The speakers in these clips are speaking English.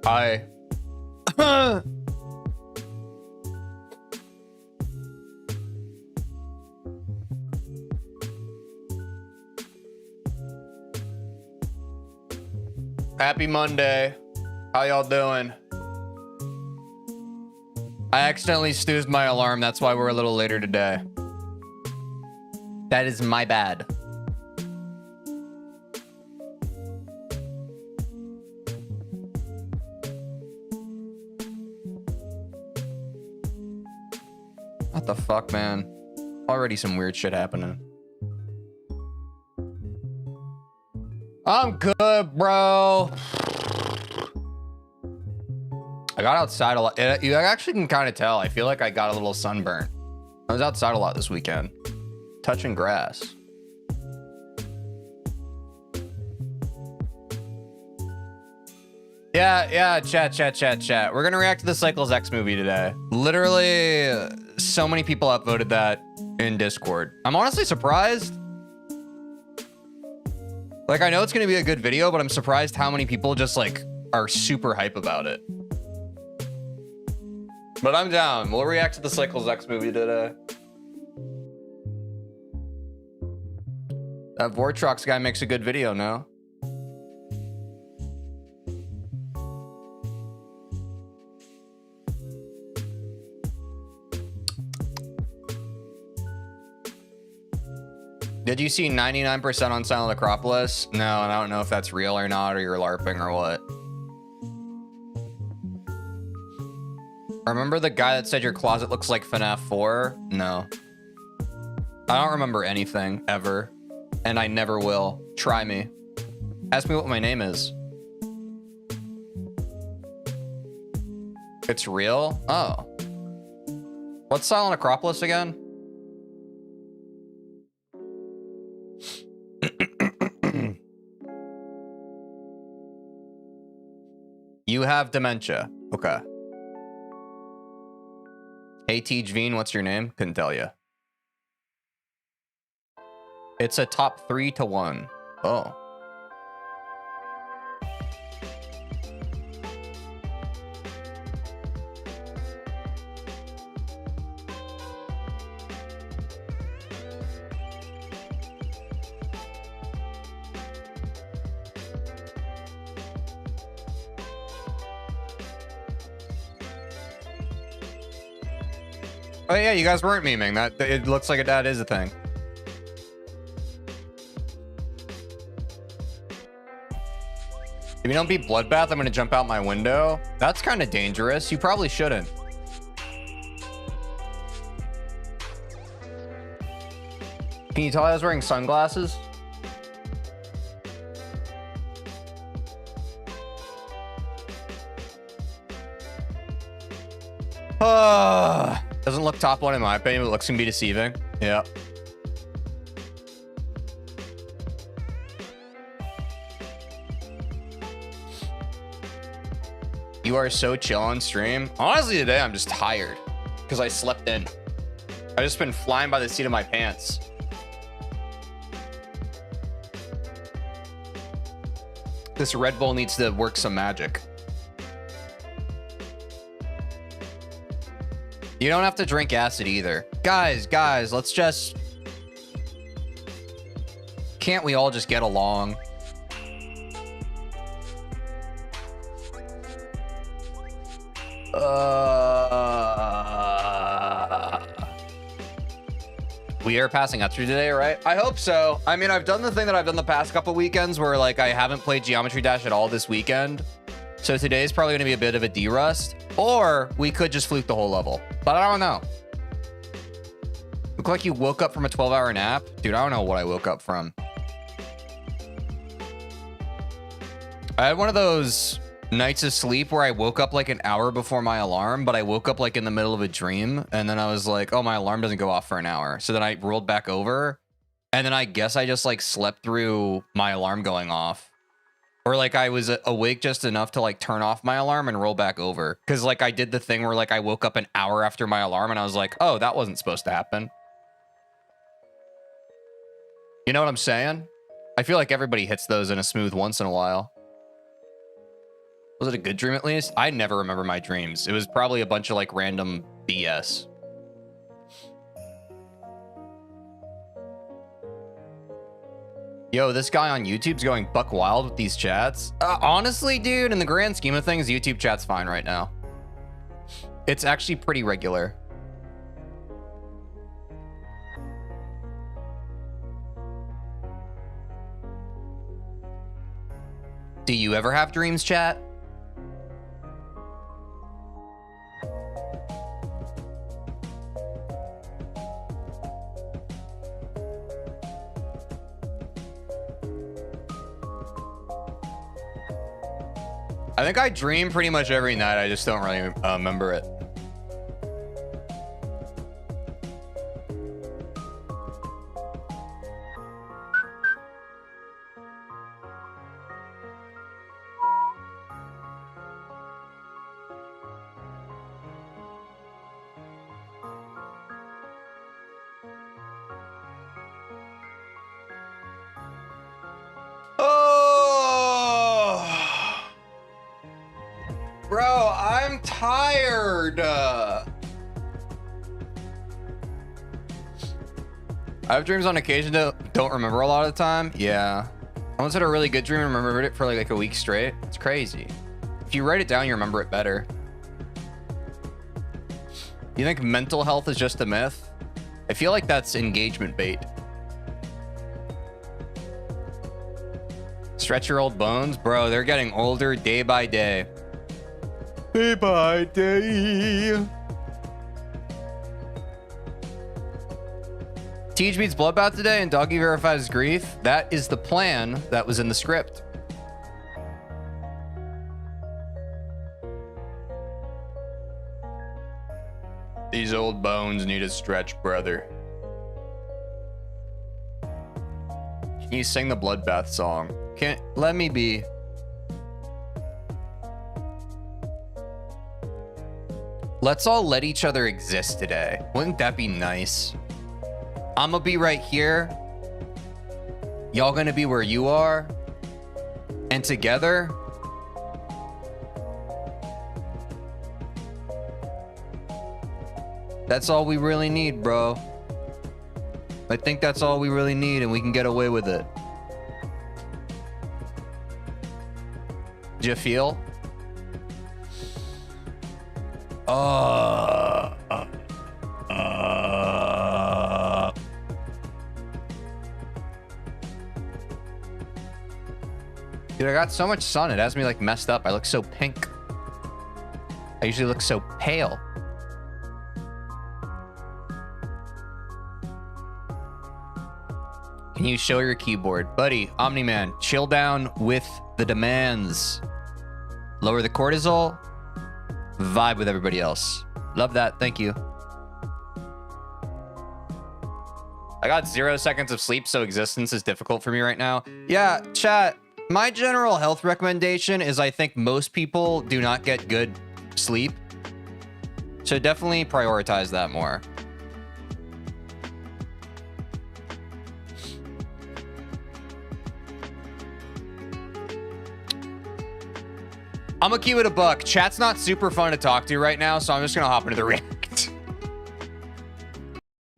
Hi. Happy Monday. How y'all doing? I accidentally snoozed my alarm. That's why we're a little later today. That is my bad. What the fuck, man? Already some weird shit happening. I'm good, bro. I got outside a lot. You actually can kind of tell. I feel like I got a little sunburn. I was outside a lot this weekend. Touching grass. Yeah, chat. We're gonna react to the Cycles X movie today. Literally, so many people upvoted that in Discord. I'm honestly surprised. Like, I know it's gonna be a good video, but I'm surprised how many people just like are super hype about it. But I'm down. We'll react to the Cycles X movie today. That Vortrox guy makes a good video, no? Did you see 99% on Silent Acropolis? No, and I don't know if that's real or not, or you're LARPing or what. Remember the guy that said your closet looks like FNAF 4? No. I don't remember anything, ever. And I never will. Try me. Ask me what my name is. It's real? Oh. What's Silent Acropolis again? You have dementia. Okay. Hey, TeejVeen, what's your name? Couldn't tell you. It's a top 3 to 1. Oh. Oh yeah, you guys weren't memeing that. It looks like that is a thing. If you don't beat Bloodbath, I'm gonna jump out my window. That's kind of dangerous. You probably shouldn't. Can you tell I was wearing sunglasses? Doesn't look top one in my opinion, but looks can be deceiving. Yeah. You are so chill on stream. Honestly, today I'm just tired because I slept in. I've just been flying by the seat of my pants. This Red Bull needs to work some magic. You don't have to drink acid either. Guys, let's just... Can't we all just get along? We are passing out through today, right? I hope so. I mean, I've done the thing that I've done the past couple weekends where like I haven't played Geometry Dash at all this weekend. So today's probably gonna be a bit of a D-rust, or we could just fluke the whole level. But I don't know. Look like you woke up from a 12-hour nap. Dude, I don't know what I woke up from. I had one of those nights of sleep where I woke up like an hour before my alarm, but I woke up like in the middle of a dream. And then I was like, oh, my alarm doesn't go off for an hour. So then I rolled back over. And then I guess I just like slept through my alarm going off. Or like I was awake just enough to like turn off my alarm and roll back over. Cause like I did the thing where like I woke up an hour after my alarm and I was like, oh, that wasn't supposed to happen. You know what I'm saying? I feel like everybody hits those in a smooth once in a while. Was it a good dream at least? I never remember my dreams. It was probably a bunch of like random BS. Yo, this guy on YouTube's going buck wild with these chats. Honestly, dude, in the grand scheme of things, YouTube chat's fine right now. It's actually pretty regular. Do you ever have dreams, chat? I think I dream pretty much every night. I just don't really remember it. Bro, I'm tired. I have dreams on occasion that don't remember a lot of the time. Yeah. I once had a really good dream and remembered it for like a week straight. It's crazy. If you write it down, you remember it better. You think mental health is just a myth? I feel like that's engagement bait. Stretch your old bones? Bro, they're getting older day by day. Day by day. Teej beats Bloodbath today and Doggy verifies grief. That is the plan that was in the script. These old bones need a stretch, brother. Can you sing the Bloodbath song? Can't let me be. Let's all let each other exist today. Wouldn't that be nice? I'm gonna be right here. Y'all gonna be where you are. And together, that's all we really need, bro. I think that's all we really need, and we can get away with it. Do you feel? Dude, I got so much sun. It has me like messed up. I look so pink. I usually look so pale. Can you show your keyboard? Buddy, Omni-Man, chill down with the demands. Lower the cortisol. Vibe with everybody else. Love that. Thank you. I got 0 seconds of sleep, so existence is difficult for me right now. Yeah, chat. My general health recommendation is I think most people do not get good sleep. So definitely prioritize that more. I'm gonna keep it a buck. Chat's not super fun to talk to right now, so I'm just gonna hop into the react.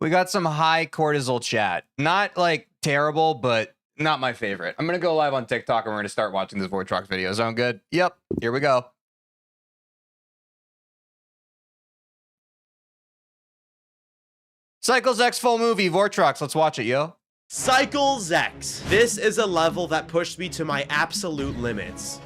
We got some high cortisol chat. Not like terrible, but not my favorite. I'm gonna go live on TikTok and we're gonna start watching this Vortrox video. Sound good? Yep. Here we go. Cycles X full movie, Vortrox. Let's watch it, yo. Cycles X. This is a level that pushed me to my absolute limits.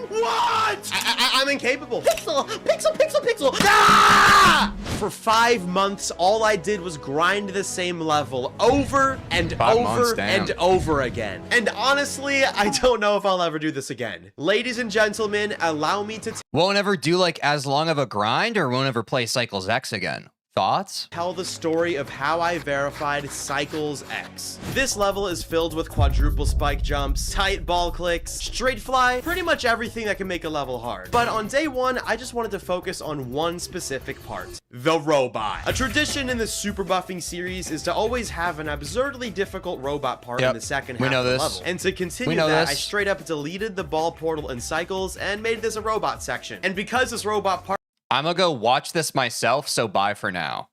What? I'm incapable. Pixel, pixel, pixel, pixel. Ah! For 5 months, all I did was grind the same level over and over and over again. And honestly, I don't know if I'll ever do this again. Ladies and gentlemen, allow me to... Won't ever do like as long of a grind or won't ever play Cycles X again? Thoughts? Tell the story of how I verified Cycles X. This level is filled with quadruple spike jumps, tight ball clicks, straight fly, pretty much everything that can make a level hard. But on day one, I just wanted to focus on one specific part. The robot. A tradition in the super buffing series is to always have an absurdly difficult robot part in the second half of the level. And to continue that, I straight up deleted the ball portal and cycles and made this a robot section. And because this robot part I'm gonna go watch this myself, so bye for now.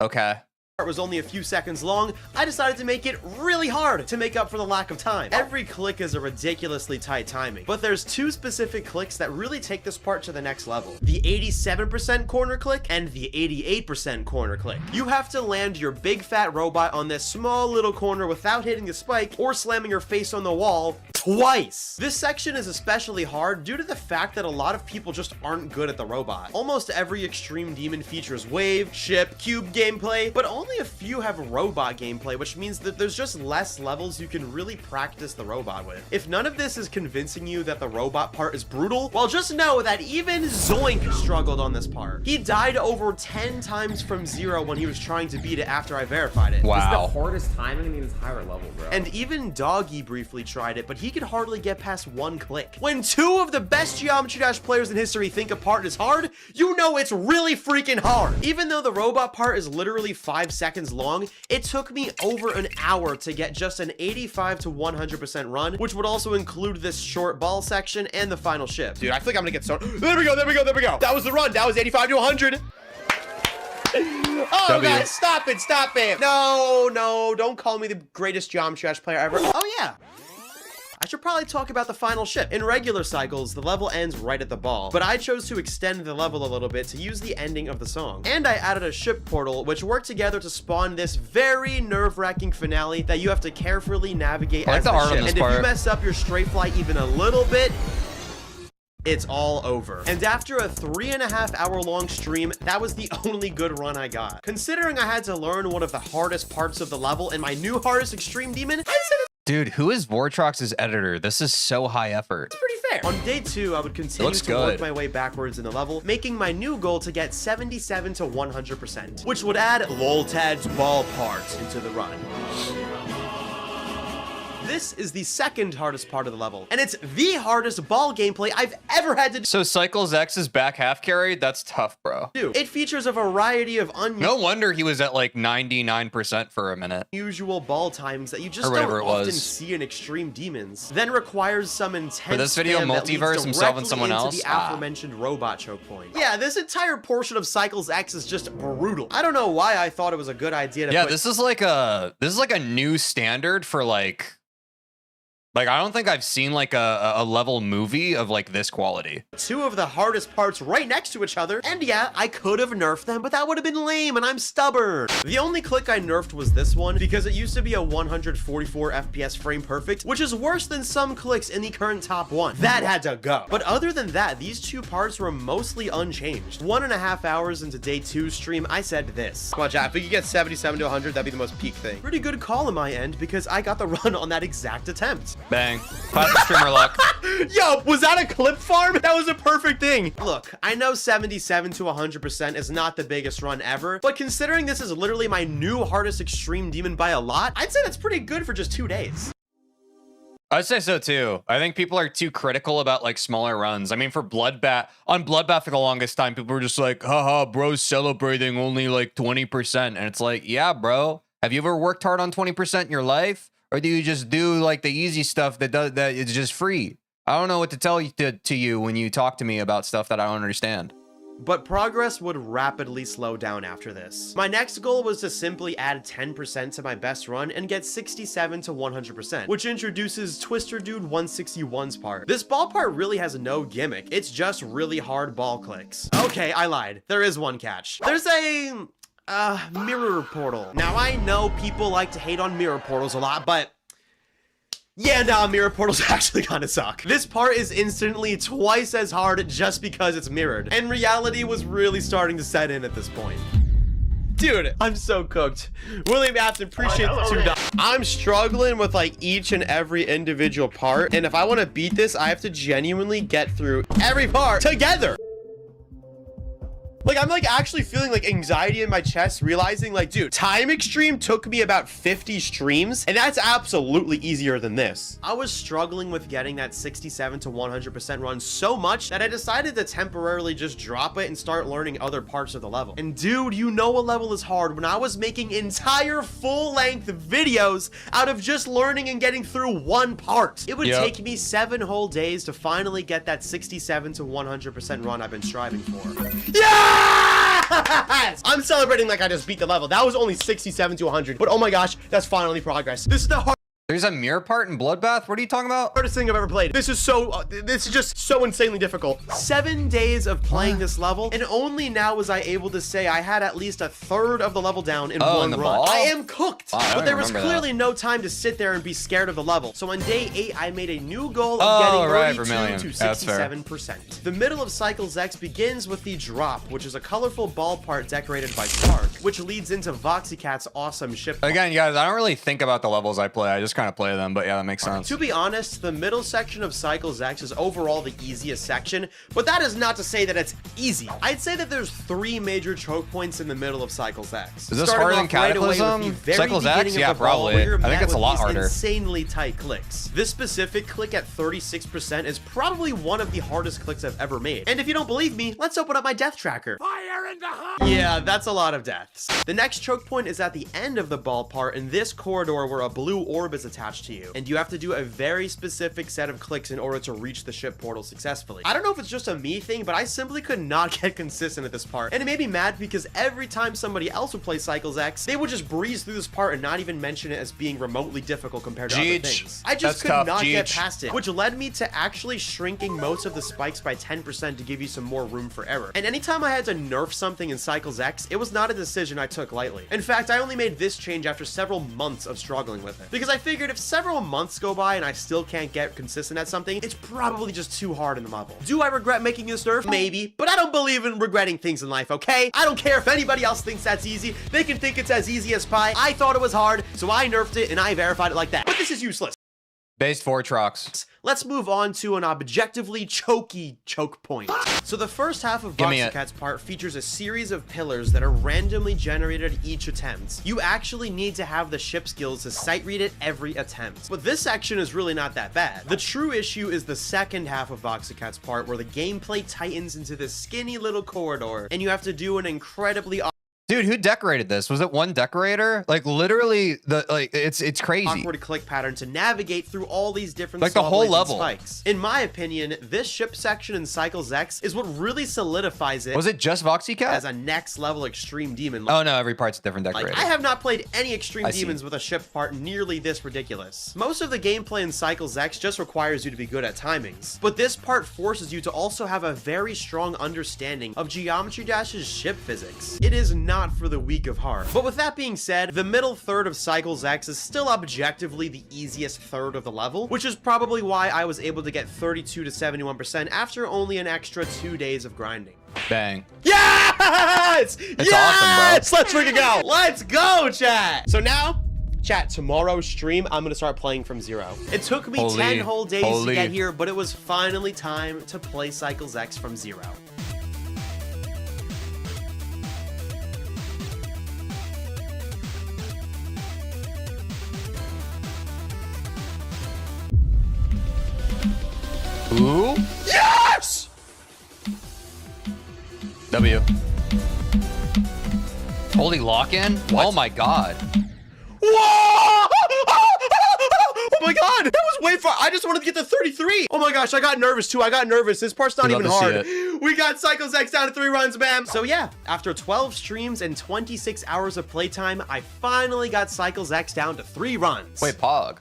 Okay. was only a few seconds long, I decided to make it really hard to make up for the lack of time. Every click is a ridiculously tight timing, but there's two specific clicks that really take this part to the next level. The 87% corner click and the 88% corner click. You have to land your big fat robot on this small little corner without hitting the spike or slamming your face on the wall twice. This section is especially hard due to the fact that a lot of people just aren't good at the robot. Almost every Extreme Demon features wave, ship, cube gameplay, but only a few have robot gameplay, which means that there's just less levels you can really practice the robot with. If none of this is convincing you that the robot part is brutal, well, just know that even Zoink struggled on this part. He died over 10 times from 0 when he was trying to beat it after I verified it. Wow. It's the hardest timing in the entire level, bro. And even Doggy briefly tried it, but he could hardly get past one click. When two of the best Geometry Dash players in history think a part is hard, you know it's really freaking hard. Even though the robot part is literally 5 seconds long, it took me over an hour to get just an 85 to 100% run, which would also include this short ball section and the final ship. Dude, I feel like I'm gonna get so— there we go, there we go, there we go. That was the run. That was 85 to 100. Oh, guys, stop it, stop it. No, no, don't call me the greatest Geometry Dash player ever. Oh, yeah. I should probably talk about the final ship. In regular cycles, the level ends right at the ball, but I chose to extend the level a little bit to use the ending of the song. And I added a ship portal, which worked together to spawn this very nerve-wracking finale that you have to carefully navigate as the ship. And if you mess up your straight fly even a little bit, it's all over. And after a 3.5 hour long stream, that was the only good run I got. Considering I had to learn one of the hardest parts of the level in my new hardest Extreme Demon, I'd say dude, who is Vortrox's editor? This is so high effort. it's pretty fair. On day 2, I would continue to work my way backwards in the level, making my new goal to get 77 to 100%, which would add Loltad's ball part into the run. This is the second hardest part of the level, and it's the hardest ball gameplay I've ever had to do. So Cycles X is back half carried? That's tough, bro. It features a variety of no wonder he was at like 99% for a minute. Unusual ball times that you just don't often see in Extreme Demons. Then requires some intense for this video, Multiverse, himself and someone else. The aforementioned robot choke point. Yeah, this entire portion of Cycles X is just brutal. I don't know why I thought it was a good idea to this is like a new standard for like I don't think I've seen like a level movie of like this quality. Two of the hardest parts right next to each other, and yeah, I could have nerfed them, but that would have been lame, and I'm stubborn. The only click I nerfed was this one, because it used to be a 144 FPS frame perfect, which is worse than some clicks in the current top 1. That had to go. But other than that, these two parts were mostly unchanged. 1.5 hours into day 2 stream, I said this. Come on, chat, if we could get 77 to 100, that'd be the most peak thing. Pretty good call on my end, because I got the run on that exact attempt. Bang. Classic streamer luck. Yo, was that a clip farm? That was a perfect thing. Look, I know 77 to 100% is not the biggest run ever, but considering this is literally my new hardest Extreme Demon by a lot, I'd say that's pretty good for just 2 days. I'd say so too. I think people are too critical about like smaller runs. I mean, for Bloodbath, on Bloodbath for the longest time, people were just like, haha, bro's celebrating only like 20%. And it's like, yeah, bro, have you ever worked hard on 20% in your life? Or do you just do like the easy stuff that is just free? I don't know what to tell you to you when you talk to me about stuff that I don't understand. But progress would rapidly slow down after this. My next goal was to simply add 10% to my best run and get 67 to 100%, which introduces Twister Dude 161's part. This ball part really has no gimmick. It's just really hard ball clicks. Okay, I lied. There is one catch. There's a mirror portal. Now, I know people like to hate on mirror portals a lot, but yeah, nah, mirror portals actually kind of suck. This part is instantly twice as hard just because it's mirrored, and reality was really starting to set in at this point. Dude, I'm so cooked. William Afton, appreciate the $2. I'm struggling with like each and every individual part, and if I want to beat this, I have to genuinely get through every part together. Like, I'm like actually feeling like anxiety in my chest, realizing like, dude, Time Extreme took me about 50 streams, and that's absolutely easier than this. I was struggling with getting that 67 to 100% run so much that I decided to temporarily just drop it and start learning other parts of the level. And dude, you know a level is hard when I was making entire full-length videos out of just learning and getting through one part. It would take me 7 whole days to finally get that 67 to 100% run I've been striving for. Yes! I'm celebrating like I just beat the level. That was only 67 to 100, but oh my gosh, that's finally progress. This is the hard. There's a mirror part in Bloodbath. What are you talking about? Hardest thing I've ever played. This is just so insanely difficult. 7 days of playing this level, and only now was I able to say I had at least a third of the level down in one run. Ball? I am cooked, but there was clearly that. no time to sit there and be scared of the level. So on day 8, I made a new goal of getting 32 to 67%. The middle of Cycles X begins with the drop, which is a colorful ball part decorated by Spark, which leads into Voxycat's awesome ship. Again, guys, I don't really think about the levels I play. I just kind of play them, but yeah, that makes sense. To be honest, the middle section of Cycles X is overall the easiest section, but that is not to say that it's easy. I'd say that there's 3 major choke points in the middle of Cycles X. Is this harder than Cataclysm? Cycles X? Yeah, probably. I think it's a lot harder. Insanely tight clicks. This specific click at 36% is probably one of the hardest clicks I've ever made. And if you don't believe me, let's open up my death tracker. Fire in the hole! Yeah, that's a lot of deaths. The next choke point is at the end of the ball part in this corridor where a blue orb is attached to you, and you have to do a very specific set of clicks in order to reach the ship portal successfully. I don't know if it's just a me thing, but I simply could not get consistent at this part, and it made me mad because every time somebody else would play Cycles X, they would just breeze through this part and not even mention it as being remotely difficult compared to other things. I just could not get past it, which led me to actually shrinking most of the spikes by 10% to give you some more room for error. And anytime I had to nerf something in Cycles X, it was not a decision I took lightly. In fact, I only made this change after several months of struggling with it, because I figured if several months go by and I still can't get consistent at something, it's probably just too hard in the level. Do I regret making this nerf? Maybe, but I don't believe in regretting things in life, okay? I don't care if anybody else thinks that's easy. They can think it's as easy as pie. I thought it was hard, so I nerfed it and I verified it like that. But this is useless. Base 4 trucks. Let's move on to an objectively choky choke point. So the first half of Voxycat's part features a series of pillars that are randomly generated each attempt. You actually need to have the ship skills to sight read it every attempt. But this section is really not that bad. The true issue is the second half of Voxycat's part, where the gameplay tightens into this skinny little corridor, and you have to do an incredibly Dude, who decorated this? Was it one decorator? Like literally, it's crazy. Awkward click pattern to navigate through all these different like the whole level spikes. In my opinion, this ship section in Cycles X is what really solidifies it. Was it just Voxycat as a next level extreme demon? Oh no, every part's a different decorator. Like, I have not played any extreme demons with a ship part nearly this ridiculous. Most of the gameplay in Cycles X just requires you to be good at timings, but this part forces you to also have a very strong understanding of Geometry Dash's ship physics. It is not for the weak of heart. But with that being said, the middle third of Cycles X is still objectively the easiest third of the level, which is probably why I was able to get 32 to 71% after only an extra 2 days of grinding. Bang. Yes! It's awesome, bro. Let's freaking go! Let's go, chat! So now, chat, tomorrow's stream, I'm gonna start playing from zero. It took me 10 whole days to get here, but it was finally time to play Cycles X from zero. Ooh. Yes! W. Holy lock-in? Oh my god. Whoa! Oh my god! That was way far. I just wanted to get to 33. Oh my gosh, I got nervous too. I got nervous. This part's not even hard. We got Cycles X down to 3 runs, bam. So yeah, after 12 streams and 26 hours of playtime, I finally got Cycles X down to 3 runs. Wait, Pog.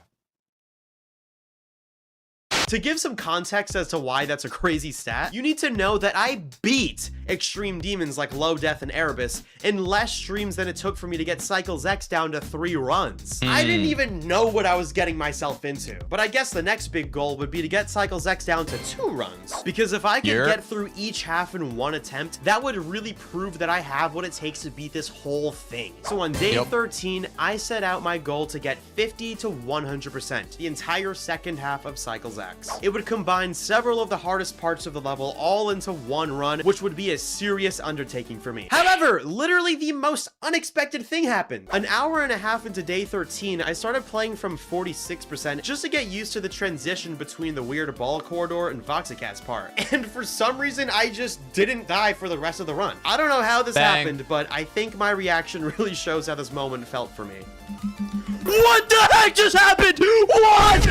To give some context as to why that's a crazy stat, you need to know that I beat extreme demons like Low Death and Erebus in less streams than it took for me to get Cycles X down to 3 runs. I didn't even know what I was getting myself into. But I guess the next big goal would be to get Cycles X down to 2 runs. Because if I could get through each half in 1 attempt, that would really prove that I have what it takes to beat this whole thing. So on day 13, I set out my goal to get 50 to 100%, the entire second half of Cycles X. X. It would combine several of the hardest parts of the level all into one run, which would be a serious undertaking for me. However, literally the most unexpected thing happened. An hour and a half into day 13, I started playing from 46% just to get used to the transition between the weird ball corridor and Voxicat's part. And for some reason, I just didn't die for the rest of the run. I don't know how this happened, but I think my reaction really shows how this moment felt for me. What the heck just happened? What?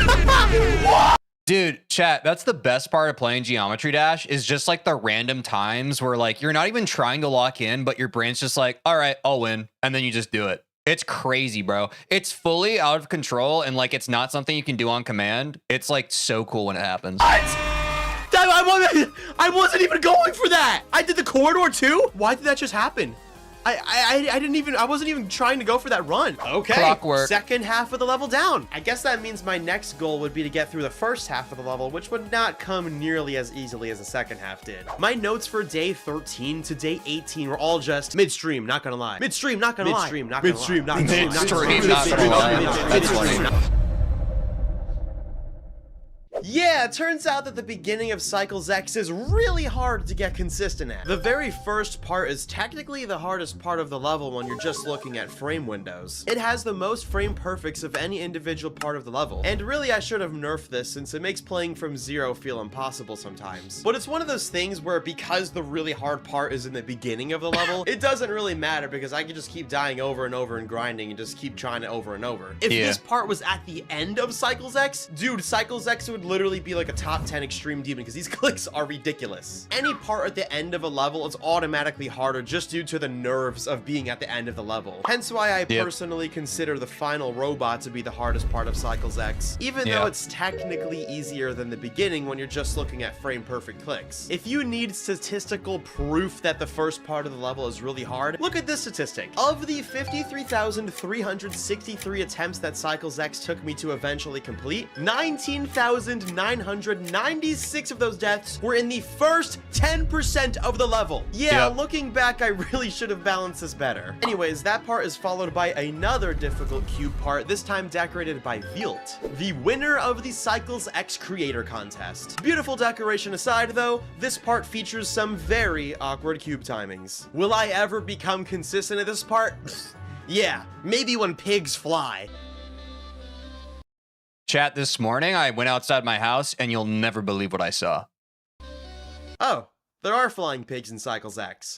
What? Dude, chat, that's the best part of playing Geometry Dash is just like the random times where like you're not even trying to lock in, but your brain's just like, all right, I'll win. And then you just do it. It's crazy, bro. It's fully out of control and like it's not something you can do on command. It's like so cool when it happens. What? I wasn't even going for that. I did the corridor too? Why did that just happen? I wasn't even trying to go for that run. Okay, clockwork. Second half of the level down. I guess that means my next goal would be to get through the first half of the level, which would not come nearly as easily as the second half did. My notes for day 13 to day 18 were all just midstream, not gonna lie. Midstream, not gonna lie. Midstream, not gonna lie. Midstream, not gonna lie. That's funny. Yeah, it turns out that the beginning of Cycles X is really hard to get consistent at. The very first part is technically the hardest part of the level when you're just looking at frame windows. It has the most frame perfects of any individual part of the level. And really, I should have nerfed this since it makes playing from zero feel impossible sometimes. But it's one of those things where because the really hard part is in the beginning of the level, it doesn't really matter because I can just keep dying over and over and grinding and just keep trying it over and over. If this part was at the end of Cycles X, dude, Cycles X would literally be like a top 10 extreme demon because these clicks are ridiculous. Any part at the end of a level is automatically harder just due to the nerves of being at the end of the level. Hence why I personally consider the final robot to be the hardest part of Cycles X, even though it's technically easier than the beginning when you're just looking at frame perfect clicks. If you need statistical proof that the first part of the level is really hard, look at this statistic. Of the 53,363 attempts that Cycles X took me to eventually complete, 19,996 of those deaths were in the first 10% of the level. Looking back, I really should have balanced this better. Anyways, that part is followed by another difficult cube part, this time decorated by Vilt, the winner of the Cycles X Creator Contest. Beautiful decoration aside though, this part features some very awkward cube timings. Will I ever become consistent at this part? Yeah, maybe when pigs fly. Chat, this morning I went outside my house and you'll never believe what I saw. Oh, there are flying pigs in Cycles X.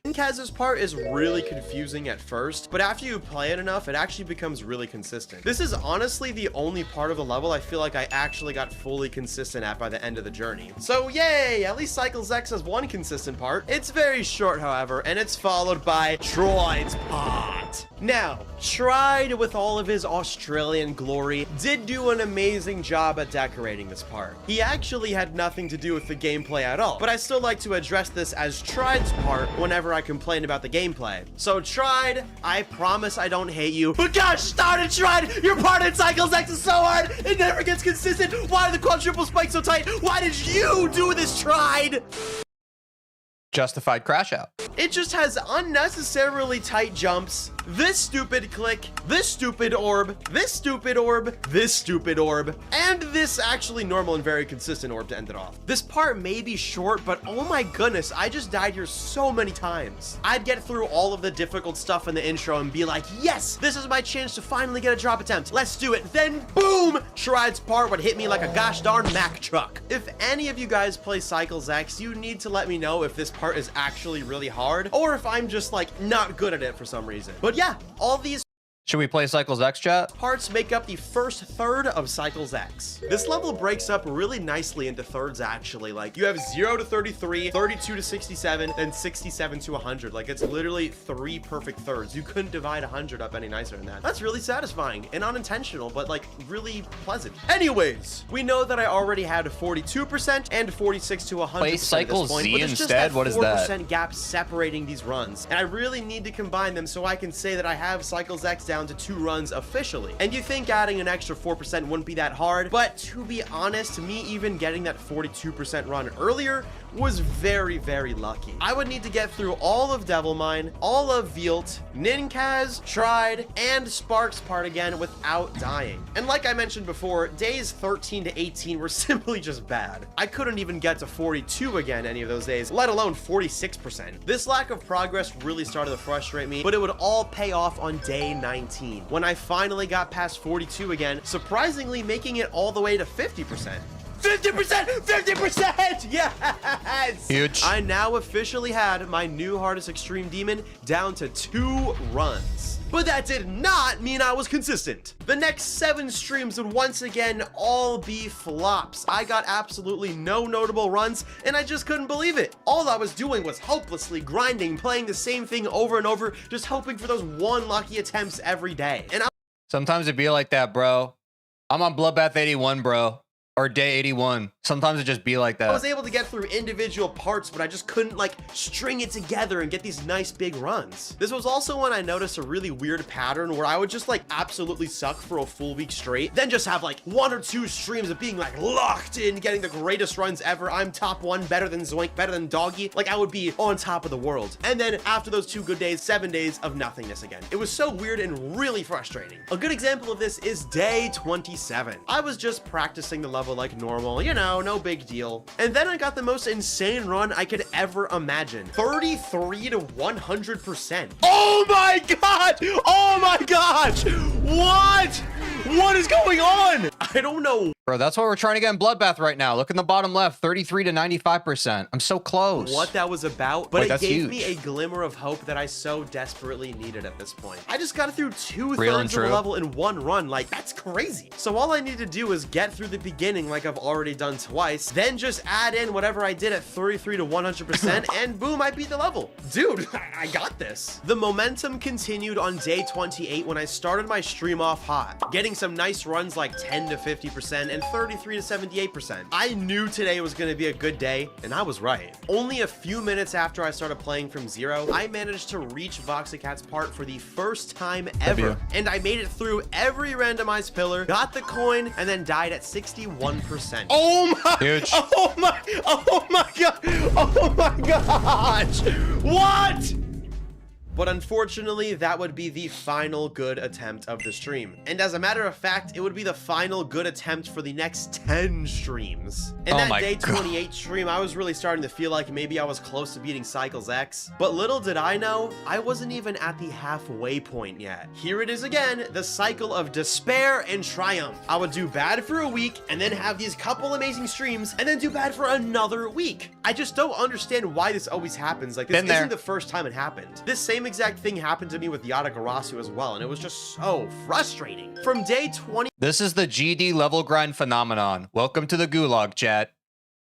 Ninkaz's part is really confusing at first, but after you play it enough, it actually becomes really consistent. This is honestly the only part of the level I feel like I actually got fully consistent at by the end of the journey. So yay, at least Cycles X has one consistent part. It's very short, however, and it's followed by Troid's pot. Now, Troid, with all of his Australian glory, did do an amazing job at decorating this part. He actually had nothing to do with the gameplay at all, but I still like to address this as Troid's part whenever I complain about the gameplay. So Troid, I promise I don't hate you, but gosh darn it, Troid, your part in Cycles X is so hard, it never gets consistent. Why are the quadruple spikes so tight? Why did you do this, Troid? Justified crash out. It just has unnecessarily tight jumps, this stupid click, this stupid orb, this stupid orb, this stupid orb, and this actually normal and very consistent orb to end it off. This part may be short, but oh my goodness, I just died here so many times. I'd get through all of the difficult stuff in the intro and be like, yes, this is my chance to finally get a drop attempt. Let's do it. Then boom, Troid's part would hit me like a gosh darn Mack truck. If any of you guys play Cycles X, you need to let me know if this part is actually really hard or if I'm just like not good at it for some reason. But yeah, all these Should we play Cycles X, chat? parts make up the first third of Cycles X. This level breaks up really nicely into thirds actually. Like you have 0 to 33, 32 to 67, then 67 to 100. Like it's literally 3 perfect thirds. You couldn't divide 100 up any nicer than that. That's really satisfying and unintentional, but like really pleasant. Anyways, we know that I already had 42% and 46 to 100% Play Cycles point, Z but it's just instead? that What is that? 4% gap separating these runs. And I really need to combine them so I can say that I have Cycles X down to 2 runs officially. And you think adding an extra 4% wouldn't be that hard, but to be honest, me even getting that 42% run earlier was very, very lucky. I would need to get through all of Devilmine, all of Vielt, Ninkaz, Tried, and Sparks part again without dying. And like I mentioned before, days 13 to 18 were simply just bad. I couldn't even get to 42 again any of those days, let alone 46%. This lack of progress really started to frustrate me, but it would all pay off on day 19, when I finally got past 42 again, surprisingly making it all the way to 50%. 50%! 50%! Yes! Huge. I now officially had my new hardest extreme demon down to 2 runs. But that did not mean I was consistent. The next 7 streams would once again all be flops. I got absolutely no notable runs, and I just couldn't believe it. All I was doing was hopelessly grinding, playing the same thing over and over, just hoping for those 1 lucky attempts every day. And Sometimes it be like that, bro. I'm on Bloodbath 81, bro. Or day 81. Sometimes it just be like that. I was able to get through individual parts, but I just couldn't like string it together and get these nice big runs. This was also when I noticed a really weird pattern where I would just like absolutely suck for a full week straight, then just have like 1 or 2 streams of being like locked in, getting the greatest runs ever. I'm top 1, better than Zoink, better than Doggy. Like I would be on top of the world. And then after those 2 good days, 7 days of nothingness again. It was so weird and really frustrating. A good example of this is day 27. I was just practicing the level like normal, you know, no big deal. And then I got the most insane run I could ever imagine. 33 to 100%. Oh my god! Oh my gosh! What? What is going on? I don't know. Bro, that's why we're trying to get in Bloodbath right now. Look in the bottom left, 33 to 95%. I'm so close. What that was about, but Wait, it gave huge. me a glimmer of hope that I so desperately needed at this point. I just got through 2/3 Real and of the true. level in 1 run. Like, that's crazy. So all I need to do is get through the beginning like I've already done twice, then just add in whatever I did at 33 to 100%, and boom, I beat the level. Dude, I got this. The momentum continued on day 28 when I started my stream off hot, getting some nice runs like 10 to 50% and 33 to 78%. I knew today was going to be a good day, and I was right. Only a few minutes after I started playing from 0, I managed to reach Voxicat's part for the first time ever, and I made it through every randomized pillar, got the coin, and then died at 61%. Oh my! Huge. Oh my! Oh my god! Oh my gosh! What? But unfortunately, that would be the final good attempt of the stream. And as a matter of fact, it would be the final good attempt for the next 10 streams. In that day 28 stream, I was really starting to feel like maybe I was close to beating Cycles X. But little did I know, I wasn't even at the halfway point yet. Here it is again, the cycle of despair and triumph. I would do bad for a week, and then have these couple amazing streams, and then do bad for another week. I just don't understand why this always happens. Like, this isn't the first time it happened. This same exact thing happened to me with Yatagarasu as well, and it was just so frustrating. From day 20... This is the GD level grind phenomenon. Welcome to the gulag, chat.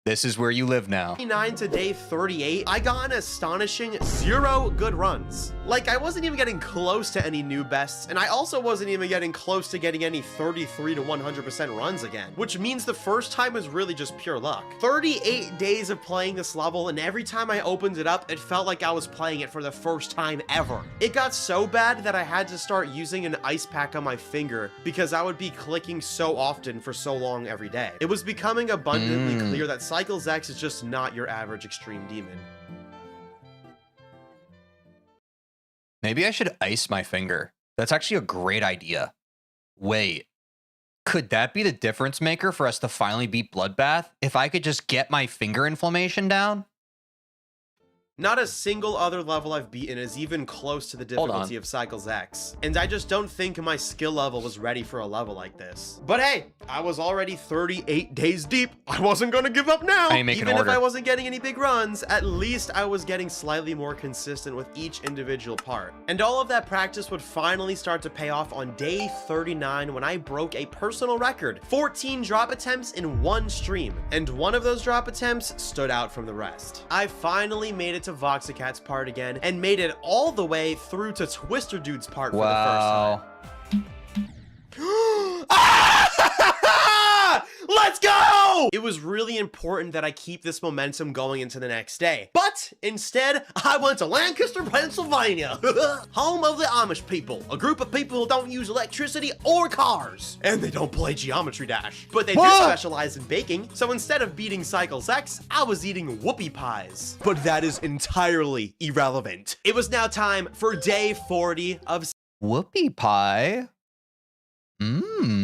This is where you live now. 29 to day 38, I got an astonishing 0 good runs. Like, I wasn't even getting close to any new bests, and I also wasn't even getting close to getting any 33 to 100% runs again, which means the first time was really just pure luck. 38 days of playing this level, and every time I opened it up, it felt like I was playing it for the first time ever. It got so bad that I had to start using an ice pack on my finger because I would be clicking so often for so long every day. It was becoming abundantly clear that Cycles X is just not your average extreme demon. Maybe I should ice my finger. That's actually a great idea. Wait, could that be the difference maker for us to finally beat Bloodbath? If I could just get my finger inflammation down? Not a single other level I've beaten is even close to the difficulty of Cycles X, and I just don't think my skill level was ready for a level like this. But hey, I was already 38 days deep. I wasn't gonna give up now. Even if I wasn't getting any big runs, at least I was getting slightly more consistent with each individual part. And all of that practice would finally start to pay off on day 39 when I broke a personal record, 14 drop attempts in 1 stream, and one of those drop attempts stood out from the rest. I finally made it to Voxicat's part again and made it all the way through to Twister Dude's part for the first time. Let's go! no! It was really important that I keep this momentum going into the next day. But instead, I went to Lancaster, Pennsylvania, home of the Amish people, a group of people who don't use electricity or cars. And they don't play Geometry Dash. But they do specialize in baking, so instead of beating Cycles X, I was eating whoopie pies. But that is entirely irrelevant. It was now time for day 40 of Whoopie pie.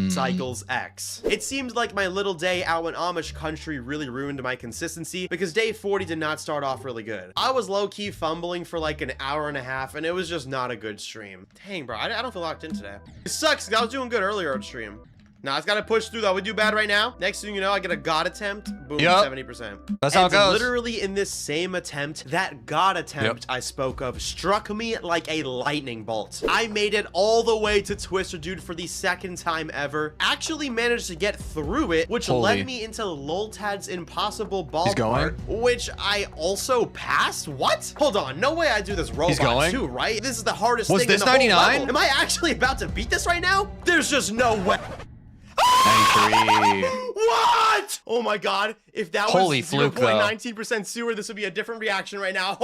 Cycles X. It seemed like my little day out in Amish country really ruined my consistency because day 40 did not start off really good. I was low-key fumbling for like an hour and a half and it was just not a good stream. Dang, bro, I don't feel locked in today. It sucks because I was doing good earlier on stream. Now it's got to push through though. We do bad right now. Next thing you know, I get a God attempt. Boom, 70%. That's how it goes. Literally in this same attempt, that God attempt I spoke of struck me like a lightning bolt. I made it all the way to Twister Dude for the second time ever. Actually managed to get through it, which led me into Loltad's impossible ball part, which I also passed. What? Hold on. No way I do this robot too, right? This is the hardest thing in the whole level. Am I actually about to beat this right now? There's just no way. 93. What? Oh my god. If that was 0.19% sewer, this would be a different reaction right now.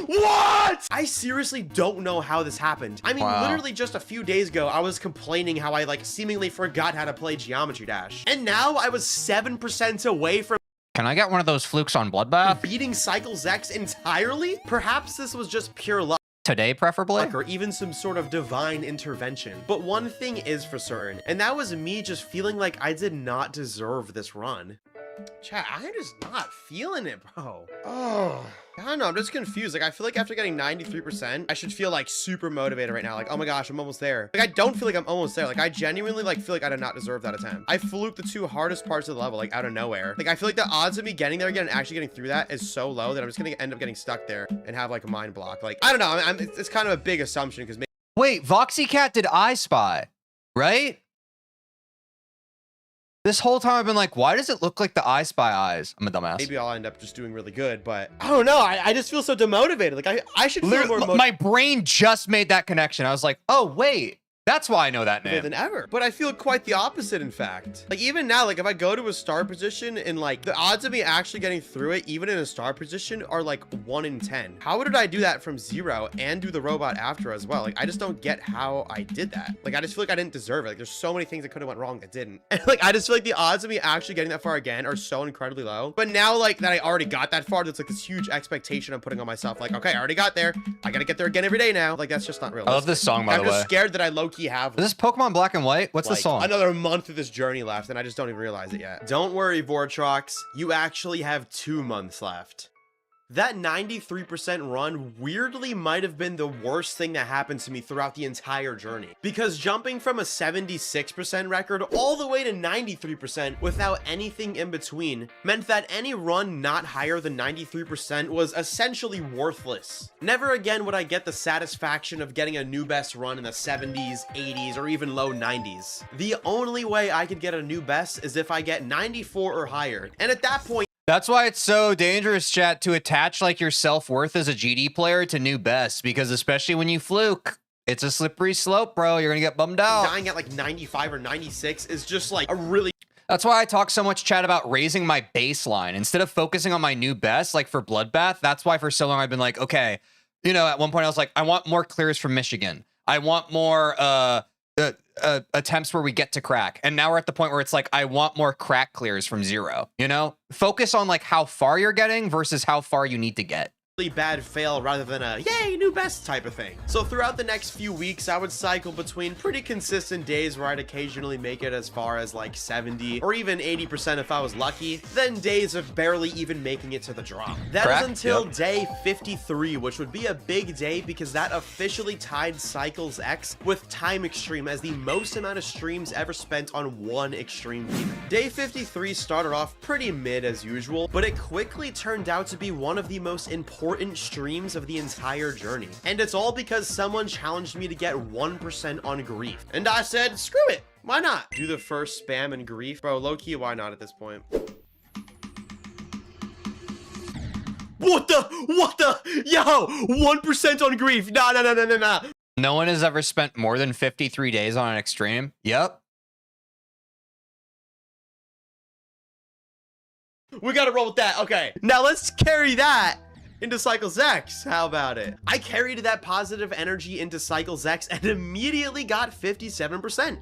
What? I seriously don't know how this happened. I mean, literally just a few days ago, I was complaining how I like seemingly forgot how to play Geometry Dash. And now I was 7% away from Can I get one of those flukes on Bloodbath? beating Cycles X entirely? Perhaps this was just pure luck. Today, preferably? Or even some sort of divine intervention. But one thing is for certain, and that was me just feeling like I did not deserve this run. Chat, I'm just not feeling it, bro. Oh, I don't know. I'm just confused. Like, I feel like after getting 93%, I should feel like super motivated right now. Like, oh my gosh, I'm almost there. Like, I don't feel like I'm almost there. Like, I genuinely like feel like I did not deserve that attempt. I fluked the two hardest parts of the level, like out of nowhere. Like, I feel like the odds of me getting there again and actually getting through that is so low that I'm just gonna end up getting stuck there and have like a mind block. Like, I don't know. It's kind of a big assumption because wait, VoxyCat did I Spy, right? This whole time I've been like, why does it look like the I Spy eyes? I'm a dumbass. maybe I'll end up just doing really good, but I don't know. I just feel so demotivated. Like I should feel more motivated. My brain just made that connection. I was like, oh wait, that's why I know that name. Than ever. But I feel quite the opposite, in fact. Like, even now, like, if I go to a star position and, like, the odds of me actually getting through it, even in a star position, are, like, 1 in 10. How did I do that from 0 and do the robot after as well? Like, I just don't get how I did that. Like, I just feel like I didn't deserve it. Like, there's so many things that could have went wrong that didn't. And, like, I just feel like the odds of me actually getting that far again are so incredibly low. But now, like, that I already got that far, there's, like, this huge expectation I'm putting on myself. Like, okay, I already got there. I gotta get there again every day now. Like, that's just not realistic. I love this song, by the way. I'm just scared that I low-key have... Is this Pokemon Black and White? What's the song? Another month of this journey left, and I just don't even realize it yet. Don't worry, Vortrox. You actually have 2 months left. That 93% run weirdly might have been the worst thing that happened to me throughout the entire journey. Because jumping from a 76% record all the way to 93% without anything in between meant that any run not higher than 93% was essentially worthless. Never again would I get the satisfaction of getting a new best run in the 70s, 80s, or even low 90s. The only way I could get a new best is if I get 94 or higher. And at that point, that's why it's so dangerous, chat, to attach like your self-worth as a GD player to new bests, because especially when you fluke, it's a slippery slope, bro. You're gonna get bummed out. Dying at like 95 or 96 is just like a really... That's why I talk so much, chat, about raising my baseline instead of focusing on my new best, like for Bloodbath. That's why for so long I've been like, okay, you know, at one point I was like, I want more clears from Michigan. I want more attempts where we get to crack, and now we're at the point where it's like I want more crack clears from 0. You know, focus on like how far you're getting versus how far you need to get. Bad fail rather than a yay new best type of thing. So throughout the next few weeks, I would cycle between pretty consistent days where I'd occasionally make it as far as like 70 or even 80% if I was lucky, then days of barely even making it to the drop. That was until day 53, which would be a big day because that officially tied Cycles X with Time Extreme as the most amount of streams ever spent on one extreme demon. Day 53 started off pretty mid as usual, but it quickly turned out to be one of the most important streams of the entire journey. And it's all because someone challenged me to get 1% on grief. And I said, screw it. Why not? Do the first spam and grief. Bro, low-key, why not at this point? What the? Yo, 1% on grief. Nah. No one has ever spent more than 53 days on an extreme. Yep. We gotta roll with that. Okay, now let's carry that into Cycles X. How about it? I carried that positive energy into Cycles X and immediately got 57%.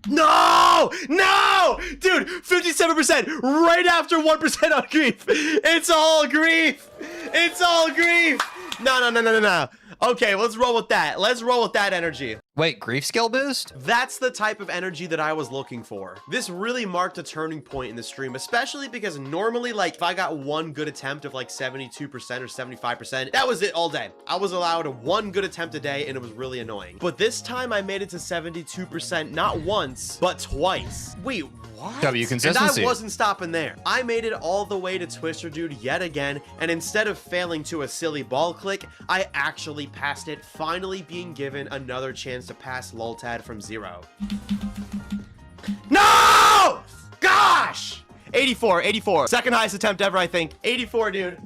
No! No! Dude, 57% right after 1% on grief. It's all grief. It's all grief. No. Okay, let's roll with that. Let's roll with that energy. Wait, grief skill boost? That's the type of energy that I was looking for. This really marked a turning point in the stream, especially because normally, like, if I got one good attempt of like 72% or 75%, that was it all day. I was allowed one good attempt a day, and it was really annoying. But this time I made it to 72%, not once, but twice. Wait, what? W consistency. And I wasn't stopping there. I made it all the way to Twister Dude yet again, and instead of failing to a silly ball click, I actually passed it, finally being given another chance to pass Loltad from 0. No! Gosh! 84. Second highest attempt ever, I think. 84, dude.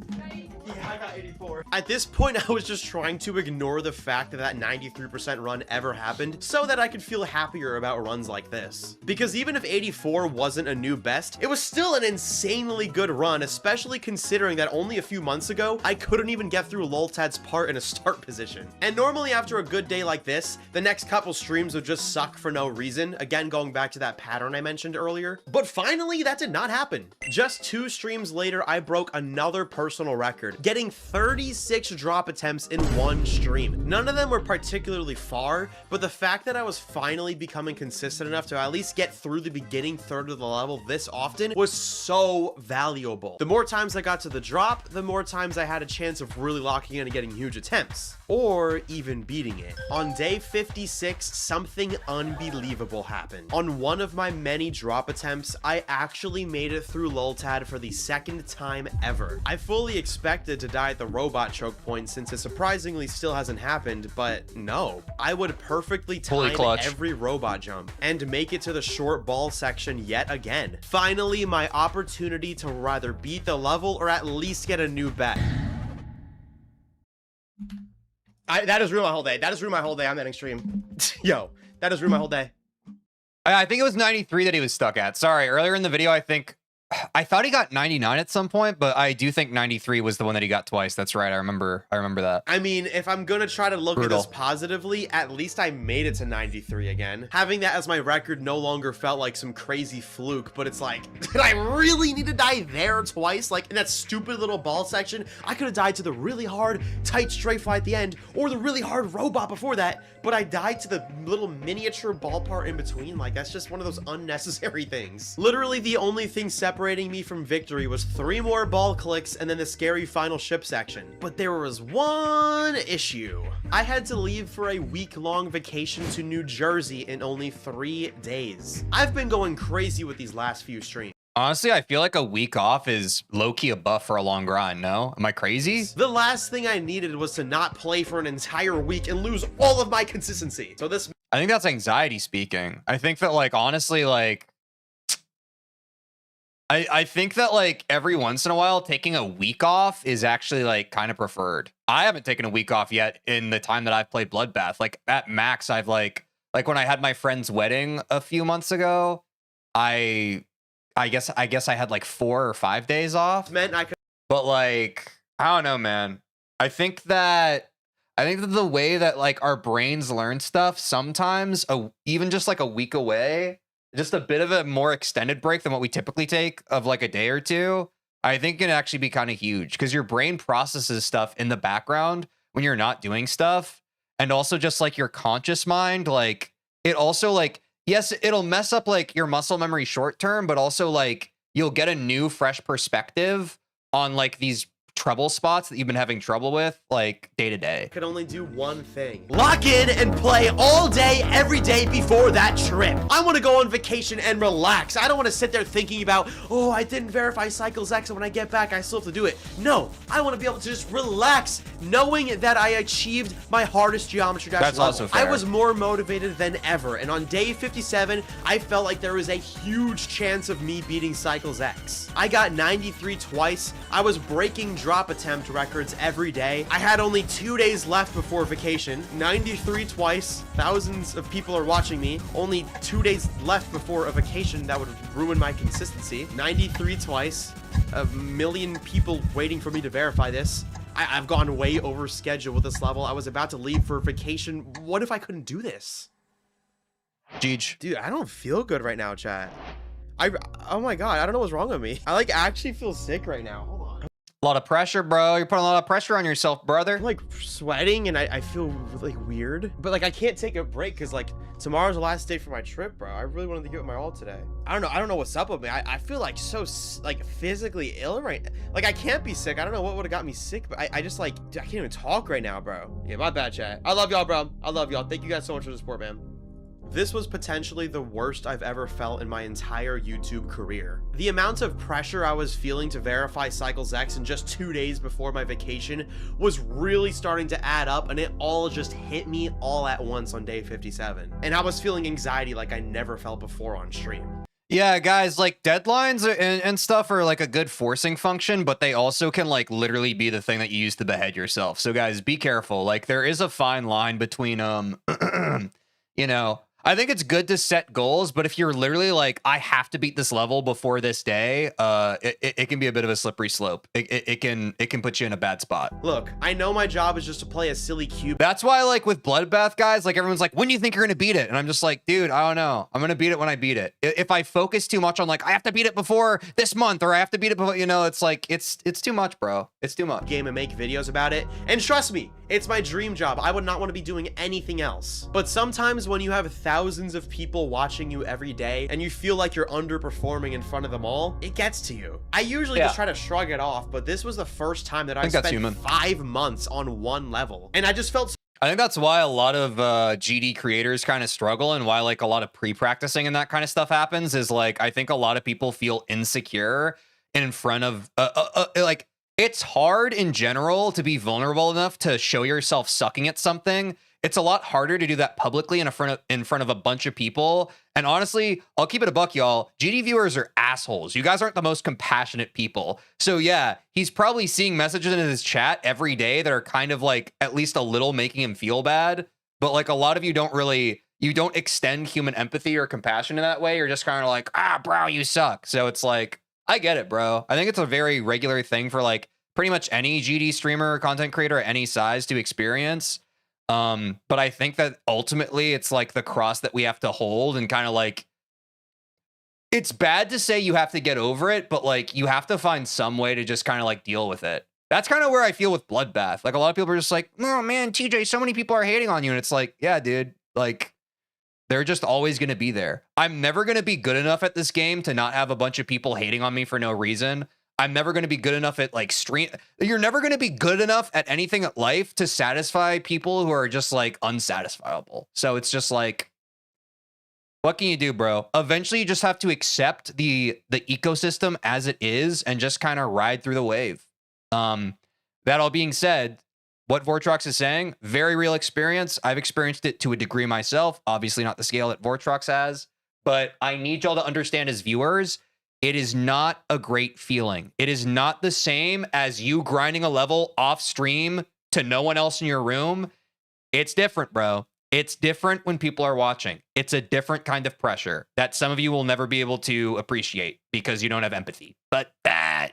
Yeah, I got 84. At this point, I was just trying to ignore the fact that that 93% run ever happened so that I could feel happier about runs like this. Because even if 84 wasn't a new best, it was still an insanely good run, especially considering that only a few months ago, I couldn't even get through Loltad's part in a start position. And normally after a good day like this, the next couple streams would just suck for no reason, again going back to that pattern I mentioned earlier. But finally, that did not happen. Just 2 streams later, I broke another personal record, getting 36 drop attempts in one stream. None of them were particularly far, but the fact that I was finally becoming consistent enough to at least get through the beginning third of the level this often was so valuable. The more times I got to the drop, the more times I had a chance of really locking in and getting huge attempts, or even beating it. On day 56, something unbelievable happened. On one of my many drop attempts, I actually made it through Loltad for the second time ever. I fully expected to die at the robot choke point since it surprisingly still hasn't happened, but no. I would perfectly time every robot jump and make it to the short ball section yet again. Finally, my opportunity to rather beat the level or at least get a new bet. That has ruined my whole day. That has ruined my whole day. I'm ending stream. Yo, that has ruined my whole day. I think it was 93 that he was stuck at. Sorry, earlier in the video, I thought he got 99 at some point, but I do think 93 was the one that he got twice. That's right. I remember that. I mean, if I'm gonna try to look at this positively, at least I made it to 93 again. Having that as my record no longer felt like some crazy fluke, but it's like, did I really need to die there twice? Like in that stupid little ball section, I could have died to the really hard, tight strafe at the end, or the really hard robot before that, but I died to the little miniature ball part in between. Like, that's just one of those unnecessary things. Literally, the only thing separating me from victory was 3 more ball clicks and then the scary final ship section. But there was one issue. I had to leave for a week-long vacation to New Jersey in only 3 days. I've been going crazy with these last few streams. Honestly, I feel like a week off is low-key a buff for a long grind, no? Am I crazy? The last thing I needed was to not play for an entire week and lose all of my consistency. So this... I think that's anxiety speaking. I think that, like, honestly, like... I think that, like, every once in a while, taking a week off is actually, like, kind of preferred. I haven't taken a week off yet in the time that I've played Bloodbath. Like, at max, I've, like when I had my friend's wedding a few months ago, I guess I had, like, 4 or 5 days off. But, like, I don't know, man. I think that the way that, like, our brains learn stuff, sometimes, even just, like, a week away... just a bit of a more extended break than what we typically take of like a day or two, I think can actually be kind of huge because your brain processes stuff in the background when you're not doing stuff. And also just like your conscious mind, like it also like, yes, it'll mess up like your muscle memory short term, but also like you'll get a new fresh perspective on like these trouble spots that you've been having trouble with like day to day. Could only do one thing. Lock in and play all day, every day before that trip. I want to go on vacation and relax. I don't want to sit there thinking about, oh, I didn't verify Cycles X, and when I get back, I still have to do it. No, I want to be able to just relax, knowing that I achieved my hardest geometry dash That's level. also fair. I was more motivated than ever, and on day 57, I felt like there was a huge chance of me beating Cycles X. I got 93 twice. I was breaking drop drop attempt records every day. I had only 2 days left before vacation. 93 twice. Thousands of people are watching me. Only 2 days left before a vacation that would ruin my consistency. 93 twice. A million people waiting for me to verify this. I've gone way over schedule with this level. I was about to leave for vacation. What if I couldn't do this? Jeej. Dude, I don't feel good right now, chat. Oh my god, I don't know what's wrong with me. I like actually feel sick right now. Hold on. A lot of pressure, bro. You're putting a lot of pressure on yourself, brother. I'm like sweating and I feel like weird. But like I can't take a break because like tomorrow's the last day for my trip, bro. I really wanted to give it my all today. I don't know what's up with me. I feel like so like physically ill right now. Like I can't be sick. I don't know what would have got me sick, but I just like, dude, I can't even talk right now, bro. Yeah, my bad, chat. I love y'all, bro. I love y'all. Thank you guys so much for the support, man. This was potentially the worst I've ever felt in my entire YouTube career. The amount of pressure I was feeling to verify Cycles X in just 2 days before my vacation was really starting to add up, and it all just hit me all at once on day 57. And I was feeling anxiety like I never felt before on stream. Yeah, guys, like deadlines and stuff are like a good forcing function, but they also can like literally be the thing that you use to behead yourself. So guys, be careful. Like there is a fine line between, you know, I think it's good to set goals, but if you're literally like, I have to beat this level before this day, it can be a bit of a slippery slope. It can put you in a bad spot. Look, I know my job is just to play a silly cube. That's why, like with Bloodbath, guys, like everyone's like, when do you think you're gonna beat it? And I'm just like, dude, I don't know. I'm gonna beat it when I beat it. If I focus too much on like, I have to beat it before this month, or I have to beat it before, you know, it's like, it's too much, bro. It's too much. Game and make videos about it. And trust me, it's my dream job. I would not want to be doing anything else. But sometimes when you have thousands of people watching you every day and you feel like you're underperforming in front of them all, it gets to you. I usually just try to shrug it off, but this was the first time that I spent 5 months on one level. And I just felt I think that's why a lot of GD creators kind of struggle, and why like a lot of pre-practicing and that kind of stuff happens is like, I think a lot of people feel insecure in front of like, it's hard in general to be vulnerable enough to show yourself sucking at something. It's a lot harder to do that publicly in front of a bunch of people. And honestly, I'll keep it a buck, y'all. GD viewers are assholes. You guys aren't the most compassionate people. So yeah, he's probably seeing messages in his chat every day that are kind of like at least a little making him feel bad. But like a lot of you don't extend human empathy or compassion in that way. You're just kind of like, ah, bro, you suck. So it's like, I get it, bro. I think it's a very regular thing for like pretty much any GD streamer or content creator at any size to experience. But I think that ultimately it's like the cross that we have to hold, and kind of like, it's bad to say you have to get over it, but like you have to find some way to just kind of like deal with it. That's kind of where I feel with Bloodbath. Like a lot of people are just like, oh man, TJ, so many people are hating on you. And it's like, yeah, dude, like they're just always going to be there. I'm never going to be good enough at this game to not have a bunch of people hating on me for no reason. I'm never going to be good enough at like stream. You're never going to be good enough at anything at life to satisfy people who are just like unsatisfiable. So it's just like, what can you do, bro? Eventually you just have to accept the ecosystem as it is and just kind of ride through the wave. That all being said, what Vortrox is saying, very real experience. I've experienced it to a degree myself, obviously not the scale that Vortrox has, but I need y'all to understand as viewers, it is not a great feeling. It is not the same as you grinding a level off stream to no one else in your room. It's different, bro. It's different when people are watching. It's a different kind of pressure that some of you will never be able to appreciate because you don't have empathy. But,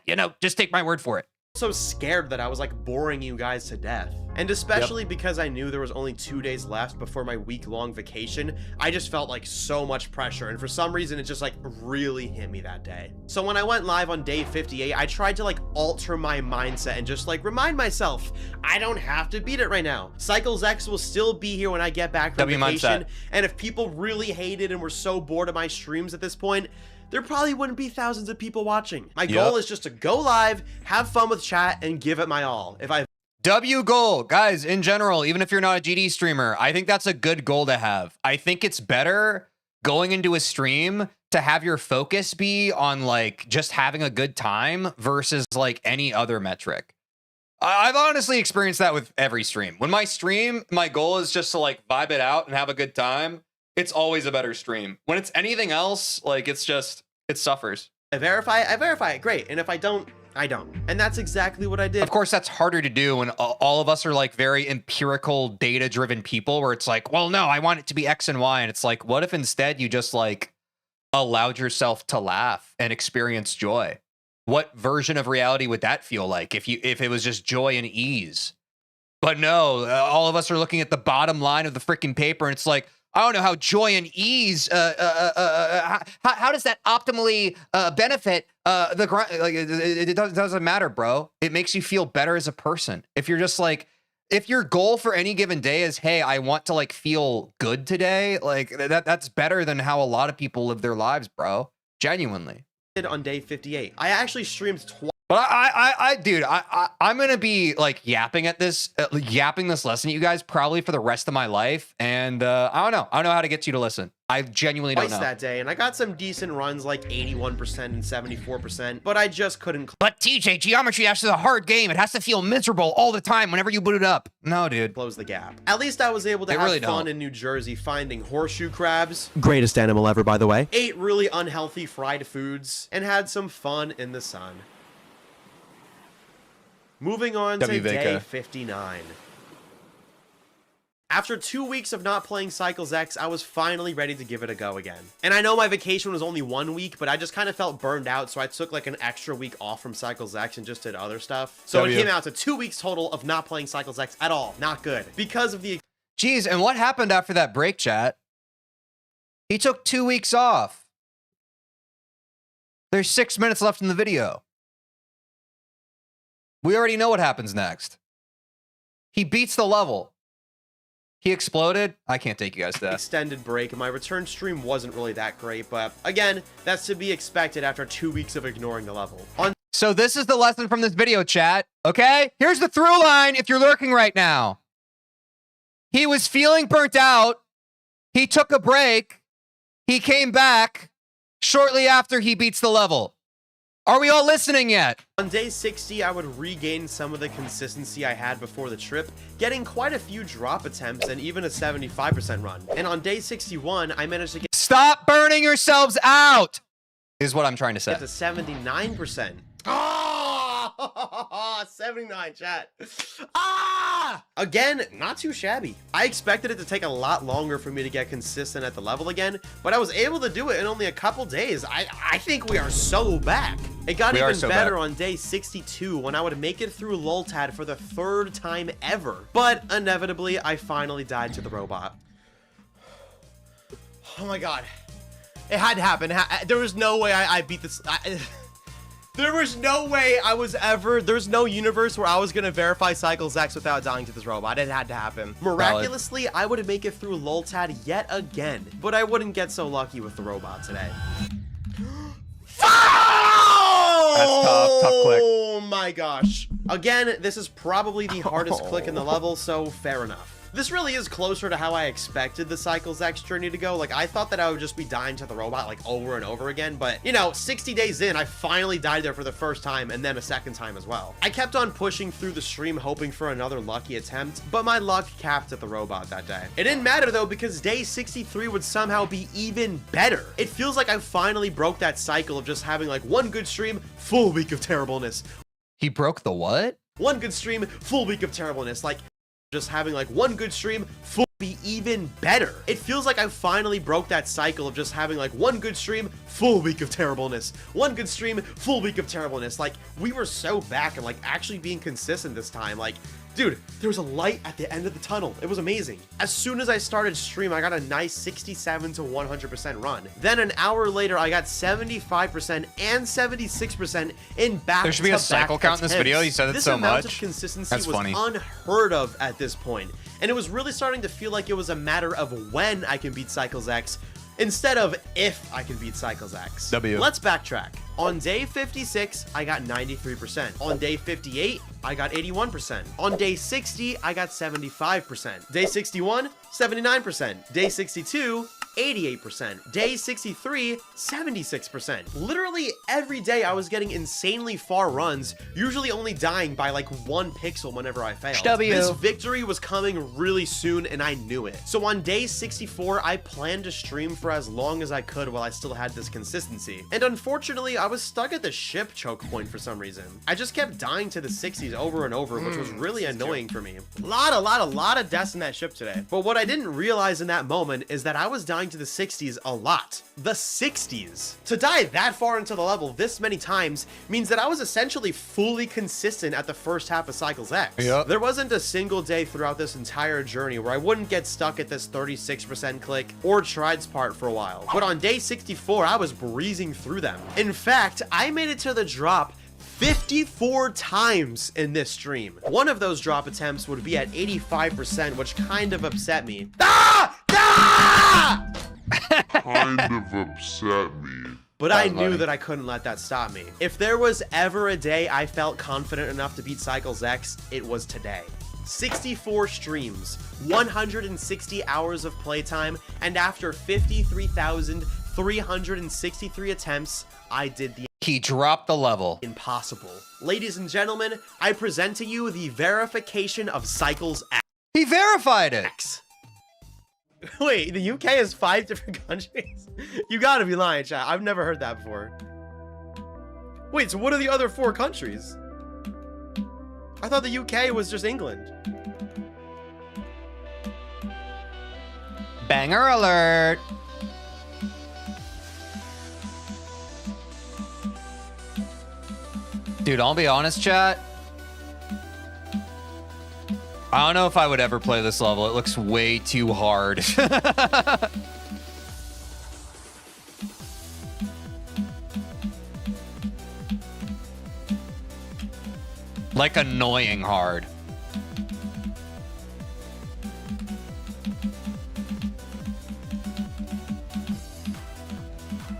you know, just take my word for it. So scared that I was like boring you guys to death. And especially because I knew there was only 2 days left before my week-long vacation, I just felt like so much pressure, and for some reason it just like really hit me that day. So when I went live on day 58, I tried to like alter my mindset and just like remind myself, I don't have to beat it right now. Cycles X will still be here when I get back from vacation, and if people really hated and were so bored of my streams at this point, there probably wouldn't be thousands of people watching. My goal is just to go live, have fun with chat, and give it my all. W goal, guys, in general, even if you're not a GD streamer, I think that's a good goal to have. I think it's better going into a stream to have your focus be on like just having a good time versus like any other metric. I've honestly experienced that with every stream. When my stream, my goal is just to like vibe it out and have a good time, it's always a better stream. When it's anything else, like it's just, it suffers. I verify it, great. And if I don't I don't. And that's exactly what I did. Of course, that's harder to do when all of us are like very empirical, data-driven people where it's like, well, no, I want it to be X and Y. And it's like, what if instead you just like allowed yourself to laugh and experience joy? What version of reality would that feel like if it was just joy and ease? But no, all of us are looking at the bottom line of the freaking paper, and it's like, I don't know how joy and ease, how does that optimally benefit the grind? Like, it doesn't matter, bro. It makes you feel better as a person. If you're just like, if your goal for any given day is, hey, I want to like feel good today, like that's better than how a lot of people live their lives, bro. Genuinely. On day 58. I actually streamed twice. But dude, I'm gonna be like yapping this lesson at you guys probably for the rest of my life, and I don't know how to get you to listen. I genuinely don't know. That day, and I got some decent runs like 81% and 74%, but I just couldn't. But TJ, Geometry Dash is a hard game. It has to feel miserable all the time whenever you boot it up. No, dude. Close the gap. At least I was able to have really fun in New Jersey finding horseshoe crabs. Greatest animal ever, by the way. Ate really unhealthy fried foods and had some fun in the sun. Moving on to day 59. After 2 weeks of not playing Cycles X, I was finally ready to give it a go again. And I know my vacation was only 1 week, but I just kind of felt burned out, so I took like an extra week off from Cycles X and just did other stuff. So it came out to 2 weeks total of not playing Cycles X at all. Not good. Because of the... Jeez, and what happened after that break, chat? He took 2 weeks off. There's 6 minutes left in the video. We already know what happens next. He beats the level. He exploded. I can't take you guys to that. Extended break, and my return stream wasn't really that great, but again, that's to be expected after 2 weeks of ignoring the level. So this is the lesson from this video, chat. Okay? Here's the through line if you're lurking right now. He was feeling burnt out. He took a break. He came back shortly after he beats the level. Are we all listening yet? On day 60, I would regain some of the consistency I had before the trip, getting quite a few drop attempts and even a 75% run. And on day 61, I managed to get... Stop burning yourselves out, is what I'm trying to say. Get to 79%. Oh, 79, chat. Ah! Again, not too shabby. I expected it to take a lot longer for me to get consistent at the level again, but I was able to do it in only a couple days. I think we are so back. It got even better on day 62 when I would make it through Loltat for the 3rd time ever. But inevitably, I finally died to the robot. Oh my god. It had to happen. There was no way I beat this. There was no way there's no universe where I was gonna verify Cycles X without dying to this robot. It had to happen. Miraculously, I would make it through Loltat yet again, but I wouldn't get so lucky with the robot today. That's tough click. Oh my gosh. Again, this is probably the hardest click in the level, so fair enough. This really is closer to how I expected the Cycles X journey to go. Like, I thought that I would just be dying to the robot, like, over and over again. But, you know, 60 days in, I finally died there for the first time and then a second time as well. I kept on pushing through the stream, hoping for another lucky attempt, but my luck capped at the robot that day. It didn't matter, though, because day 63 would somehow be even better. It feels like I finally broke that cycle of just having, like, one good stream, full week of terribleness. He broke the what? One good stream, full week of terribleness. Like, just having like one good stream full be even better. It feels like I finally broke that cycle of just having like one good stream, full week of terribleness. One good stream, full week of terribleness. Like, we were so back and like actually being consistent this time. Like, dude, there was a light at the end of the tunnel. It was amazing. As soon as I started stream, I got a nice 67 to 100% run. Then an hour later, I got 75% and 76% in back-to-back There should be a cycle count in this video. You said it so much. This amount of consistency was unheard of at this point. And it was really starting to feel like it was a matter of when I can beat Cycles X instead of if I can beat Cycles X. Let's backtrack. On day 56, I got 93%. On day 58, I got 81%. On day 60, I got 75%. Day 61, 79%. Day 62, 88%. Day 63, 76%. Literally every day I was getting insanely far runs, usually only dying by like 1 pixel whenever I failed. This victory was coming really soon and I knew it. So on day 64, I planned to stream for as long as I could while I still had this consistency. And unfortunately, I was stuck at the ship choke point for some reason. I just kept dying to the 60s over and over, which was really annoying for me. A lot of deaths in that ship today. But what I didn't realize in that moment is that I was dying to the 60s a lot. The 60s. To die that far into the level this many times means that I was essentially fully consistent at the first half of Cycles X. Yep. There wasn't a single day throughout this entire journey where I wouldn't get stuck at this 36% click or Tride's part for a while. But on day 64, I was breezing through them. In fact, I made it to the drop 54 times in this stream. One of those drop attempts would be at 85%, which kind of upset me. Kind of upset me. But I knew that I couldn't let that stop me. If there was ever a day I felt confident enough to beat Cycles X, it was today. 64 streams, 160 hours of playtime, and after 53,363 attempts, I did the He dropped the level. impossible. Ladies and gentlemen, I present to you the verification of Cycles X. He verified it. Wait, the UK has 5 different countries? You gotta be lying, chat. I've never heard that before. Wait, so what are the other 4 countries? I thought the UK was just England. Banger alert. Dude, I'll be honest, chat. I don't know if I would ever play this level. It looks way too hard. Like annoying hard.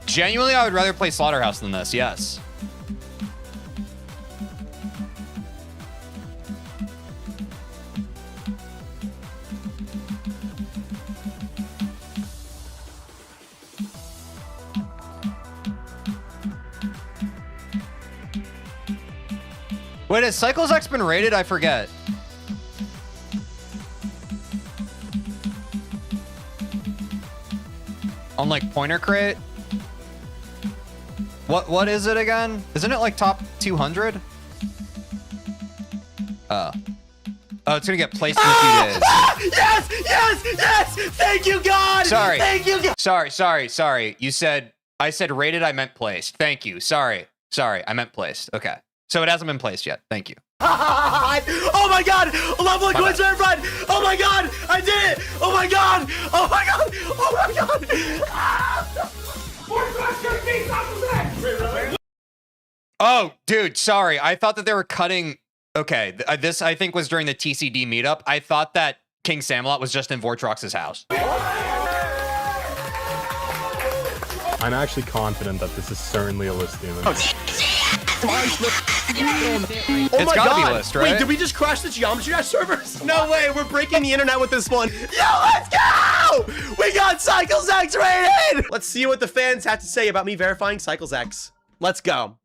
Genuinely, I would rather play Slaughterhouse than this, yes. Wait, has Cycles X been rated? I forget. On like Pointer Crate? What is it again? Isn't it like top 200? Oh, it's gonna get placed in a few days. Yes! Yes! Yes! Thank you, God! Sorry. Thank you, God! Sorry. I said rated, I meant placed. Thank you. Sorry, I meant placed. Okay. So it hasn't been placed yet. Thank you. Oh my God! Level coins for everyone! Oh my God! I did it! Oh my God! Oh my God! Oh my God! Oh, dude, sorry. I thought that they were cutting. Okay, this I think was during the TCD meetup. I thought that King Samlot was just in Vortrox's house. I'm actually confident that this is certainly a list demon. Oh my God! List, right? Wait, did we just crash the Geometry Dash servers? No way, we're breaking the internet with this one. Yo, let's go! We got Cycles X rated! Let's see what the fans have to say about me verifying Cycles X. Let's go.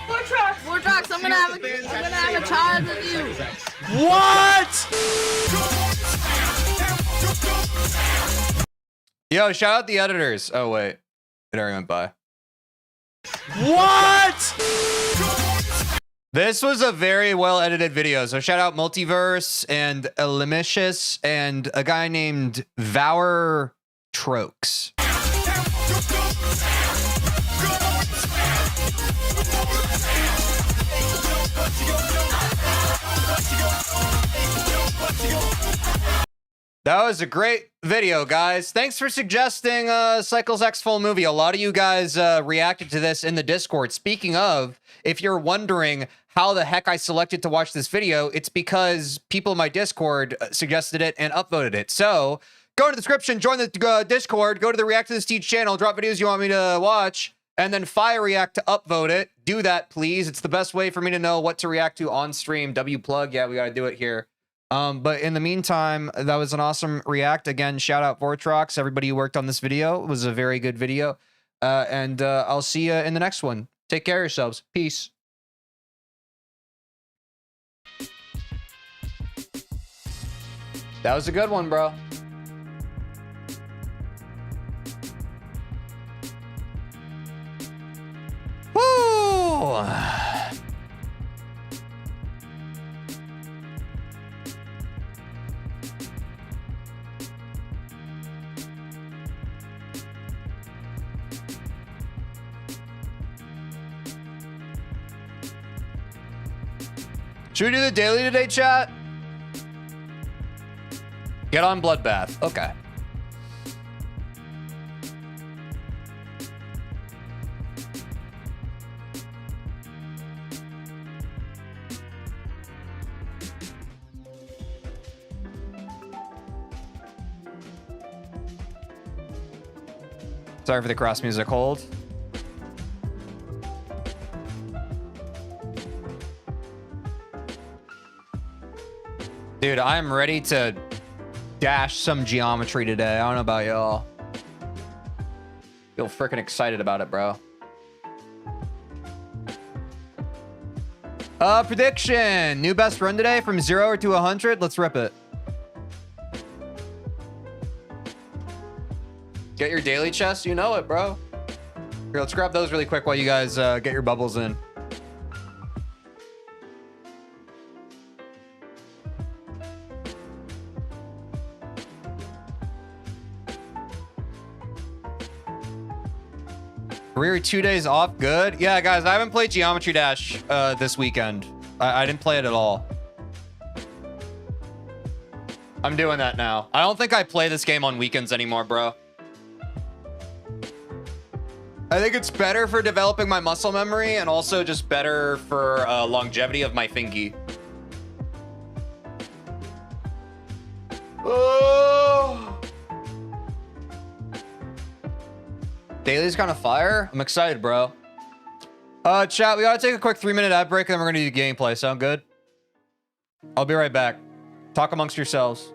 Vortrox, I'm gonna have a child with you. What? Yo, shout out the editors. Oh wait, it already went by. What? This was a very well edited video. So shout out Multiverse and Elimicious and a guy named Vower Trox. That was a great video, guys. Thanks for suggesting Cycles X full movie. A lot of you guys reacted to this in the Discord. Speaking of, if you're wondering how the heck I selected to watch this video, it's because people in my Discord suggested it and upvoted it. So go in the description, join the Discord, go to the React to this Teej channel, drop videos you want me to watch, and then fire react to upvote it. Do that, please. It's the best way for me to know what to react to on stream. W plug. Yeah, we got to do it here. But in the meantime, that was an awesome react. Again, shout out Vortrox, everybody who worked on this video. It was a very good video. And I'll see you in the next one. Take care of yourselves. Peace. That was a good one, bro. Woo! Should we do the daily today, chat? Get on Bloodbath. Okay. Sorry for the cross music hold. Dude, I'm ready to dash some geometry today. I don't know about y'all. Feel freaking excited about it, bro. Prediction. New best run today from 0 to 100. Let's rip it. Get your daily chest. You know it, bro. Here, let's grab those really quick while you guys get your bubbles in. Career 2 days off. Good. Yeah, guys, I haven't played Geometry Dash this weekend. I didn't play it at all. I'm doing that now. I don't think I play this game on weekends anymore, bro. I think it's better for developing my muscle memory and also just better for longevity of my thingy. Oh. Daily's kind of fire. I'm excited, bro. Chat, we gotta take a quick 3-minute ad break and then we're gonna do the gameplay. Sound good? I'll be right back. Talk amongst yourselves.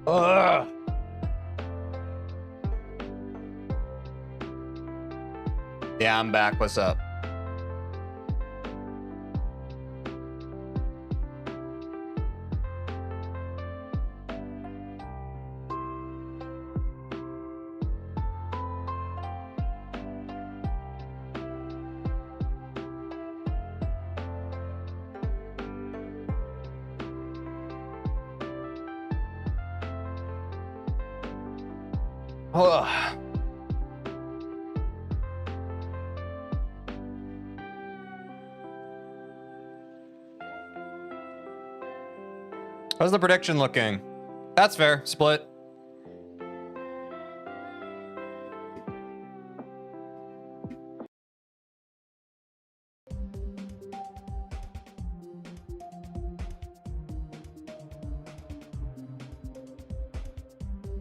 Ugh. Yeah, I'm back. What's up? Ugh. How's the prediction looking? That's fair. Split.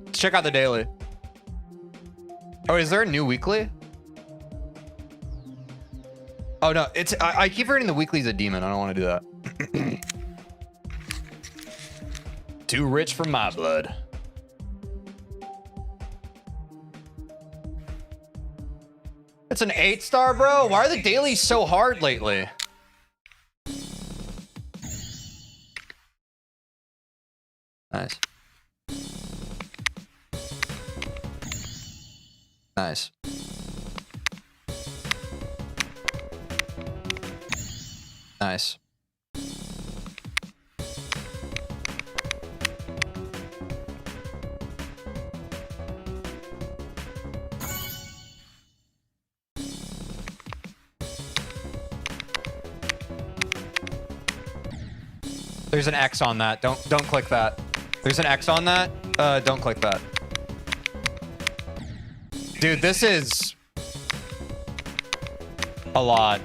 Let's check out the daily. Oh, is there a new weekly? Oh no, it's I keep reading the weekly's a demon. I don't want to do that. Too rich for my blood. It's an 8-star, bro. Why are the dailies so hard lately? Nice. Nice. Nice. There's an X on that. Don't click that. There's an X on that. Don't click that. Dude, this is a lot.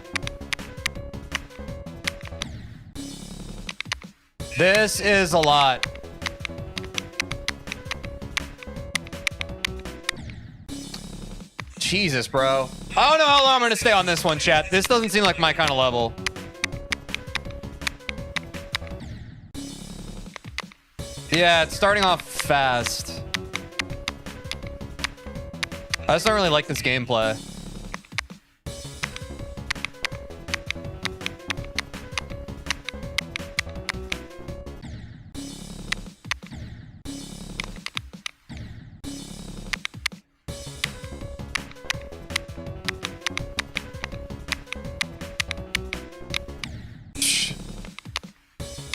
This is a lot. Jesus, bro. I don't know how long I'm gonna stay on this one, chat. This doesn't seem like my kind of level. Yeah, it's starting off fast. I just don't really like this gameplay.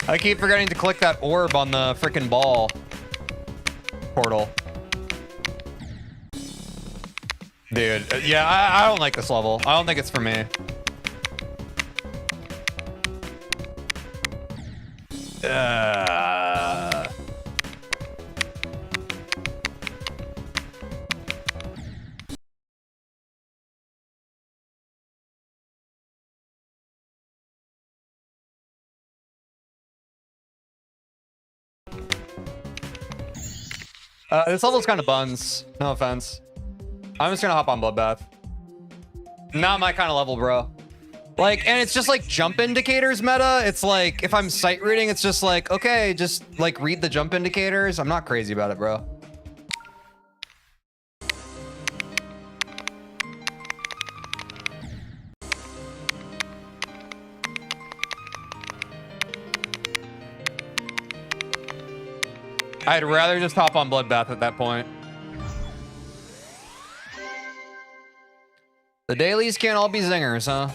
I keep forgetting to click that orb on the freaking ball portal. Dude, yeah, I don't like this level. I don't think it's for me. This level's kind of buns. No offense. I'm just gonna hop on Bloodbath. Not my kind of level, bro. Like, and it's just like jump indicators meta. It's like, if I'm sight reading, it's just like, okay, just like read the jump indicators. I'm not crazy about it, bro. I'd rather just hop on Bloodbath at that point. The dailies can't all be zingers, huh?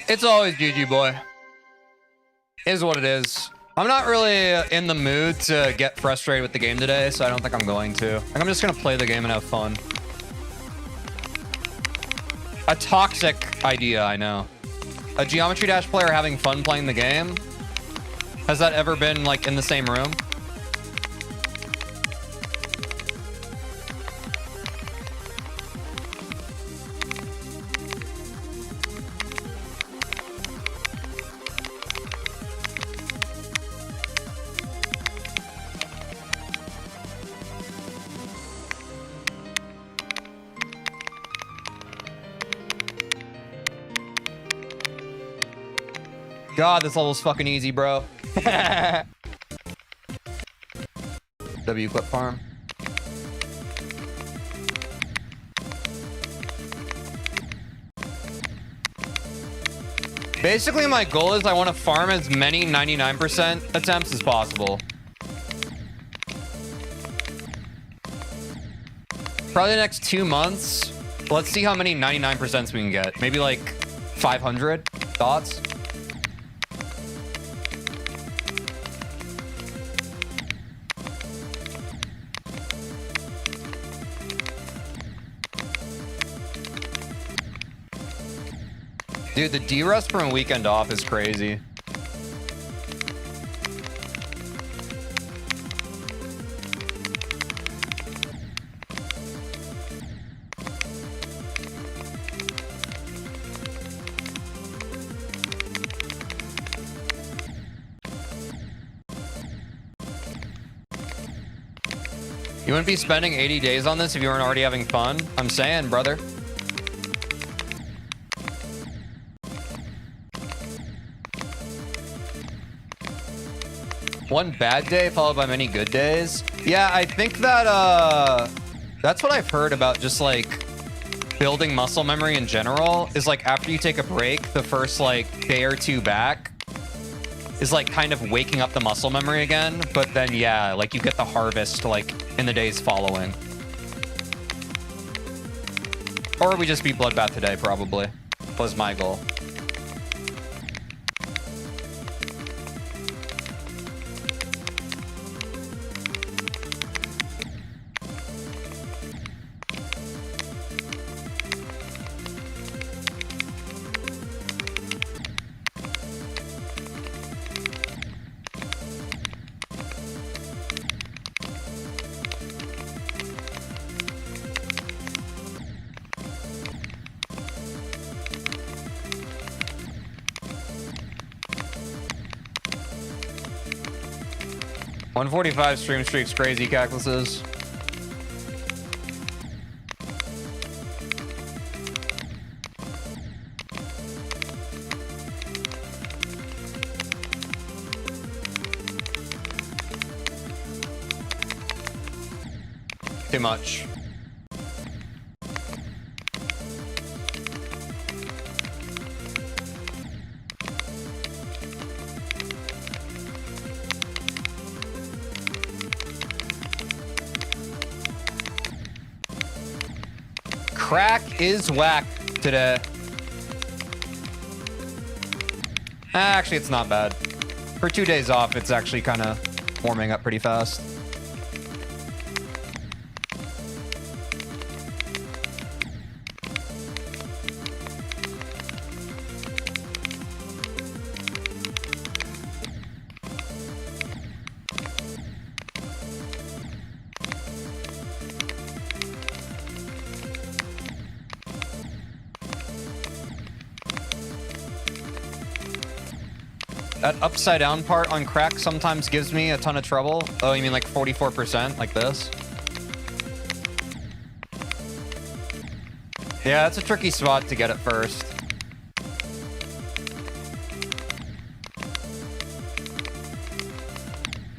It's always GG, boy. Is what it is. I'm not really in the mood to get frustrated with the game today, so I don't think I'm going to. I think I'm just gonna play the game and have fun. A toxic idea, I know. A Geometry Dash player having fun playing the game? Has that ever been like in the same room? God, this level's fucking easy, bro. W clip farm. Basically, my goal is I want to farm as many 99% attempts as possible. Probably the next 2 months. Let's see how many 99% we can get. Maybe like 500 thoughts. Dude, the D-Rust from a weekend off is crazy. You wouldn't be spending 80 days on this if you weren't already having fun? I'm saying, brother. One bad day followed by many good days. Yeah, I think that that's what I've heard about just like building muscle memory in general is like after you take a break, the first like day or two back is like kind of waking up the muscle memory again. But then yeah, like you get the harvest like in the days following. Or we just beat Bloodbath today, probably, was my goal. $145 stream streaks, crazy cactuses. Too much. Crack is whack today. Actually, it's not bad. For 2 days off, it's actually kind of warming up pretty fast. That upside down part on crack sometimes gives me a ton of trouble. Oh, you mean like 44%, like this? Yeah, that's a tricky spot to get at first.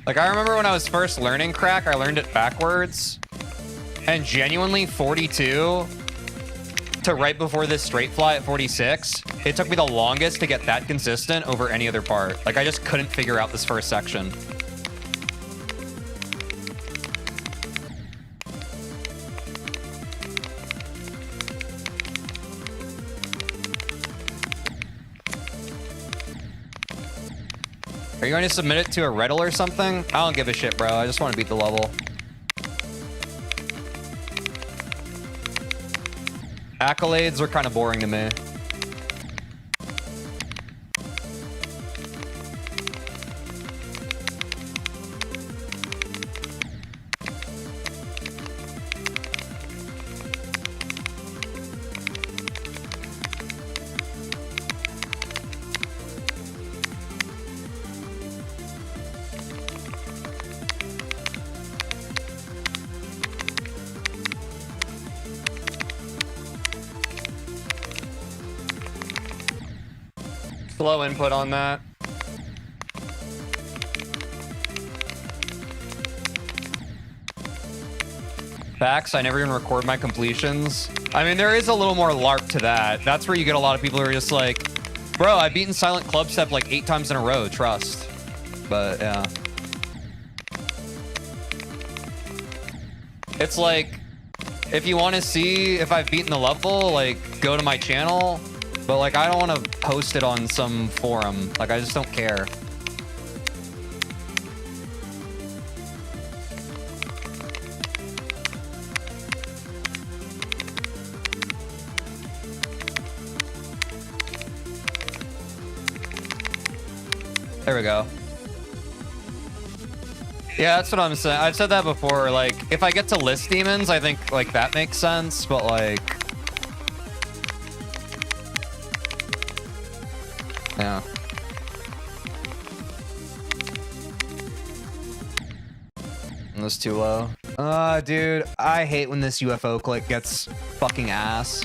Like, I remember when I was first learning crack, I learned it backwards. And genuinely, 42 to right before this straight fly at 46, it took me the longest to get that consistent over any other part. Like, I just couldn't figure out this first section. you going to submit it to a Riddle or something? I don't give a shit, bro. I just want to beat the level. Accolades are kind of boring to me. Slow input on that. Facts, I never even record my completions. I mean, there is a little more LARP to that. That's where you get a lot of people who are just like, bro, I've beaten Silent Club Step like 8 times in a row, trust. But yeah. It's like, if you want to see if I've beaten the level, like, go to my channel. But like, I don't want to post it on some forum. Like, I just don't care. There we go. Yeah, that's what I'm saying. I've said that before. Like, if I get to list demons, I think like that makes sense. But like, yeah. And this too low. Dude, I hate when this UFO click gets fucking ass.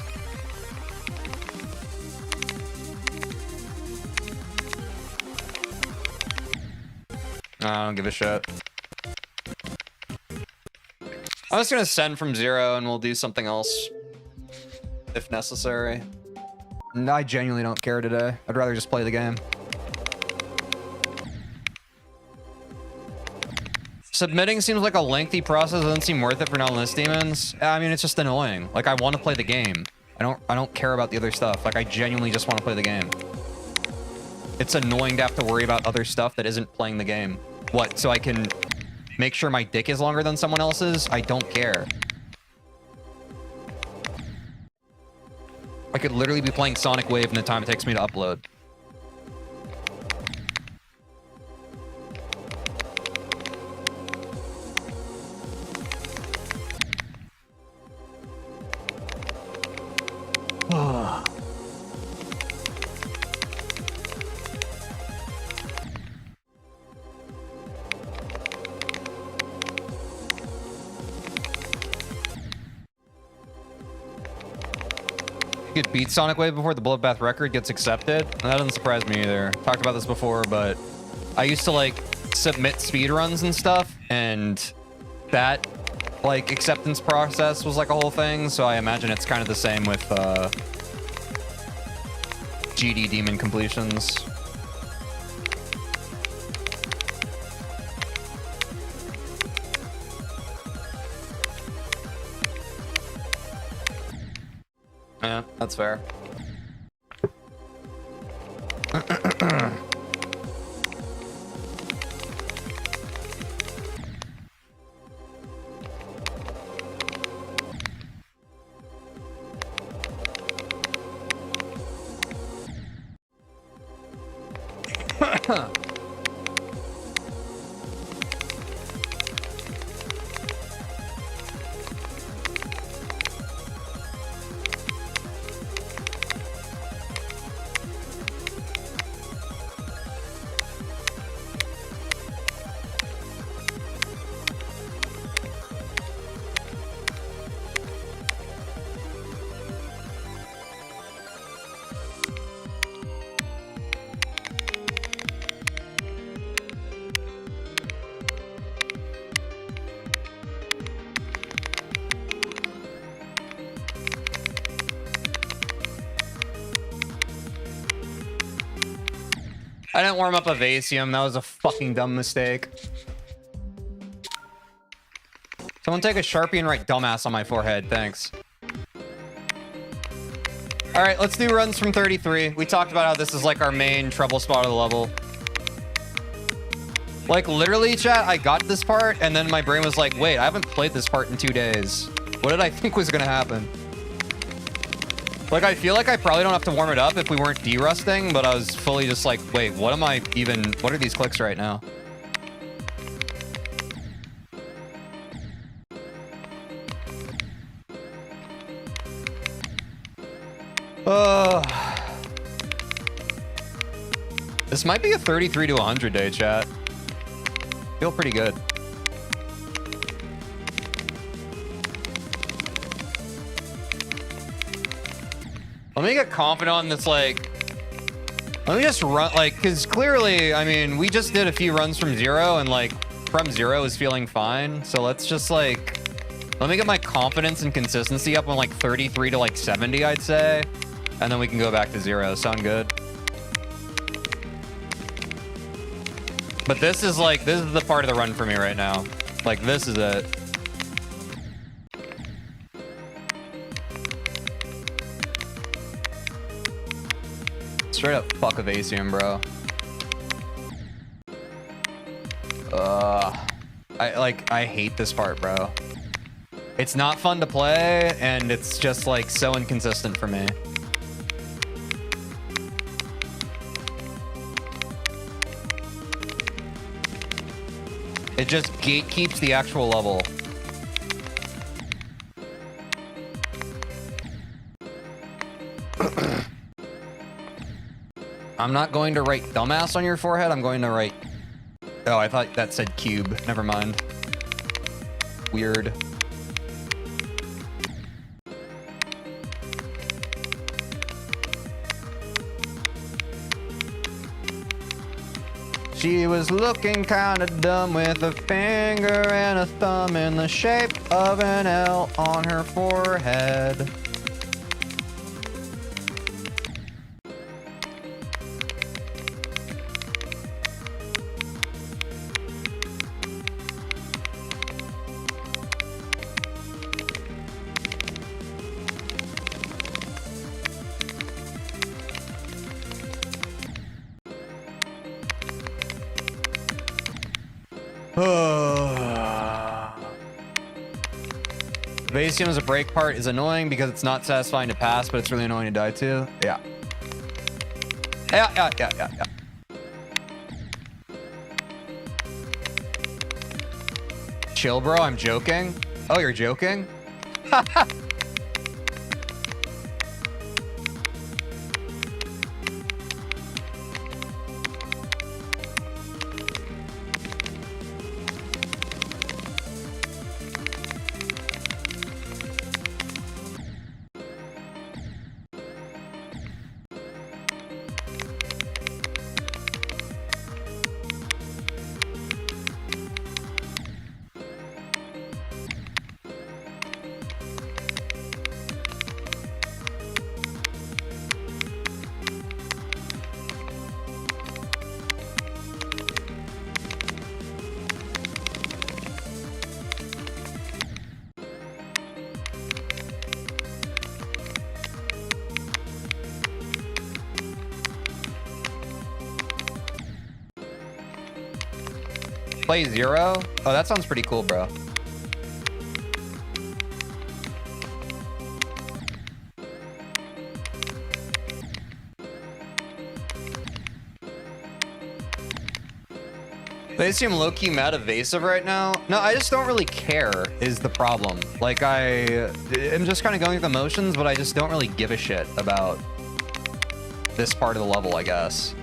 I don't give a shit. I'm just gonna send from 0 and we'll do something else if necessary. I genuinely don't care today. I'd rather just play the game. Submitting seems like a lengthy process. Doesn't seem worth it for non-list demons. I mean, it's just annoying. Like, I want to play the game. I don't care about the other stuff. Like, I genuinely just want to play the game. It's annoying to have to worry about other stuff that isn't playing the game. What, so I can make sure my dick is longer than someone else's? I don't care. I could literally be playing Sonic Wave in the time it takes me to upload. Could beat Sonic Wave before the Bloodbath record gets accepted. That doesn't surprise me either. Talked about this before, but I used to like submit speedruns and stuff, and that like acceptance process was like a whole thing. So I imagine it's kind of the same with GD demon completions. Yeah, that's fair. I didn't warm up Evasium. That was a fucking dumb mistake. Someone take a Sharpie and write dumbass on my forehead. Thanks. All right, let's do runs from 33. We talked about how this is like our main trouble spot of the level. Like, literally, chat, I got this part, and then my brain was like, wait, I haven't played this part in 2 days. What did I think was gonna happen? Like, I feel like I probably don't have to warm it up if we weren't derusting, but I was fully just like, wait, what am I even... What are these clicks right now? This might be a 33 to 100 day, chat. Feel pretty good. Let me get confident on this, like... Let me just run, like, because clearly, I mean, we just did a few runs from 0, and, like, from 0 is feeling fine. So let's just, like... Let me get my confidence and consistency up on, like, 33 to, like, 70, I'd say. And then we can go back to 0. Sound good? But this is, like, this is the part of the run for me right now. Like, this is it. Straight up fuck Evasium, bro. I hate this part, bro. It's not fun to play, and it's just, like, so inconsistent for me. It just gatekeeps the actual level. I'm not going to write dumbass on your forehead. I'm going to write... Oh, I thought that said cube. Never mind. Weird. She was looking kinda dumb with a finger and a thumb in the shape of an L on her forehead. Evasium as a break part is annoying because it's not satisfying to pass, but it's really annoying to die to. Yeah. Yeah. Chill, bro. I'm joking. Oh, you're joking? Play 0? Oh, that sounds pretty cool, bro. They seem low-key mad evasive right now. No, I just don't really care is the problem. Like, I'm just kind of going through the motions, but I just don't really give a shit about this part of the level, I guess.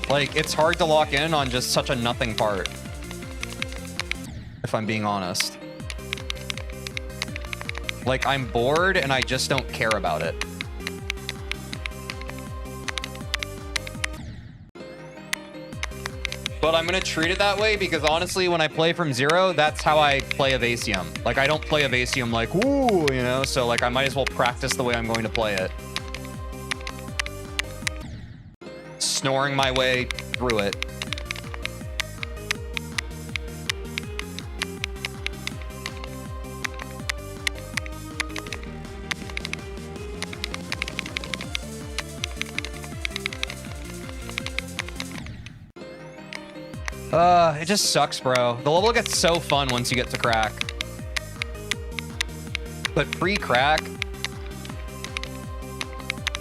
Like, it's hard to lock in on just such a nothing part, if I'm being honest. Like, I'm bored and I just don't care about it. But I'm gonna treat it that way because honestly, when I play from 0, that's how I play Evasium. Like, I don't play Evasium like, woo, you know? So, like, I might as well practice the way I'm going to play it. Snoring my way through it. It just sucks, bro. The level gets so fun once you get to crack. But pre-crack,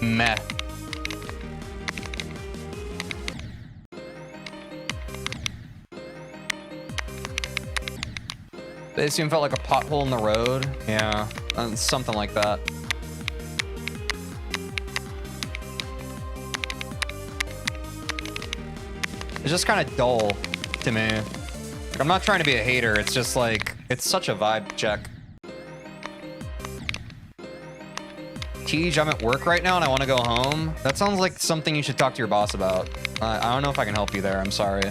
meh. They assume felt like a pothole in the road. Yeah, something like that. It's just kind of dull to me. Like, I'm not trying to be a hater. It's just like, it's such a vibe check. Tej, I'm at work right now and I want to go home. That sounds like something you should talk to your boss about. I don't know if I can help you there. I'm sorry.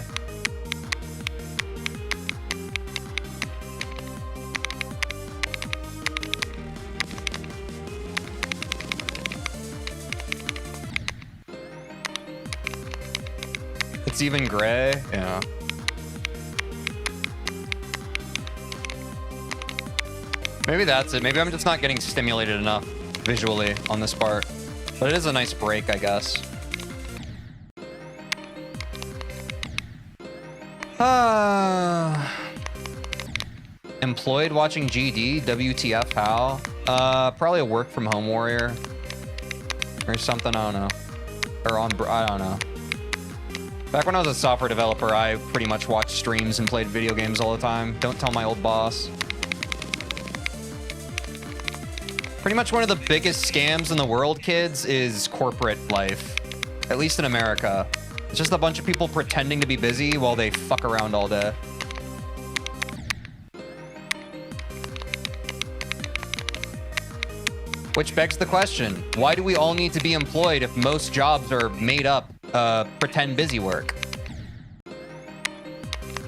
It's even gray. Yeah. Maybe that's it. Maybe I'm just not getting stimulated enough visually on this part. But it is a nice break, I guess. Employed watching GD? WTF, how? Probably a work from home warrior. Or something, I don't know. Or on, I don't know. Back when I was a software developer, I pretty much watched streams and played video games all the time. Don't tell my old boss. Pretty much one of the biggest scams in the world, kids, is corporate life. At least in America. It's just a bunch of people pretending to be busy while they fuck around all day. Which begs the question, why do we all need to be employed if most jobs are made up pretend busy work?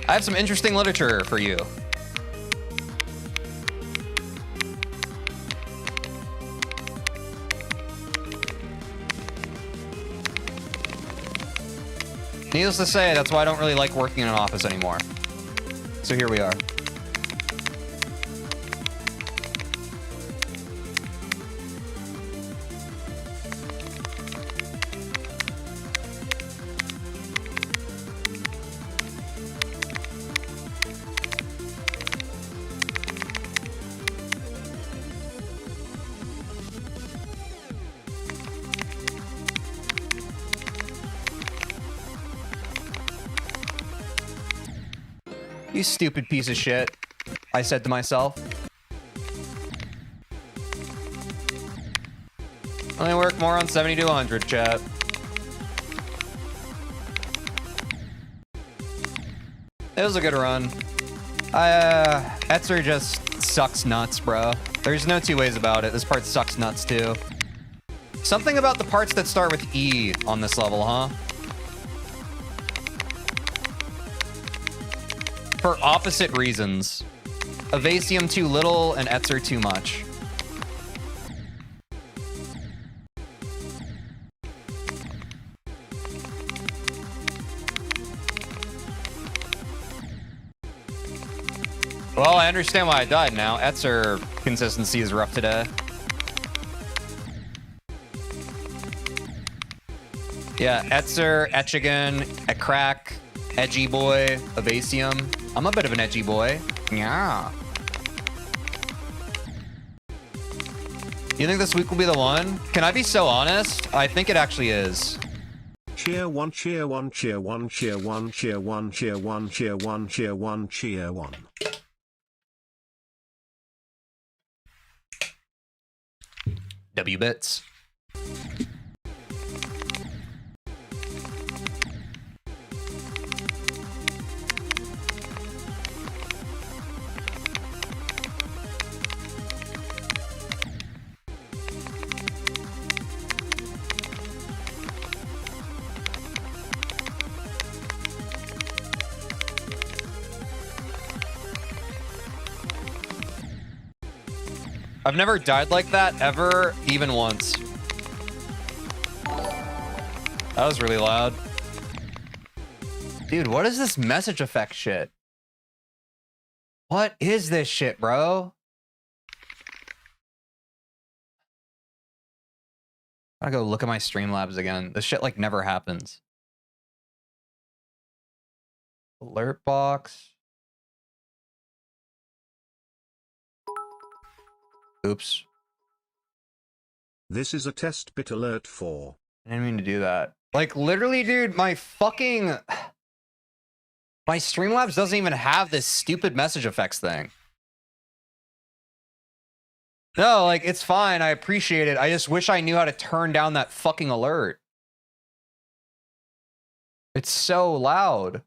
I have some interesting literature for you. Needless to say, that's why I don't really like working in an office anymore. So here we are. You stupid piece of shit, I said to myself. Only work more on 7200, chat. It was a good run. Etzer just sucks nuts, bro. There's no two ways about it. This part sucks nuts, too. Something about the parts that start with E on this level, huh? For opposite reasons. Evasium too little and Etzer too much. Well, I understand why I died now. Etzer consistency is rough today. Yeah, Etzer, Etchigan, Crack, Edgy Boy, Evasium. I'm a bit of an edgy boy. Yeah. You think this week will be the one? Can I be so honest? I think it actually is. Cheer one, cheer one, cheer one, cheer one, cheer one, cheer one, cheer one, cheer one, cheer one. W-bits. I've never died like that ever, even once. That was really loud. Dude, what is this message effect shit? What is this shit, bro? I gotta go look at my Streamlabs again. This shit like never happens. Alert box. Oops. This is a test bit alert for. I didn't mean to do that. Like, literally, dude, my fucking... My Streamlabs doesn't even have this stupid message effects thing. No, like, it's fine. I appreciate it. I just wish I knew how to turn down that fucking alert. It's so loud.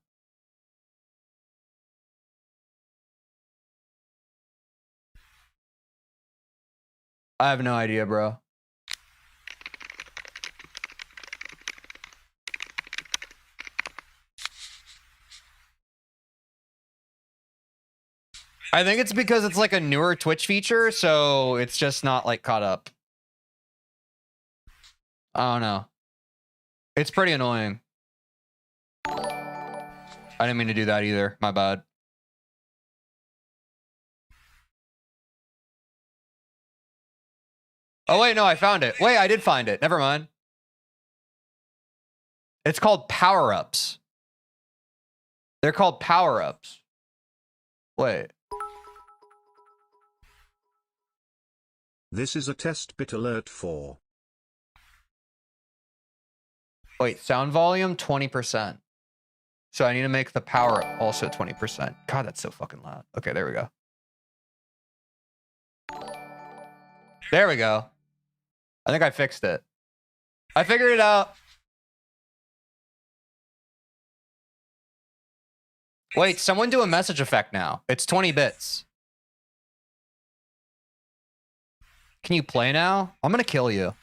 I have no idea, bro. I think it's because it's like a newer Twitch feature, so it's just not like caught up. I don't know. It's pretty annoying. I didn't mean to do that either. My bad. Oh, wait, no, I found it. Wait, I did find it. Never mind. It's called power-ups. They're called power-ups. Wait. This is a test bit alert for. Wait, sound volume 20%. So I need to make the power up also 20%. God, that's so fucking loud. Okay, there we go. There we go. I think I fixed it. I figured it out. Wait, someone do a message effect now. It's 20 bits. Can you play now? I'm gonna kill you.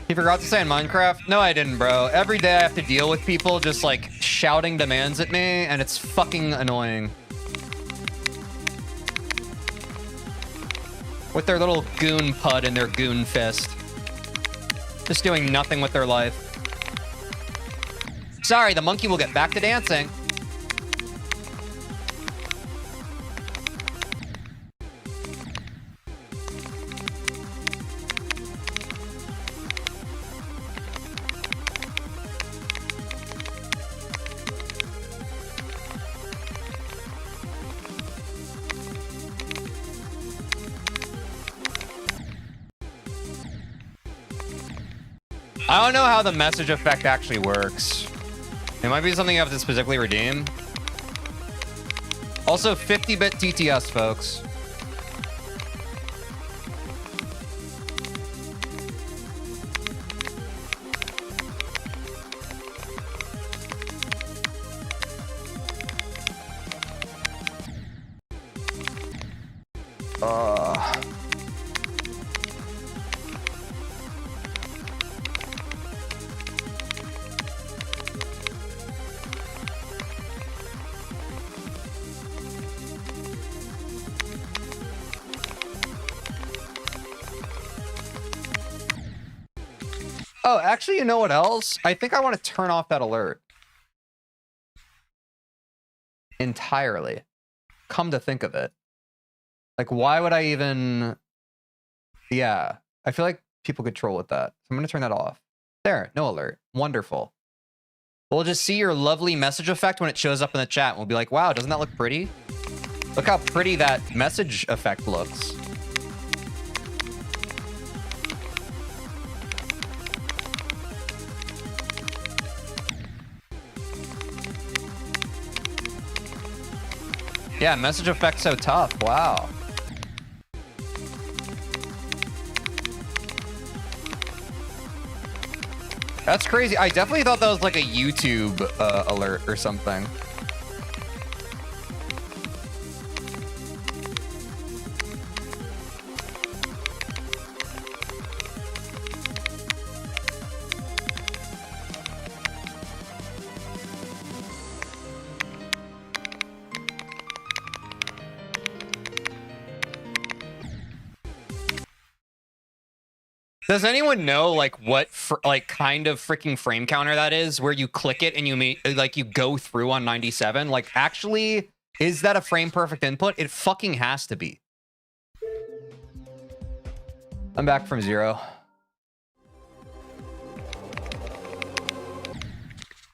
He forgot to say in Minecraft? No, I didn't, bro. Every day I have to deal with people just like shouting demands at me, and it's fucking annoying. With their little goon pud and their goon fist. Just doing nothing with their life. Sorry, the monkey will get back to dancing. I don't know how the message effect actually works. It might be something you have to specifically redeem. Also, 50-bit TTS, folks. Oh, actually, you know what else? I think I want to turn off that alert. Entirely. Come to think of it. Like, why would I even... Yeah. I feel like people could troll with that. So I'm going to turn that off. There. No alert. Wonderful. We'll just see your lovely message effect when it shows up in the chat. We'll be like, wow, doesn't that look pretty? Look how pretty that message effect looks. Yeah, message effect's so tough. Wow. That's crazy. I definitely thought that was like a YouTube alert or something. Does anyone know like what like kind of freaking frame counter that is, where you click it and you go through on 97? Like, actually, is that a frame perfect input? It fucking has to be. I'm back from 0.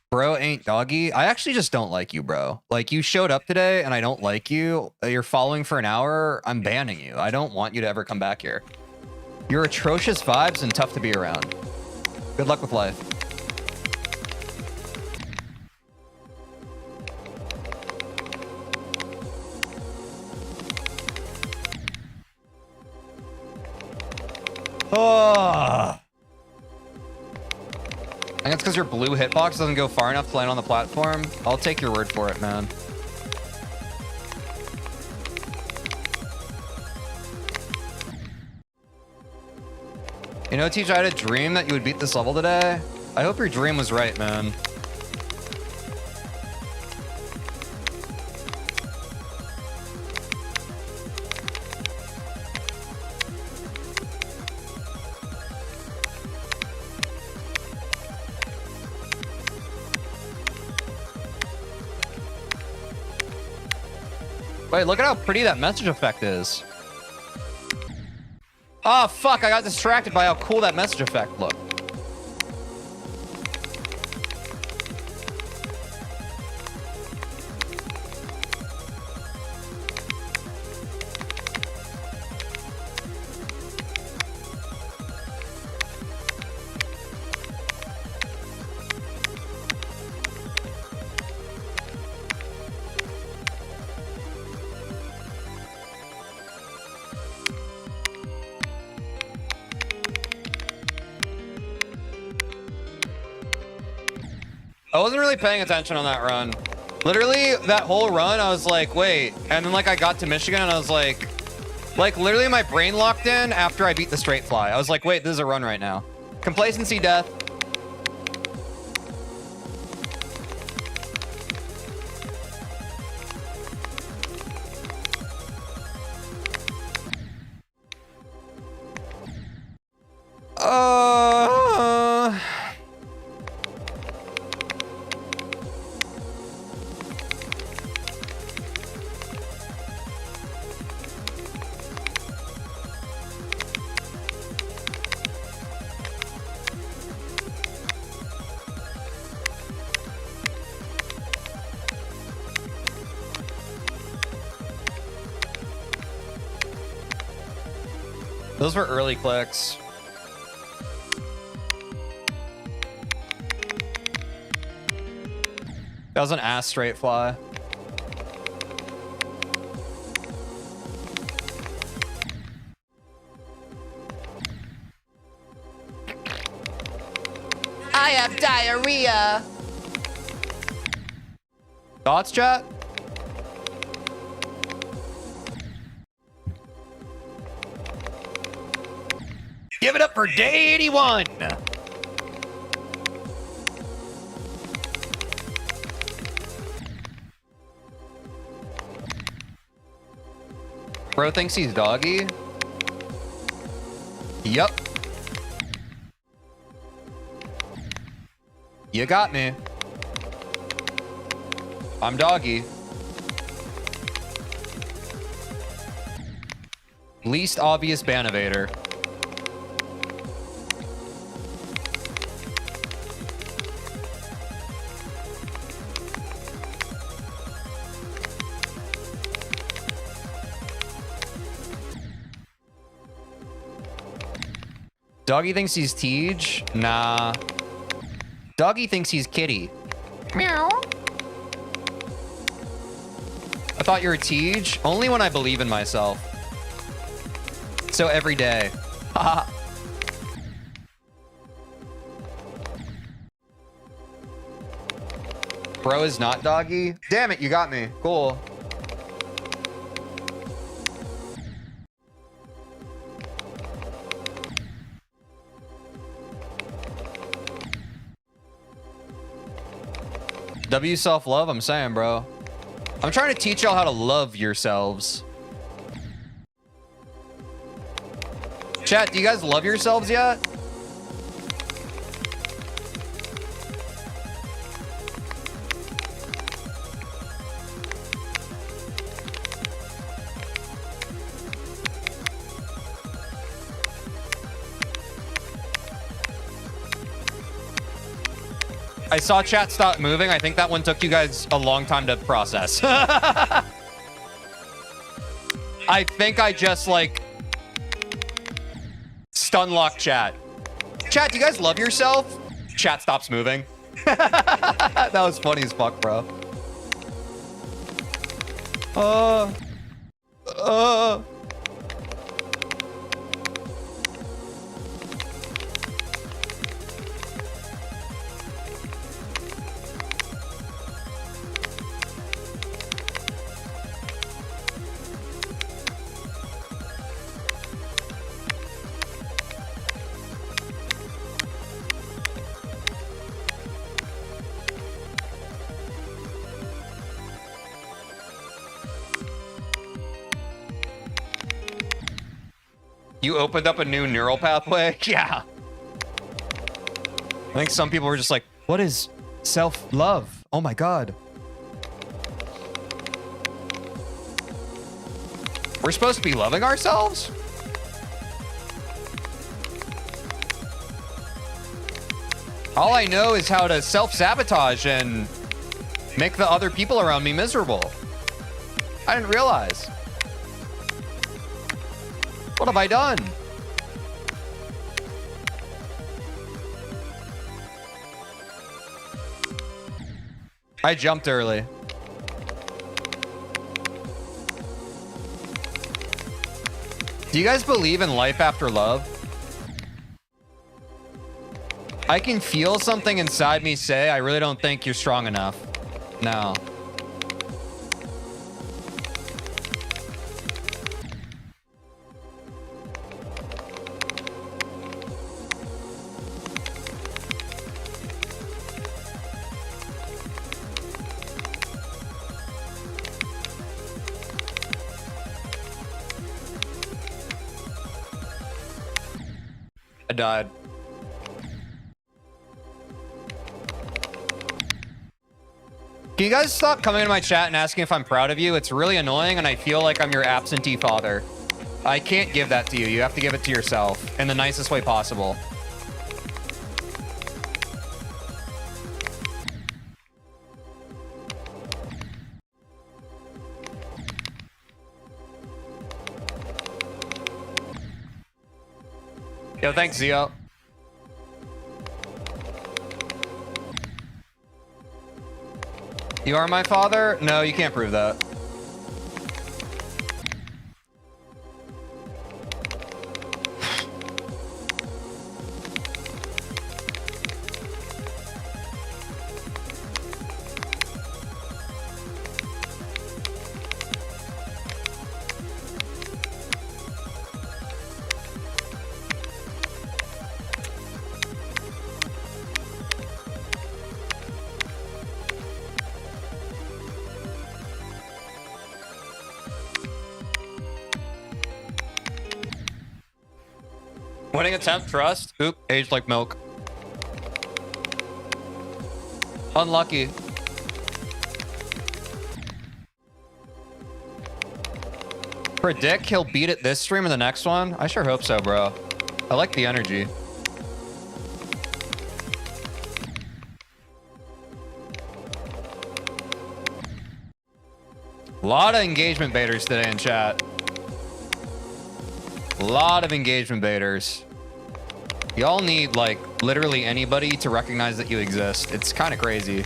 Bro ain't doggy. I actually just don't like you, bro. Like, you showed up today and I don't like you. You're following for an hour. I'm banning you. I don't want you to ever come back here. You're atrocious vibes and tough to be around. Good luck with life. Oh. I think it's because your blue hitbox doesn't go far enough to land on the platform. I'll take your word for it, man. You know, Teej, I had a dream that you would beat this level today. I hope your dream was right, man. Wait, look at how pretty that message effect is. Oh, fuck, I got distracted by how cool that message effect looked. I wasn't really paying attention on that run. Literally, that whole run, I was like, wait. And then, like, I got to Michigan, and I was like, literally my brain locked in after I beat the straight fly. I was like, wait, this is a run right now. Complacency death. Those were early clicks. That was an ass straight fly. I have diarrhea. Thoughts, chat? Give it up for day 81. Bro thinks he's doggy. Yup. You got me. I'm doggy. Least obvious ban evader. Doggy thinks he's Teej? Nah. Doggy thinks he's Kitty. Meow. I thought you were Teej? Only when I believe in myself. So every day. Haha. Bro is not doggy? Damn it, you got me. Cool. W self-love, I'm saying, bro. I'm trying to teach y'all how to love yourselves. Chat, do you guys love yourselves yet? I saw chat stop moving. I think that one took you guys a long time to process. I think I just like stun lock chat. Chat, do you guys love yourself? Chat stops moving. That was funny as fuck, bro. You opened up a new neural pathway? Yeah. I think some people were just like, what is self-love? Oh my God. We're supposed to be loving ourselves? All I know is how to self-sabotage and make the other people around me miserable. I didn't realize. What have I done? I jumped early. Do you guys believe in life after love? I can feel something inside me say, I really don't think you're strong enough. No. I died. Can you guys stop coming into my chat and asking if I'm proud of you? It's really annoying and I feel like I'm your absentee father. I can't give that to you. You have to give it to yourself in the nicest way possible. Yo, thanks, Zio. You are my father? No, you can't prove that. Winning attempt, trust. Oop, aged like milk. Unlucky. Predict he'll beat it this stream or the next one? I sure hope so, bro. I like the energy. A lot of engagement baiters today in chat. A lot of engagement baiters. Y'all need, like, literally anybody to recognize that you exist. It's kind of crazy.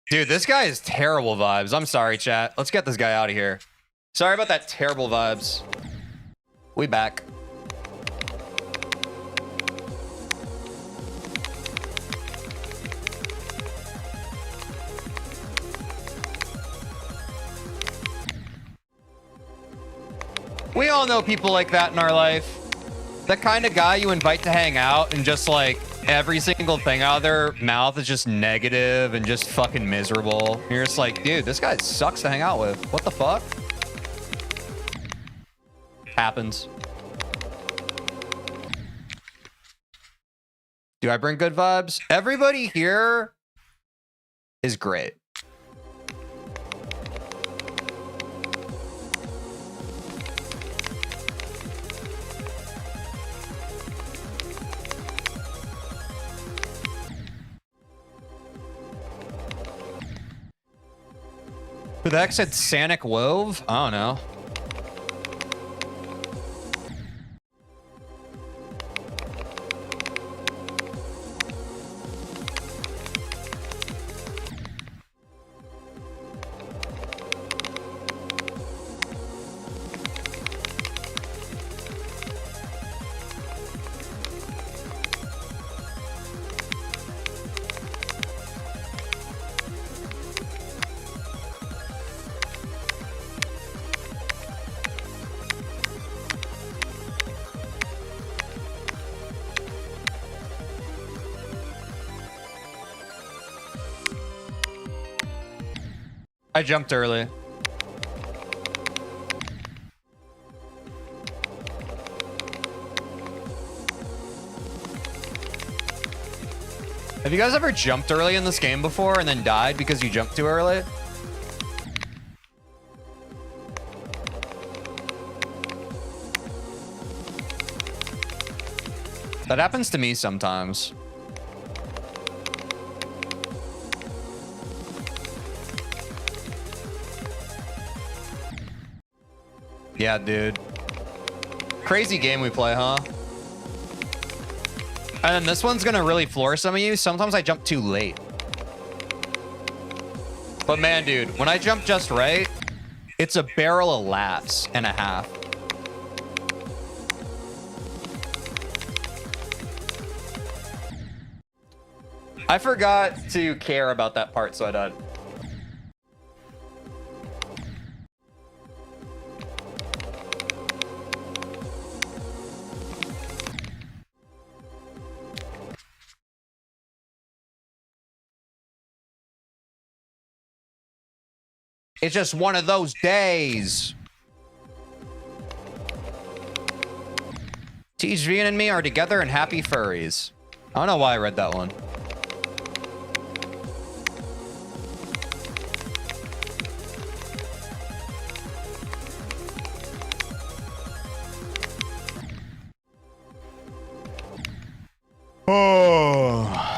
Dude, this guy is terrible vibes. I'm sorry, chat. Let's get this guy out of here. Sorry about that terrible vibes. We back. We all know people like that in our life. The kind of guy you invite to hang out and just like every single thing out of their mouth is just negative and just fucking miserable. And you're just like, dude, this guy sucks to hang out with. What the fuck? Happens. Do I bring good vibes? Everybody here is great. Who the heck said Sanic Wove? I don't know. I jumped early. Have you guys ever jumped early in this game before and then died because you jumped too early? That happens to me sometimes. Yeah, dude. Crazy game we play, huh? And then this one's gonna really floor some of you. Sometimes I jump too late. But man, dude, when I jump just right, it's a barrel of laughs and a half. I forgot to care about that part, so I died. It's just one of those days. TeejVeen and me are together and happy furries. I don't know why I read that one. Oh.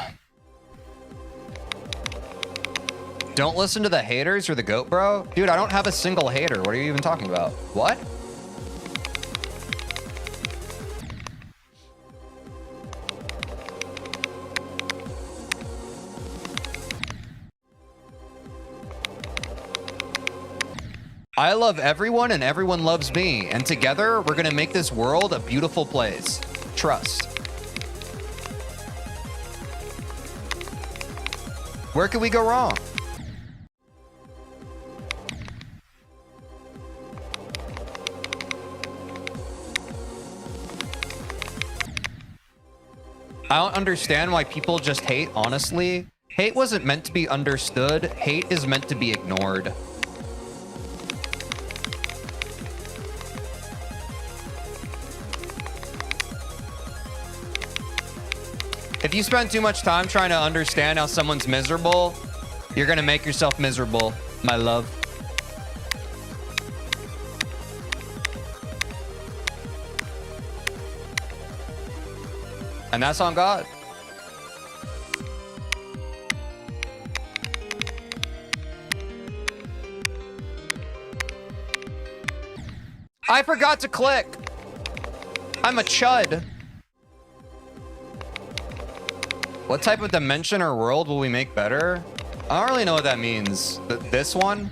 Don't listen to the haters. You're the goat, bro. Dude, I don't have a single hater. What are you even talking about? What? I love everyone and everyone loves me. And together, we're gonna make this world a beautiful place. Trust. Where could we go wrong? I don't understand why people just hate, honestly. Hate wasn't meant to be understood. Hate is meant to be ignored. If you spend too much time trying to understand how someone's miserable, you're gonna make yourself miserable, my love. And that's on God. I forgot to click. I'm a chud. What type of dimension or world will we make better? I don't really know what that means. This one?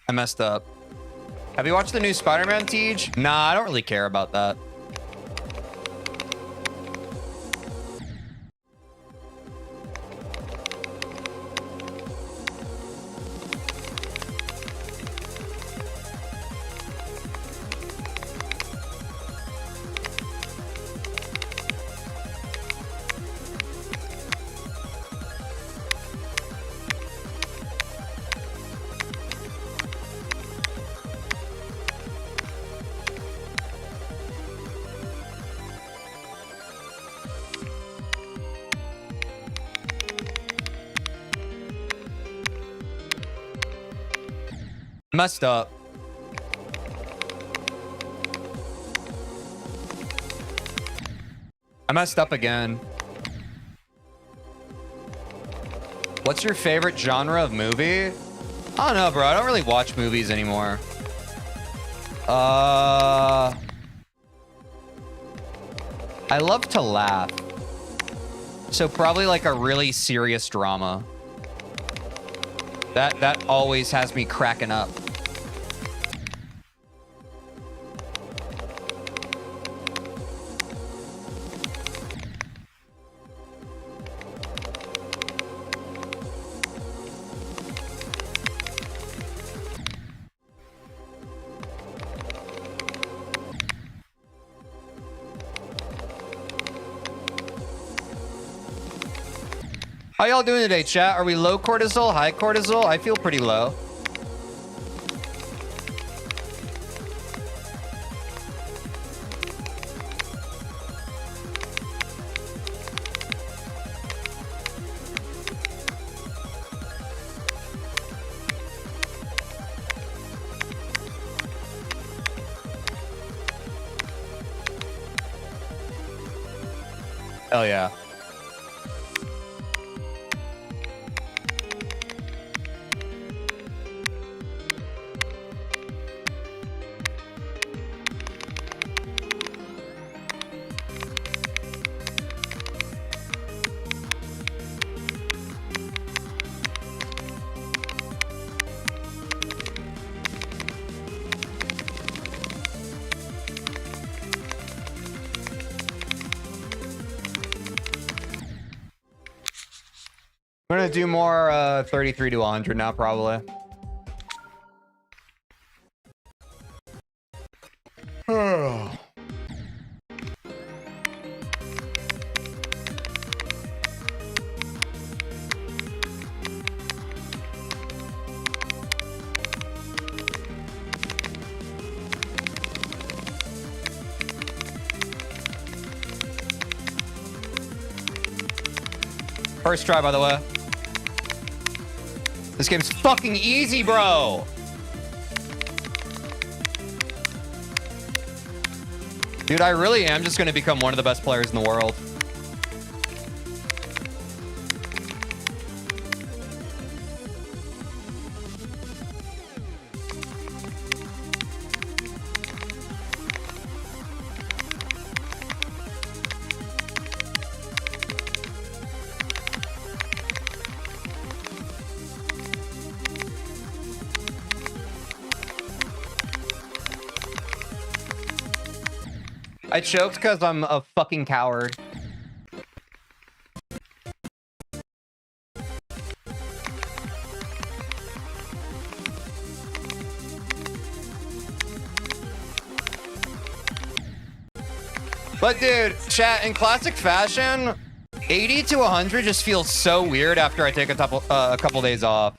I messed up. Have you watched the new Spider-Man, Tej? Nah, I don't really care about that. Messed up. I messed up again. What's your favorite genre of movie? I don't know, bro. I don't really watch movies anymore. I love to laugh. So probably like a really serious drama. That always has me cracking up. How y'all doing today, chat? Are we low cortisol, high cortisol? I feel pretty low. Hell yeah. I'm gonna do more 33 to 100 now, probably. First try, by the way. This game's fucking easy, bro. Dude, I really am just gonna become one of the best players in the world. I choked because I'm a fucking coward. But dude, chat, in classic fashion, 80 to 100 just feels so weird after I take a couple days off.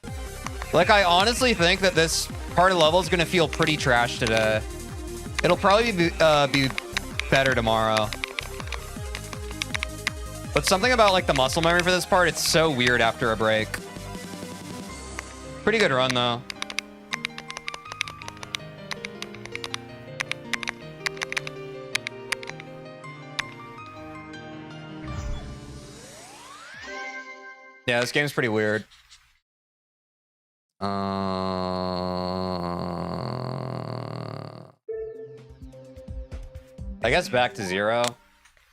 Like, I honestly think that this part of the level is gonna feel pretty trash today. It'll probably be better tomorrow. But something about like the muscle memory for this part, it's so weird after a break. Pretty good run though. Yeah, this game's pretty weird. I guess back to 0.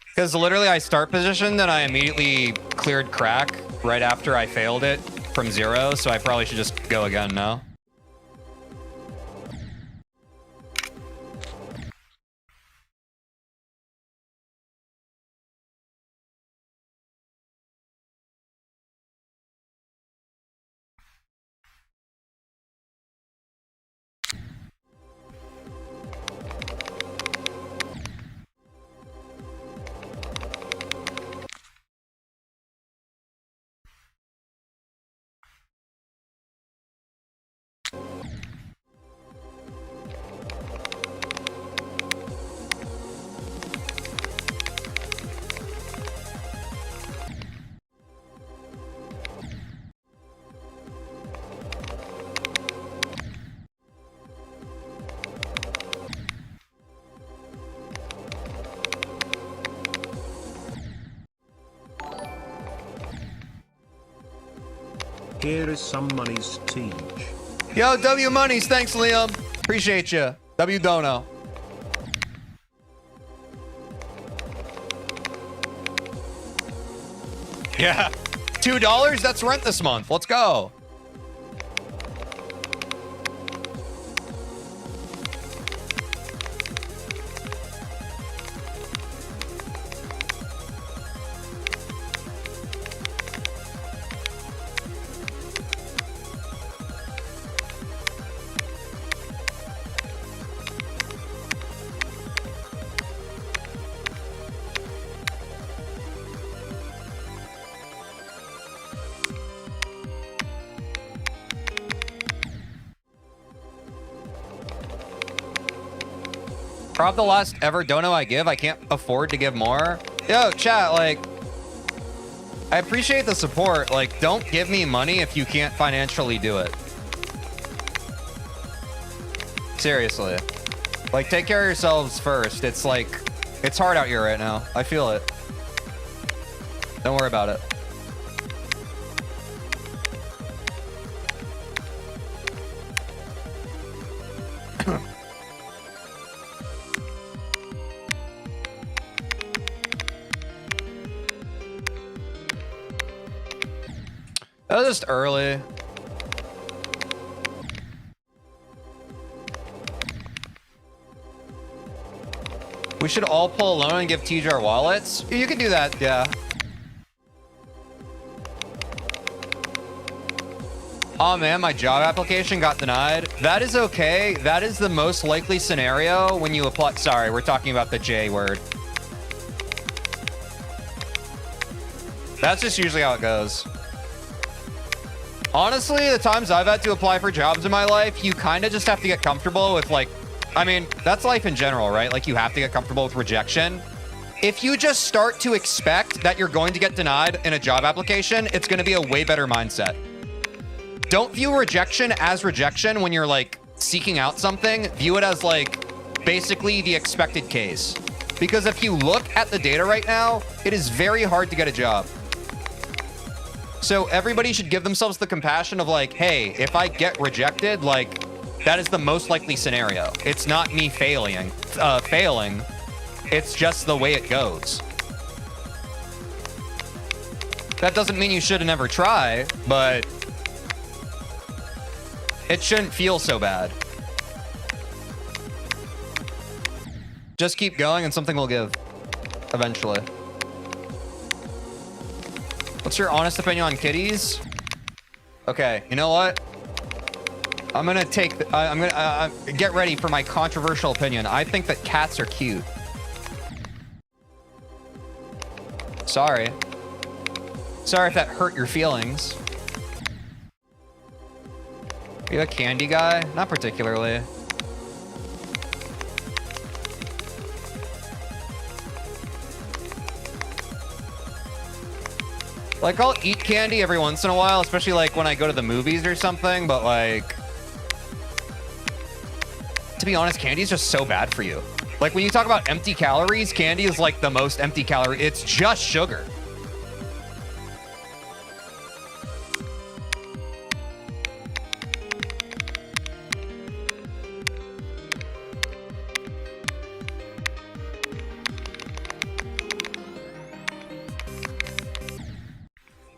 Because literally I start position, then I immediately cleared crack right after I failed it from 0, so I probably should just go again now. Here is some monies, Tej. Yo, W Monies. Thanks, Liam. Appreciate you. W Dono. Yeah. $2? That's rent this month. Let's go. Probably the last ever dono I give. I can't afford to give more. Yo, chat, like, I appreciate the support. Like, don't give me money if you can't financially do it. Seriously. Like, take care of yourselves first. It's like, it's hard out here right now. I feel it. Don't worry about it. That was just early. We should all pull a loan and give TJ our wallets. You can do that, yeah. Oh man, my job application got denied. That is okay. That is the most likely scenario when you apply. Sorry, we're talking about the J word. That's just usually how it goes. Honestly, the times I've had to apply for jobs in my life, you kind of just have to get comfortable with, like, I mean, that's life in general, right? Like, you have to get comfortable with rejection. If you just start to expect that you're going to get denied in a job application, it's going to be a way better mindset. Don't view rejection as rejection when you're, like, seeking out something. View it as, like, basically the expected case. Because if you look at the data right now, it is very hard to get a job. So everybody should give themselves the compassion of, like, hey, if I get rejected, like, that is the most likely scenario. It's not me failing. It's just the way it goes. That doesn't mean you should never try, but it shouldn't feel so bad. Just keep going and something will give eventually. What's your honest opinion on kitties? Okay, you know what? I'm gonna take. I'm gonna get ready for my controversial opinion. I think that cats are cute. Sorry. Sorry if that hurt your feelings. Are you a candy guy? Not particularly. Like, I'll eat candy every once in a while, especially like when I go to the movies or something, but like, to be honest, candy is just so bad for you. Like, when you talk about empty calories, candy is like the most empty calorie. It's just sugar.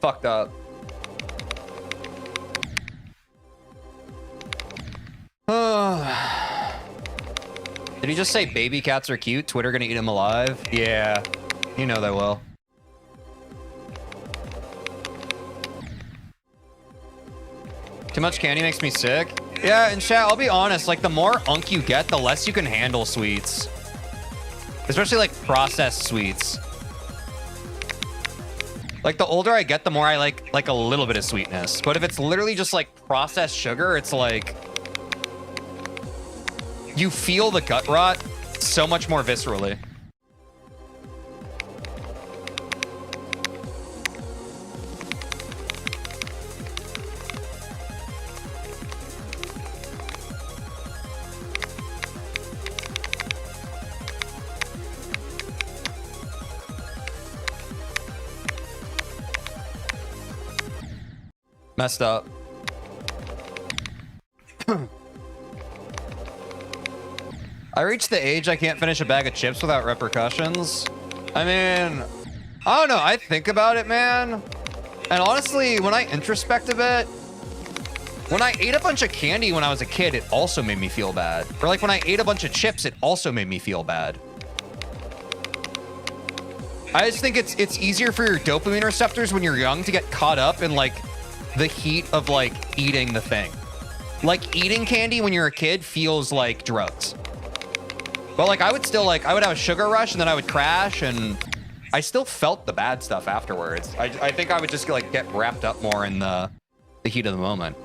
Fucked up. Did he just say baby cats are cute? Twitter gonna eat them alive? Yeah, you know they will. Too much candy makes me sick. Yeah, and chat, I'll be honest, like, the more unk you get, the less you can handle sweets. Especially like processed sweets. Like, the older I get, the more I like a little bit of sweetness. But if it's literally just like processed sugar, it's like, you feel the gut rot so much more viscerally. Messed up. I reached the age I can't finish a bag of chips without repercussions. I mean, I don't know. I think about it, man. And honestly, when I introspect a bit, when I ate a bunch of candy when I was a kid, it also made me feel bad. Or like when I ate a bunch of chips, it also made me feel bad. I just think it's easier for your dopamine receptors when you're young to get caught up in like the heat of like eating the thing. Like eating candy when you're a kid feels like drugs. But like I would still like, I would have a sugar rush and then I would crash and I still felt the bad stuff afterwards. I think I would just like get wrapped up more in the heat of the moment.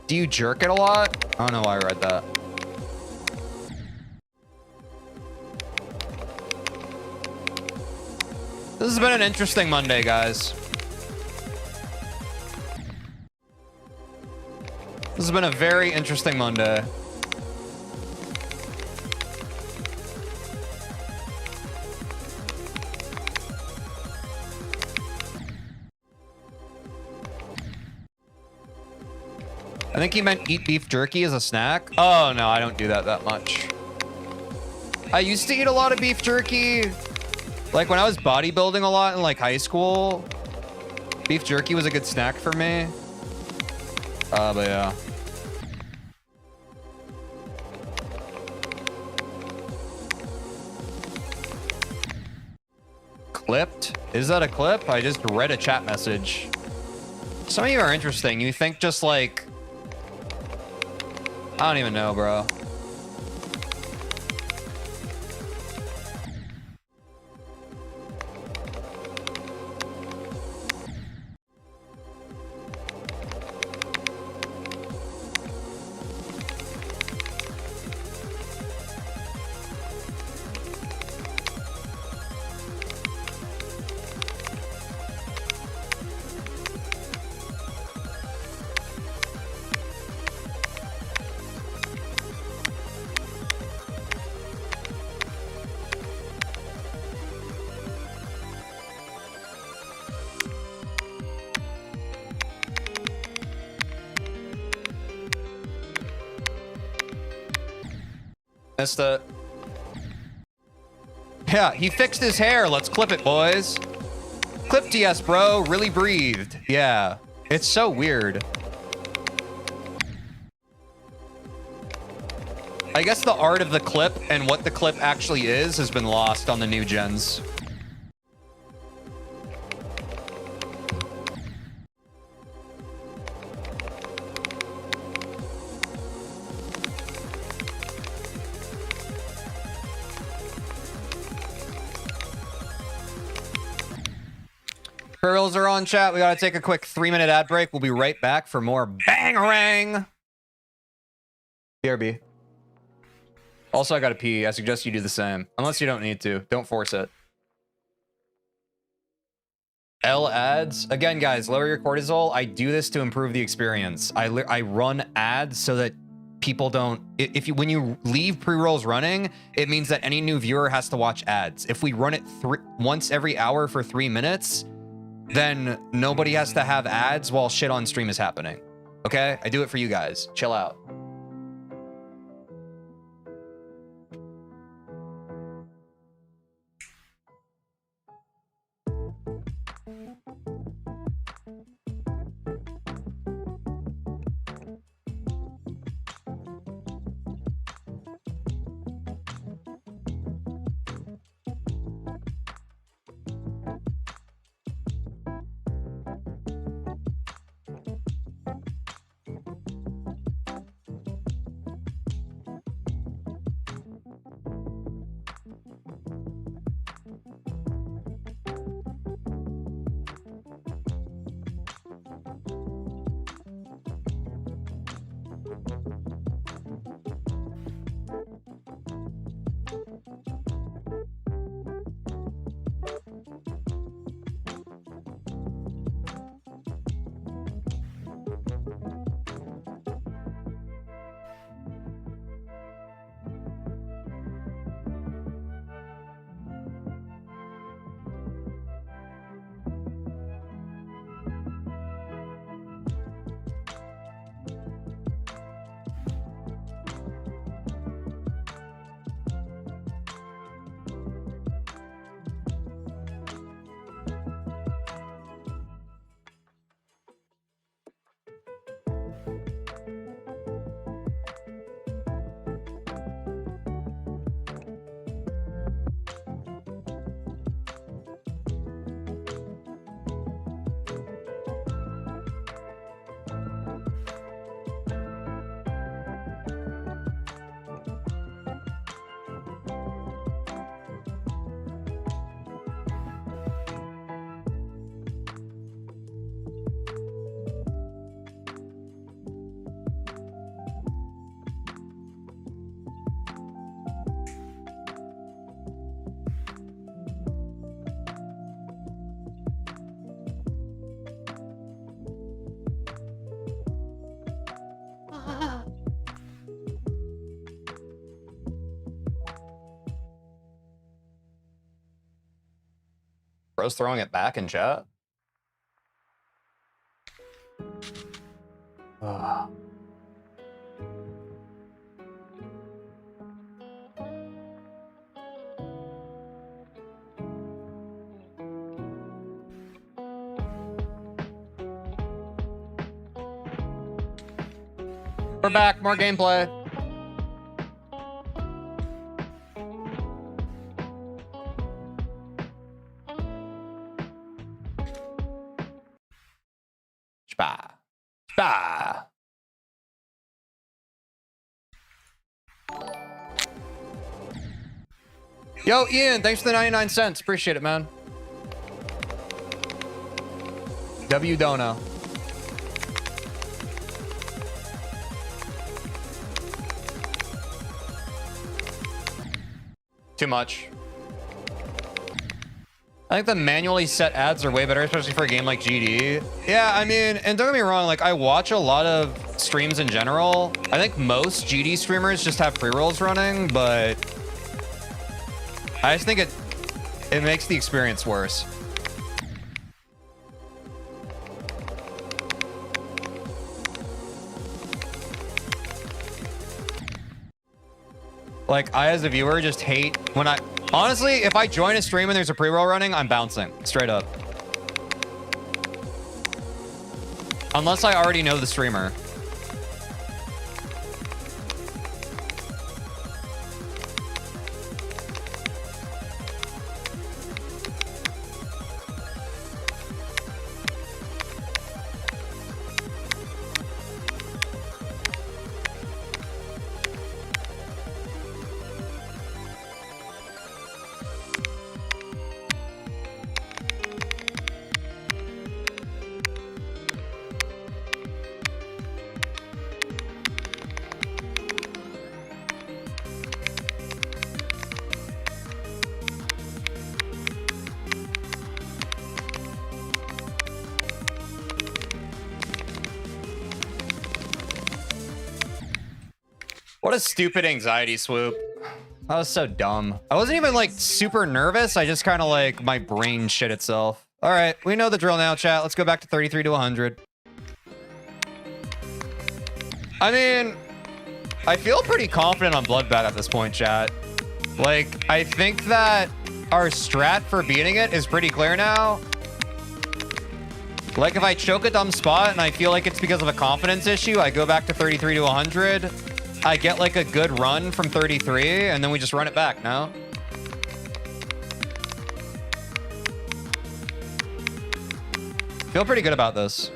Do you jerk it a lot? I don't know why I read that. This has been an interesting Monday, guys. This has been a very interesting Monday. I think he meant eat beef jerky as a snack. Oh, no, I don't do that much. I used to eat a lot of beef jerky. Like when I was bodybuilding a lot in like high school, beef jerky was a good snack for me. But yeah. Clipped? Is that a clip? I just read a chat message. Some of you are interesting. You think just like... I don't even know, bro. Missed it. Yeah, he fixed his hair. Let's clip it, boys. Clip DS, bro. Really breathed. Yeah. It's so weird. I guess the art of the clip and what the clip actually is has been lost on the new gens. Pearls are on, chat. We gotta take a quick 3-minute ad break. We'll be right back for more Bangarang. BRB. Also, I gotta pee. I suggest you do the same. Unless you don't need to. Don't force it. L ads. Again, guys, lower your cortisol. I do this to improve the experience. I run ads so that people don't... When you leave pre-rolls running, it means that any new viewer has to watch ads. If we run it once every hour for 3 minutes... then nobody has to have ads while shit on stream is happening. Okay? I do it for you guys. Chill out. Bro's throwing it back in chat. We're back, more gameplay. Spa. Spa. Yo, Ian, thanks for the 99 cents. Appreciate it, man. W Dono. Too much. I think the manually set ads are way better, especially for a game like GD. Yeah, I mean, and don't get me wrong, like I watch a lot of streams in general. I think most GD streamers just have pre-rolls running, but I just think it makes the experience worse. Like, I, as a viewer, just hate when honestly, if I join a stream and there's a pre-roll running, I'm bouncing. Straight up. Unless I already know the streamer. What a stupid anxiety swoop. That was so dumb. I wasn't even like super nervous. I just kind of like my brain shit itself. All right, we know the drill now, chat. Let's go back to 33 to 100. I mean, I feel pretty confident on Bloodbath at this point, chat. Like, I think that our strat for beating it is pretty clear now. Like, if I choke a dumb spot and I feel like it's because of a confidence issue, I go back to 33 to 100. I get like a good run from 33, and then we just run it back, no? Feel pretty good about this.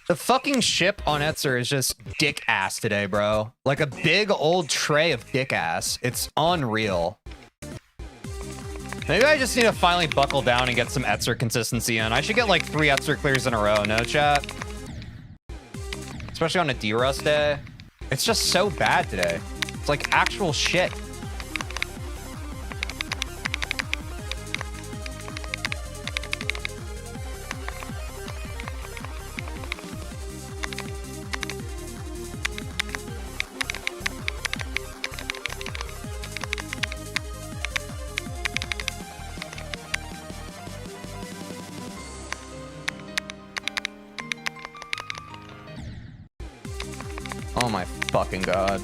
The fucking ship on Etzer is just dick ass today, bro. Like a big old tray of dick ass. It's unreal. Maybe I just need to finally buckle down and get some Etzer consistency in. I should get like 3 Etzer clears in a row, no chat? Especially on a D-Rust day. It's just so bad today. It's like actual shit. Oh my fucking god.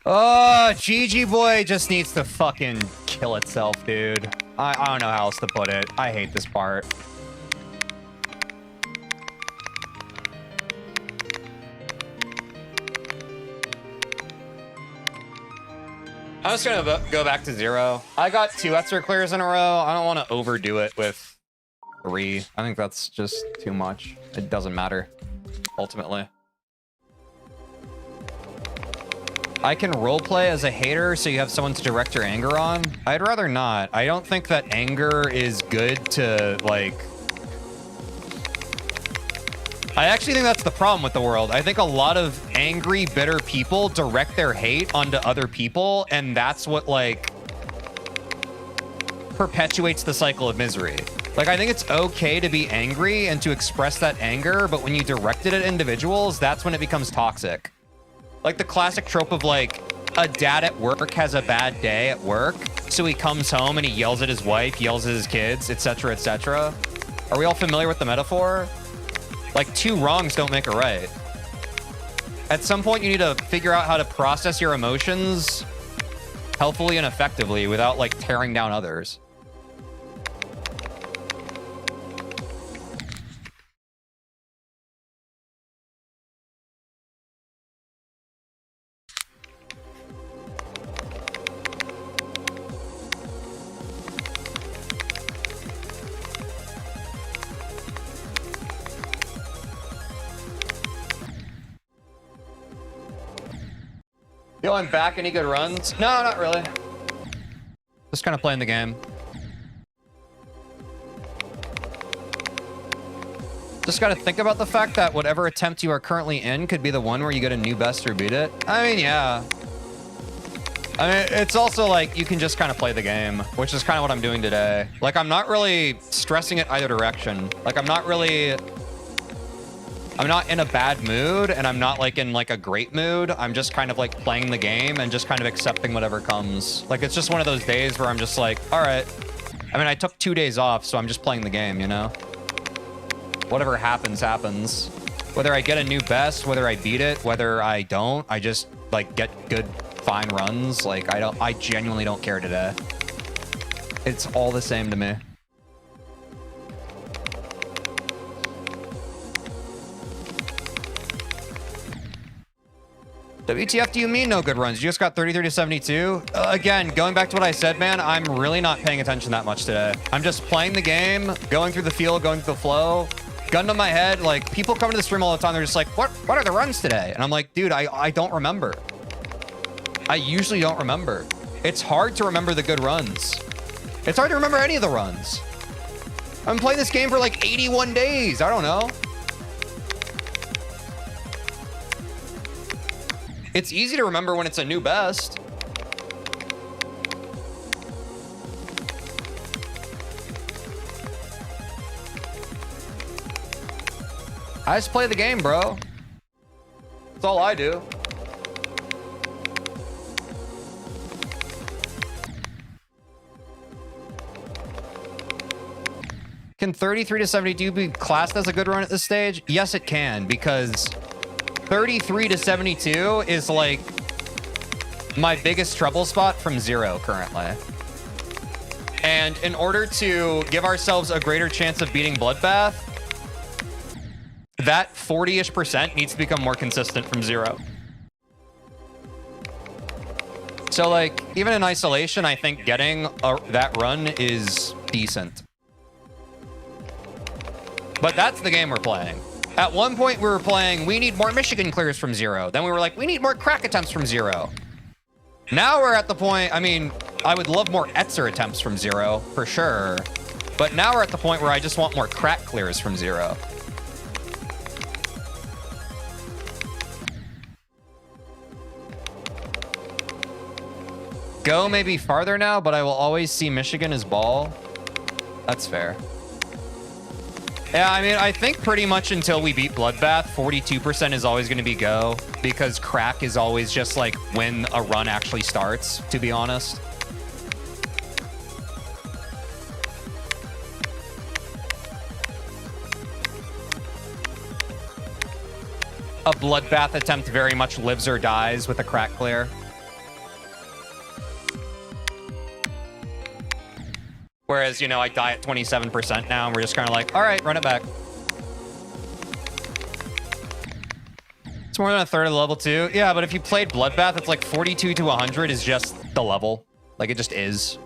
Oh, GG boy just needs to fucking kill itself, dude. I don't know how else to put it. I hate this part. I'm just gonna go back to 0. I got 2 Etzer clears in a row. I don't want to overdo it with 3. I think that's just too much. It doesn't matter, ultimately. I can roleplay as a hater so you have someone to direct your anger on. I'd rather not. I don't think that anger is good to, like... I actually think that's the problem with the world. I think a lot of angry, bitter people direct their hate onto other people, and that's what, like, perpetuates the cycle of misery. Like, I think it's okay to be angry and to express that anger, but when you direct it at individuals, that's when it becomes toxic. Like the classic trope of, like, a dad at work has a bad day at work, so he comes home and he yells at his wife, yells at his kids, etc., etc. Are we all familiar with the metaphor? Like, 2 wrongs don't make a right. At some point, you need to figure out how to process your emotions healthfully and effectively without, like, tearing down others. Yo, I'm back. Any good runs? No, not really. Just kind of playing the game. Just got to think about the fact that whatever attempt you are currently in could be the one where you get a new best or beat it. I mean, yeah. I mean, it's also like you can just kind of play the game, which is kind of what I'm doing today. Like, I'm not really stressing it either direction. Like, I'm not in a bad mood, and I'm not like in like a great mood. I'm just kind of like playing the game and just kind of accepting whatever comes. Like, it's just one of those days where I'm just like, all right. I mean, I took 2 days off, so I'm just playing the game, you know? Whatever happens, happens. Whether I get a new best, whether I beat it, whether I don't, I just like get good, fine runs. Like, I genuinely don't care today. It's all the same to me. WTF do you mean no good runs? You just got 33 to 72? Again, going back to what I said, man, I'm really not paying attention that much today. I'm just playing the game, going through the field, going through the flow. Gun to my head, like, people come to the stream all the time, they're just like, what are the runs today? And I'm like, dude, I don't remember. I usually don't remember. It's hard to remember the good runs. It's hard to remember any of the runs. I'm playing this game for like 81 days. I don't know. It's easy to remember when it's a new best. I just play the game, bro. That's all I do. Can 33 to 72 be classed as a good run at this stage? Yes, it can, because 33 to 72 is like my biggest trouble spot from 0 currently. And in order to give ourselves a greater chance of beating Bloodbath, that 40-ish% needs to become more consistent from 0. So like, even in isolation, I think getting that run is decent. But that's the game we're playing. At one point, we were playing, we need more Michigan clears from 0. Then we were like, we need more crack attempts from 0. Now we're at the point, I mean, I would love more Etzer attempts from 0, for sure. But now we're at the point where I just want more crack clears from 0. Go maybe farther now, but I will always see Michigan as ball. That's fair. Yeah, I mean, I think pretty much until we beat Bloodbath, 42% is always going to be go, because crack is always just like when a run actually starts, to be honest. A Bloodbath attempt very much lives or dies with a crack clear. Whereas, you know, I die at 27% now, and we're just kind of like, all right, run it back. It's more than a third of the level too. Yeah, but if you played Bloodbath, it's like 42 to 100 is just the level. Like, it just is.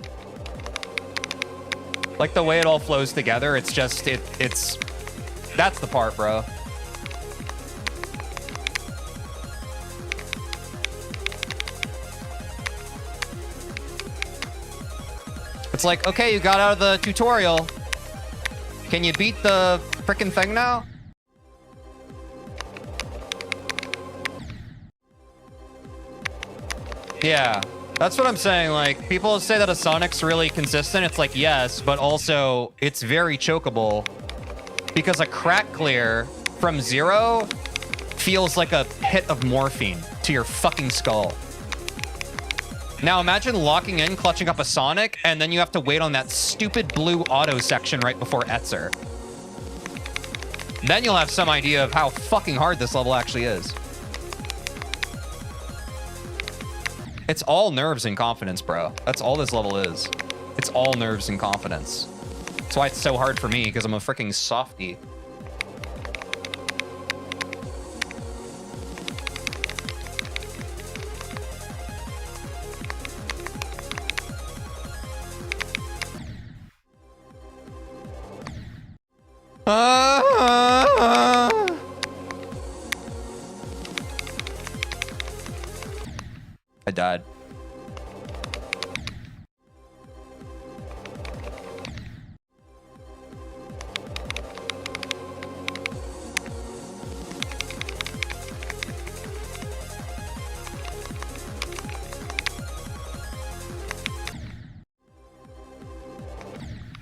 Like, the way it all flows together, it's just, it's... That's the part, bro. It's like, okay, you got out of the tutorial. Can you beat the frickin' thing now? Yeah, that's what I'm saying. Like, people say that a Sonic's really consistent. It's like, yes, but also it's very chokeable because a crack clear from 0 feels like a hit of morphine to your fucking skull. Now imagine locking in, clutching up a Sonic, and then you have to wait on that stupid blue auto section right before Etzer. Then you'll have some idea of how fucking hard this level actually is. It's all nerves and confidence, bro. That's all this level is. It's all nerves and confidence. That's why it's so hard for me, because I'm a freaking softie. I died.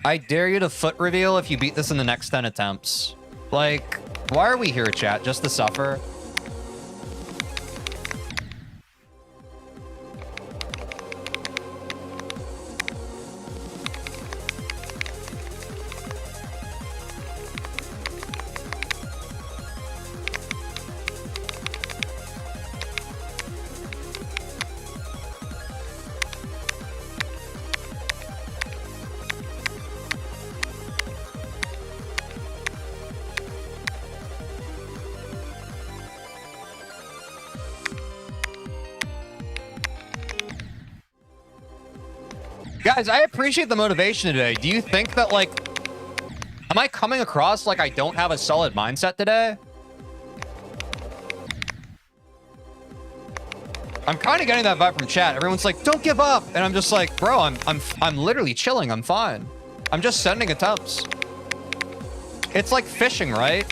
I dare you to foot reveal if you beat this in the next 10 attempts. Like, why are we here, chat? Just to suffer? Guys, I appreciate the motivation today. Do you think that, like, am I coming across like I don't have a solid mindset today? I'm kind of getting that vibe from chat. Everyone's like, "Don't give up," and I'm just like, "Bro, I'm literally chilling. I'm fine. I'm just sending attempts." It's like fishing, right?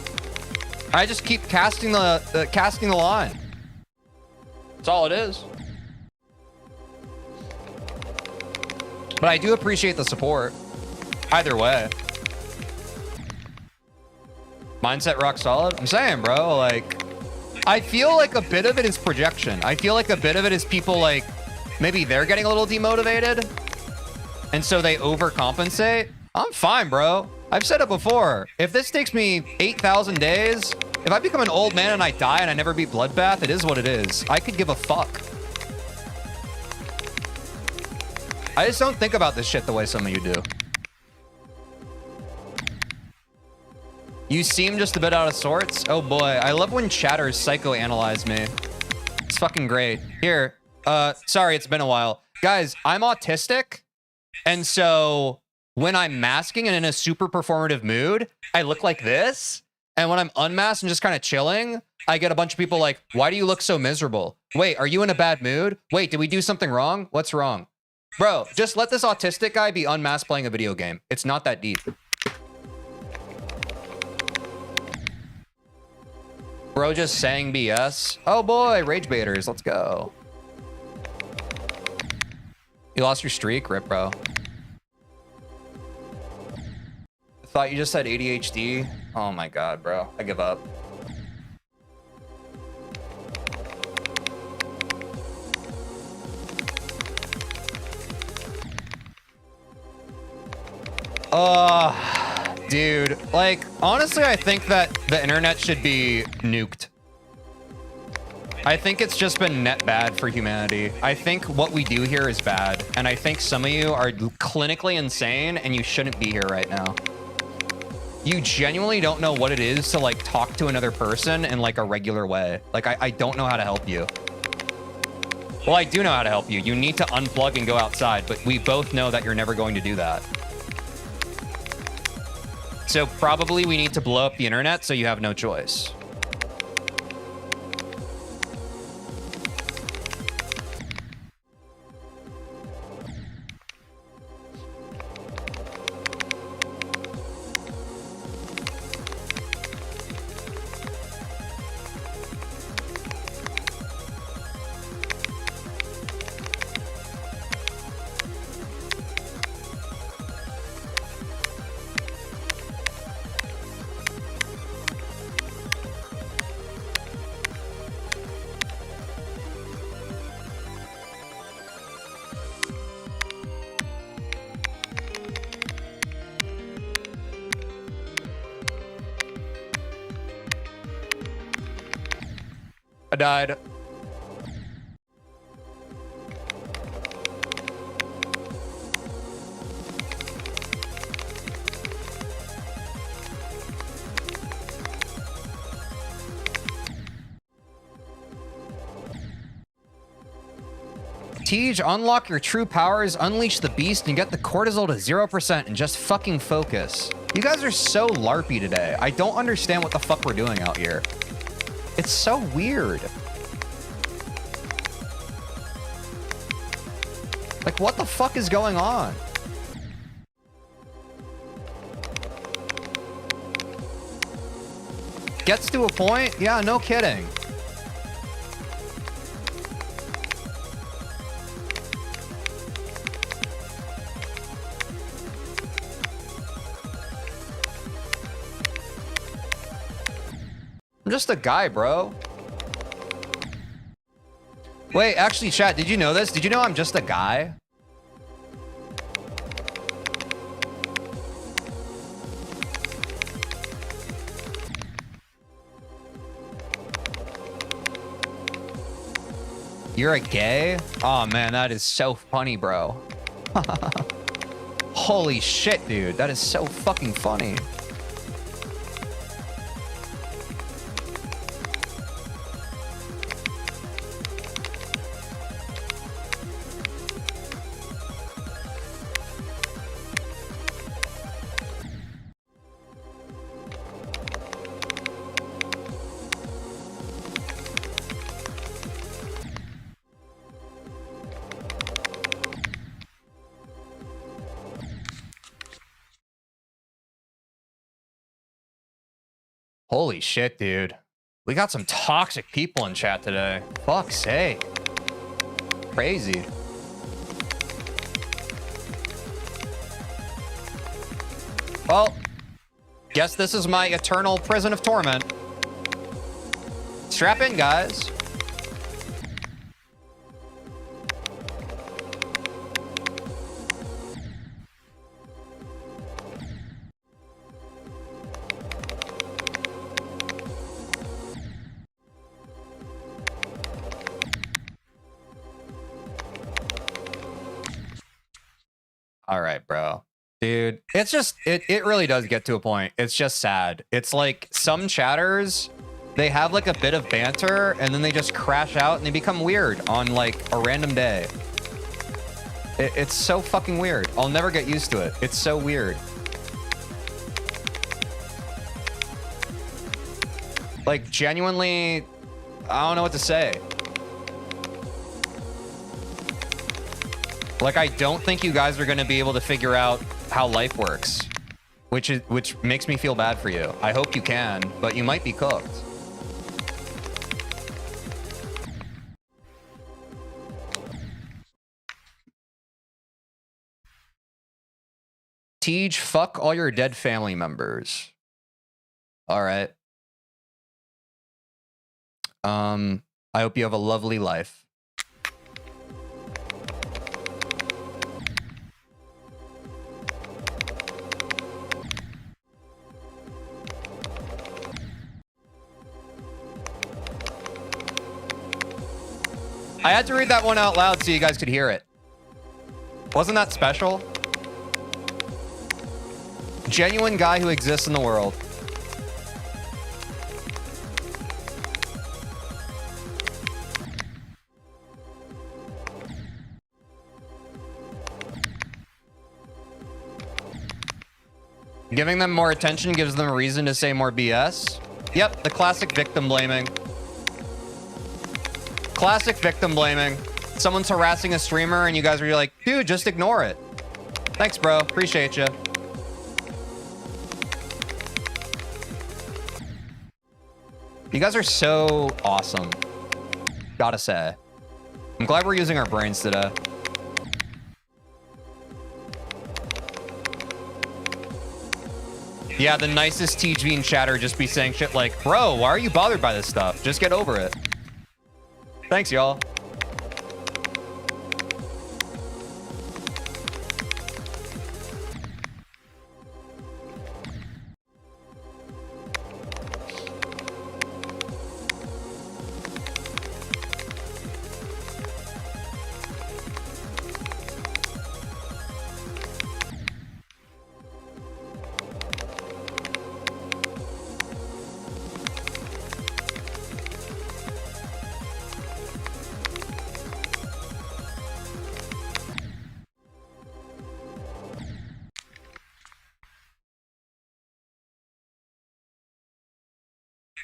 I just keep casting the line. That's all it is. But I do appreciate the support. Either way. Mindset rock solid. I'm saying, bro, like, I feel like a bit of it is projection. I feel like a bit of it is people, like, maybe they're getting a little demotivated, and so they overcompensate. I'm fine, bro. I've said it before. If this takes me 8,000 days, if I become an old man and I die and I never beat Bloodbath, it is what it is. I could give a fuck. I just don't think about this shit the way some of you do. You seem just a bit out of sorts. Oh boy, I love when chatters psychoanalyze me. It's fucking great. Here, sorry, it's been a while. Guys, I'm autistic, and so when I'm masking and in a super performative mood, I look like this. And when I'm unmasked and just kind of chilling, I get a bunch of people like, "Why do you look so miserable? Wait, are you in a bad mood? Wait, did we do something wrong? What's wrong?" Bro, just let this autistic guy be unmasked playing a video game. It's not that deep. Bro just saying BS. Oh boy, rage baiters, let's go. You lost your streak? Rip, bro. Thought you just had ADHD? Oh my god, bro. I give up. Dude, like, honestly, I think that the internet should be nuked. I think it's just been net bad for humanity. I think what we do here is bad. And I think some of you are clinically insane and you shouldn't be here right now. You genuinely don't know what it is to like talk to another person in like a regular way. Like I don't know how to help you. Well, I do know how to help you. You need to unplug and go outside, but we both know that you're never going to do that. So probably we need to blow up the internet so you have no choice. I died. Tej, unlock your true powers, unleash the beast, and get the cortisol to 0% and just fucking focus. You guys are so LARPy today. I don't understand what the fuck we're doing out here. It's so weird. Like, what the fuck is going on? Gets to a point? Yeah, no kidding. I'm just a guy, bro. Wait, actually, chat, did you know this? Did you know I'm just a guy? You're a gay? Oh, man, that is so funny, bro. Holy shit, dude. That is so fucking funny. Holy shit, dude. We got some toxic people in chat today. Fuck's sake. Crazy. Well, guess this is my eternal prison of torment. Strap in, guys. All right, bro. Dude, it's just, it really does get to a point. It's just sad. It's like some chatters, they have like a bit of banter and then they just crash out and they become weird on like a random day. It's so fucking weird. I'll never get used to it. It's so weird. Like genuinely, I don't know what to say. Like, I don't think you guys are going to be able to figure out how life works, which makes me feel bad for you. I hope you can, but you might be cooked. Tej, fuck all your dead family members. All right. I hope you have a lovely life. I had to read that one out loud so you guys could hear it. Wasn't that special? Genuine guy who exists in the world. Giving them more attention gives them a reason to say more BS. Yep, the classic victim blaming. Classic victim blaming. Someone's harassing a streamer and you guys are like, dude, just ignore it. Thanks, bro. Appreciate you. You guys are so awesome. Gotta say. I'm glad we're using our brains today. Yeah, the nicest TeejVeen chatter just be saying shit like, bro, why are you bothered by this stuff? Just get over it. Thanks, y'all.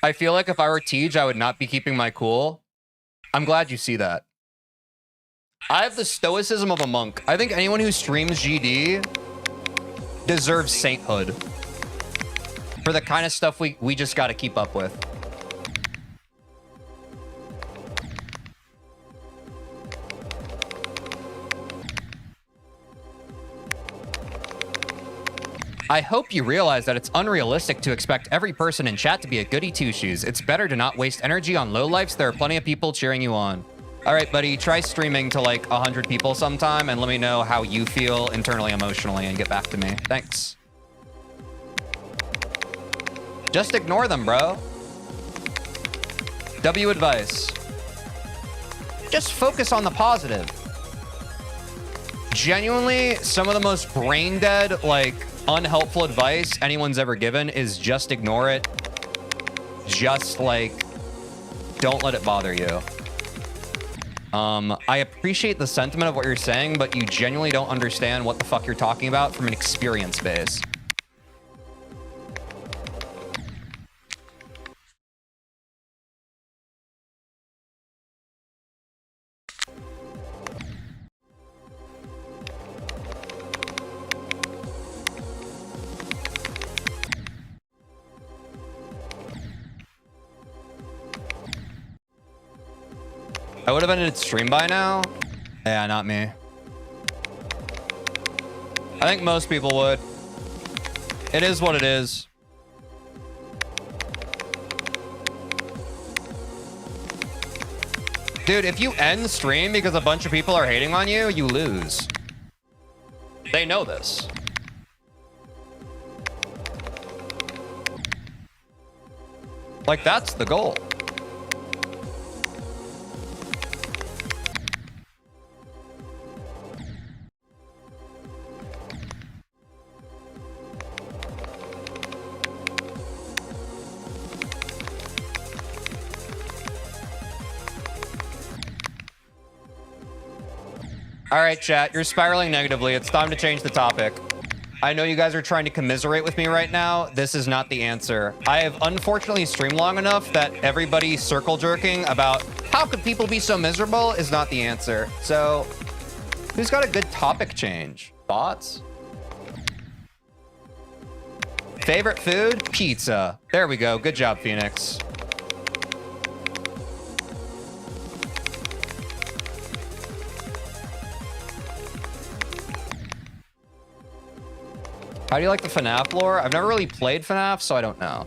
I feel like if I were Tej, I would not be keeping my cool. I'm glad you see that. I have the stoicism of a monk. I think anyone who streams GD deserves sainthood for the kind of stuff we just got to keep up with. I hope you realize that it's unrealistic to expect every person in chat to be a goody two-shoes. It's better to not waste energy on lowlifes. There are plenty of people cheering you on. All right, buddy, try streaming to like 100 people sometime and let me know how you feel internally, emotionally, and get back to me. Thanks. Just ignore them, bro. W advice. Just focus on the positive. Genuinely, some of the most brain dead, like, unhelpful advice anyone's ever given is just ignore it. Just, like, don't let it bother you. I appreciate the sentiment of what you're saying, but you genuinely don't understand what the fuck you're talking about from an experience base. I would have ended stream by now. Yeah, not me. I think most people would. It is what it is. Dude, if you end the stream because a bunch of people are hating on you, you lose. They know this. Like, that's the goal. All right, chat, you're spiraling negatively. It's time to change the topic. I know you guys are trying to commiserate with me right now. This is not the answer. I have unfortunately streamed long enough that everybody circle jerking about how could people be so miserable is not the answer. So who's got a good topic change? Thoughts? Favorite food? Pizza. There we go. Good job, Phoenix. How do you like the FNAF lore? I've never really played FNAF, so I don't know.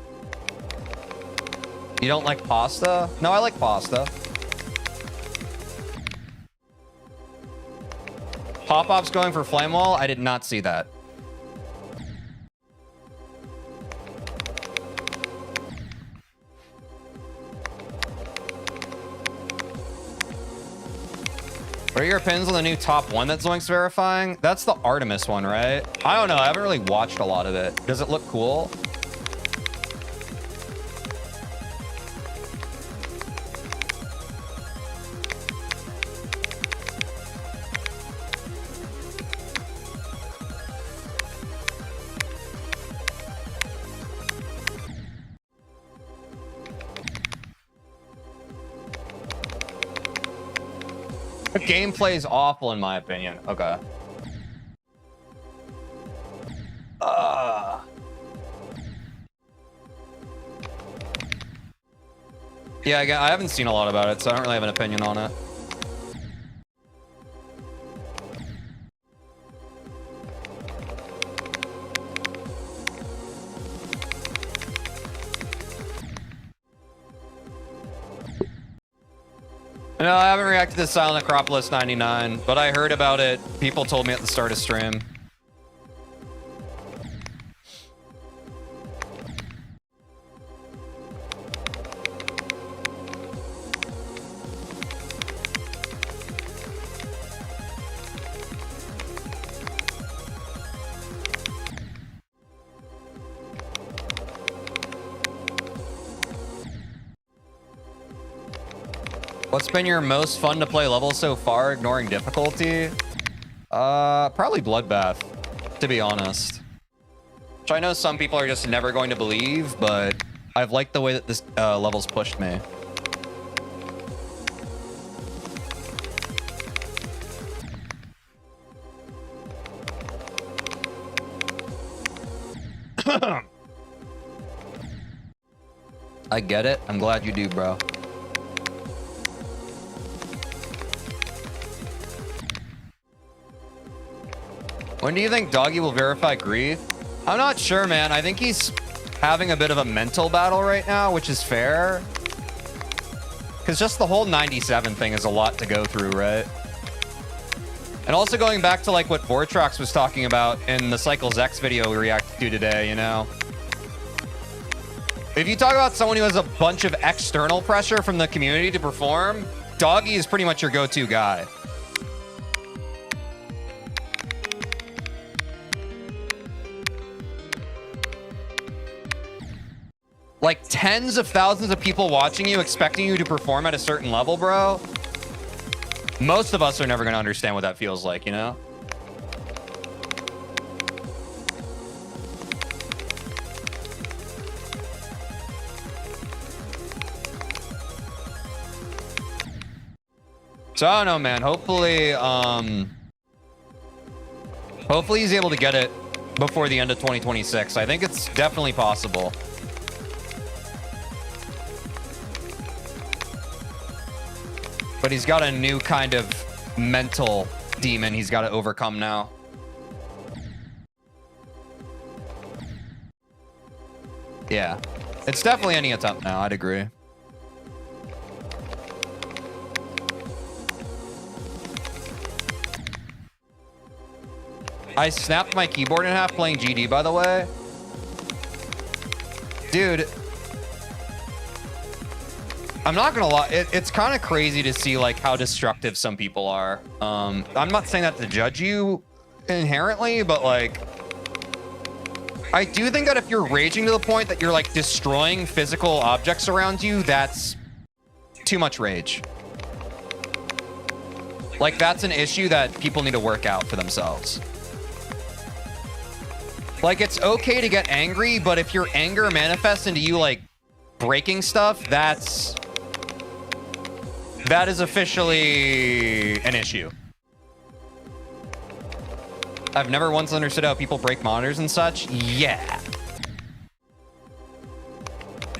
You don't like pasta? No, I like pasta. Pop-Pop's going for Flame Wall? I did not see that. What are your opinions on the new top 1 that Zoink's verifying? That's the Artemis one, right? I don't know. I haven't really watched a lot of it. Does it look cool? The gameplay is awful in my opinion. Okay. Yeah, I haven't seen a lot about it, so I don't really have an opinion on it. No, I haven't reacted to Silent Acropolis 99, but I heard about it. People told me at the start of stream. What's been your most fun to play level so far, ignoring difficulty? Probably Bloodbath, to be honest. Which I know some people are just never going to believe, but I've liked the way that this level's pushed me. I get it. I'm glad you do, bro. When do you think Doggy will verify Grief? I'm not sure, man. I think he's having a bit of a mental battle right now, which is fair. Because just the whole 97 thing is a lot to go through, right? And also going back to like what Vortrax was talking about in the Cycles X video we reacted to today, you know? If you talk about someone who has a bunch of external pressure from the community to perform, Doggy is pretty much your go-to guy. Like tens of thousands of people watching you, expecting you to perform at a certain level, bro. Most of us are never going to understand what that feels like, you know? So I don't know, man. Hopefully he's able to get it before the end of 2026. I think it's definitely possible. But he's got a new kind of mental demon he's got to overcome now. Yeah. It's definitely any attempt now, I'd agree. I snapped my keyboard in half playing GD, by the way. Dude. I'm not gonna lie, it's kind of crazy to see like how destructive some people are. I'm not saying that to judge you inherently, but like I do think that if you're raging to the point that you're like destroying physical objects around you, that's too much rage. Like that's an issue that people need to work out for themselves. Like it's okay to get angry, but if your anger manifests into you like breaking stuff, that is officially an issue. I've never once understood how people break monitors and such. Yeah.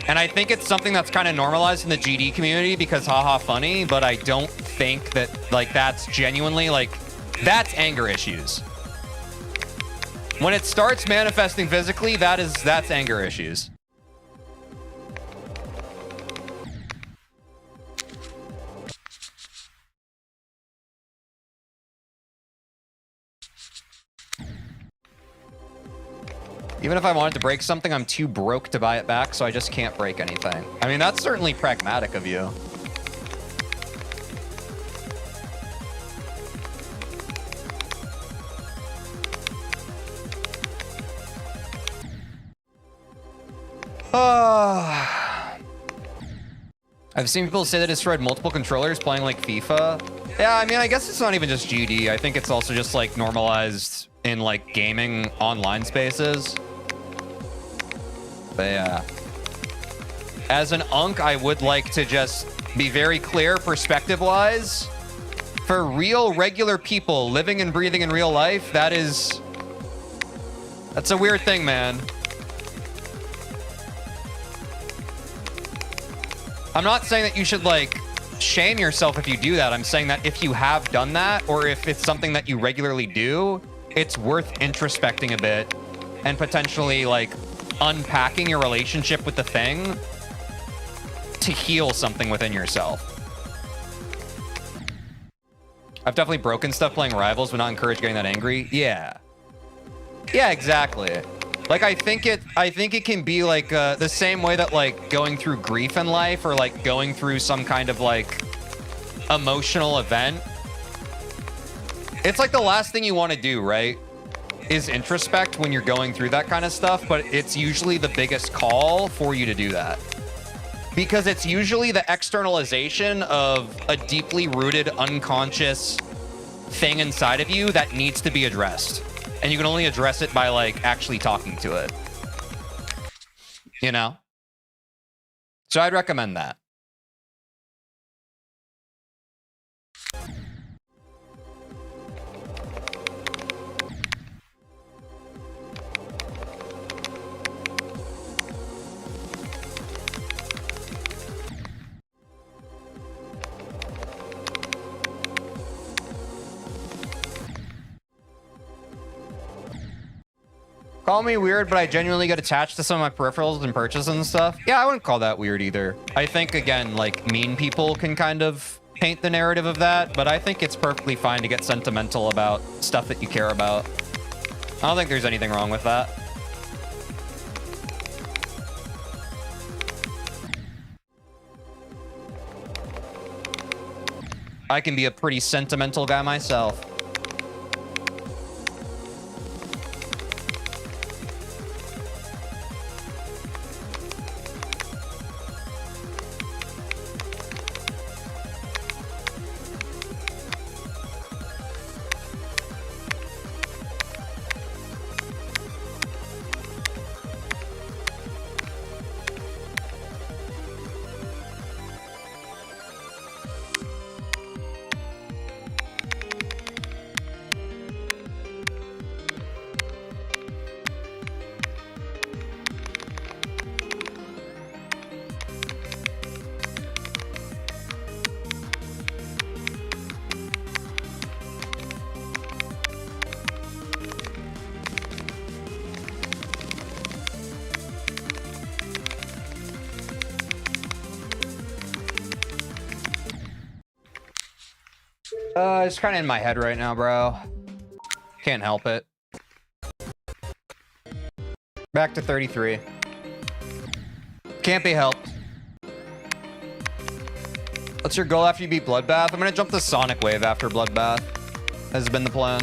And I think it's something that's kind of normalized in the GD community because haha funny, but I don't think that like that's genuinely like that's anger issues. When it starts manifesting physically, that's anger issues. Even if I wanted to break something, I'm too broke to buy it back, so I just can't break anything. I mean, that's certainly pragmatic of you. I've seen people say that it destroyed multiple controllers playing like FIFA. Yeah, I mean, I guess it's not even just GD. I think it's also just like normalized in like gaming online spaces. But yeah. As an unk, I would like to just be very clear perspective-wise. For real, regular people living and breathing in real life, that's a weird thing, man. I'm not saying that you should like shame yourself if you do that. I'm saying that if you have done that, or if it's something that you regularly do, it's worth introspecting a bit and potentially like unpacking your relationship with the thing to heal something within yourself. I've definitely broken stuff playing Rivals, but not encouraged getting that angry. Yeah. Yeah, exactly. Like, I think it can be like the same way that like going through grief in life, or like going through some kind of like emotional event. It's like the last thing you want to do, right? Is introspect when you're going through that kind of stuff, but it's usually the biggest call for you to do that. Because it's usually the externalization of a deeply rooted unconscious thing inside of you that needs to be addressed. And you can only address it by like actually talking to it. You know? So I'd recommend that. Call me weird, but I genuinely get attached to some of my peripherals and purchases and stuff. Yeah, I wouldn't call that weird either. I think, again, like, mean people can kind of paint the narrative of that, but I think it's perfectly fine to get sentimental about stuff that you care about. I don't think there's anything wrong with that. I can be a pretty sentimental guy myself. It's kind of in my head right now, bro. Can't help it. Back to 33. Can't be helped. What's your goal after you beat Bloodbath? I'm gonna jump the Sonic Wave after Bloodbath. Has been the plan.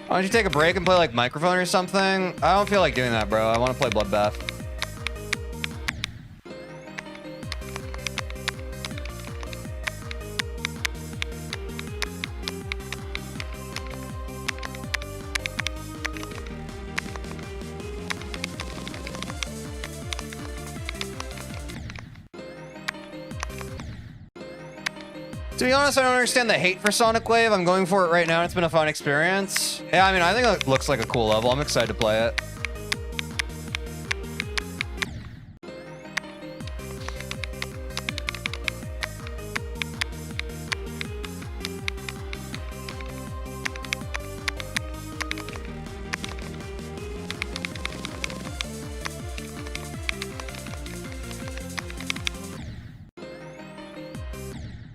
Why don't you take a break and play like microphone or something? I don't feel like doing that, bro. I want to play Bloodbath. To be honest, I don't understand the hate for Sonic Wave. I'm going for it right now, and it's been a fun experience. Yeah, I mean, I think it looks like a cool level. I'm excited to play it.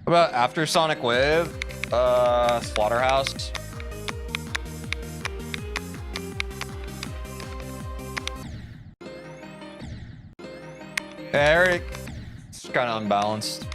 What about after Sonic Wave? Slaughterhouse. Eric, it's kind of unbalanced.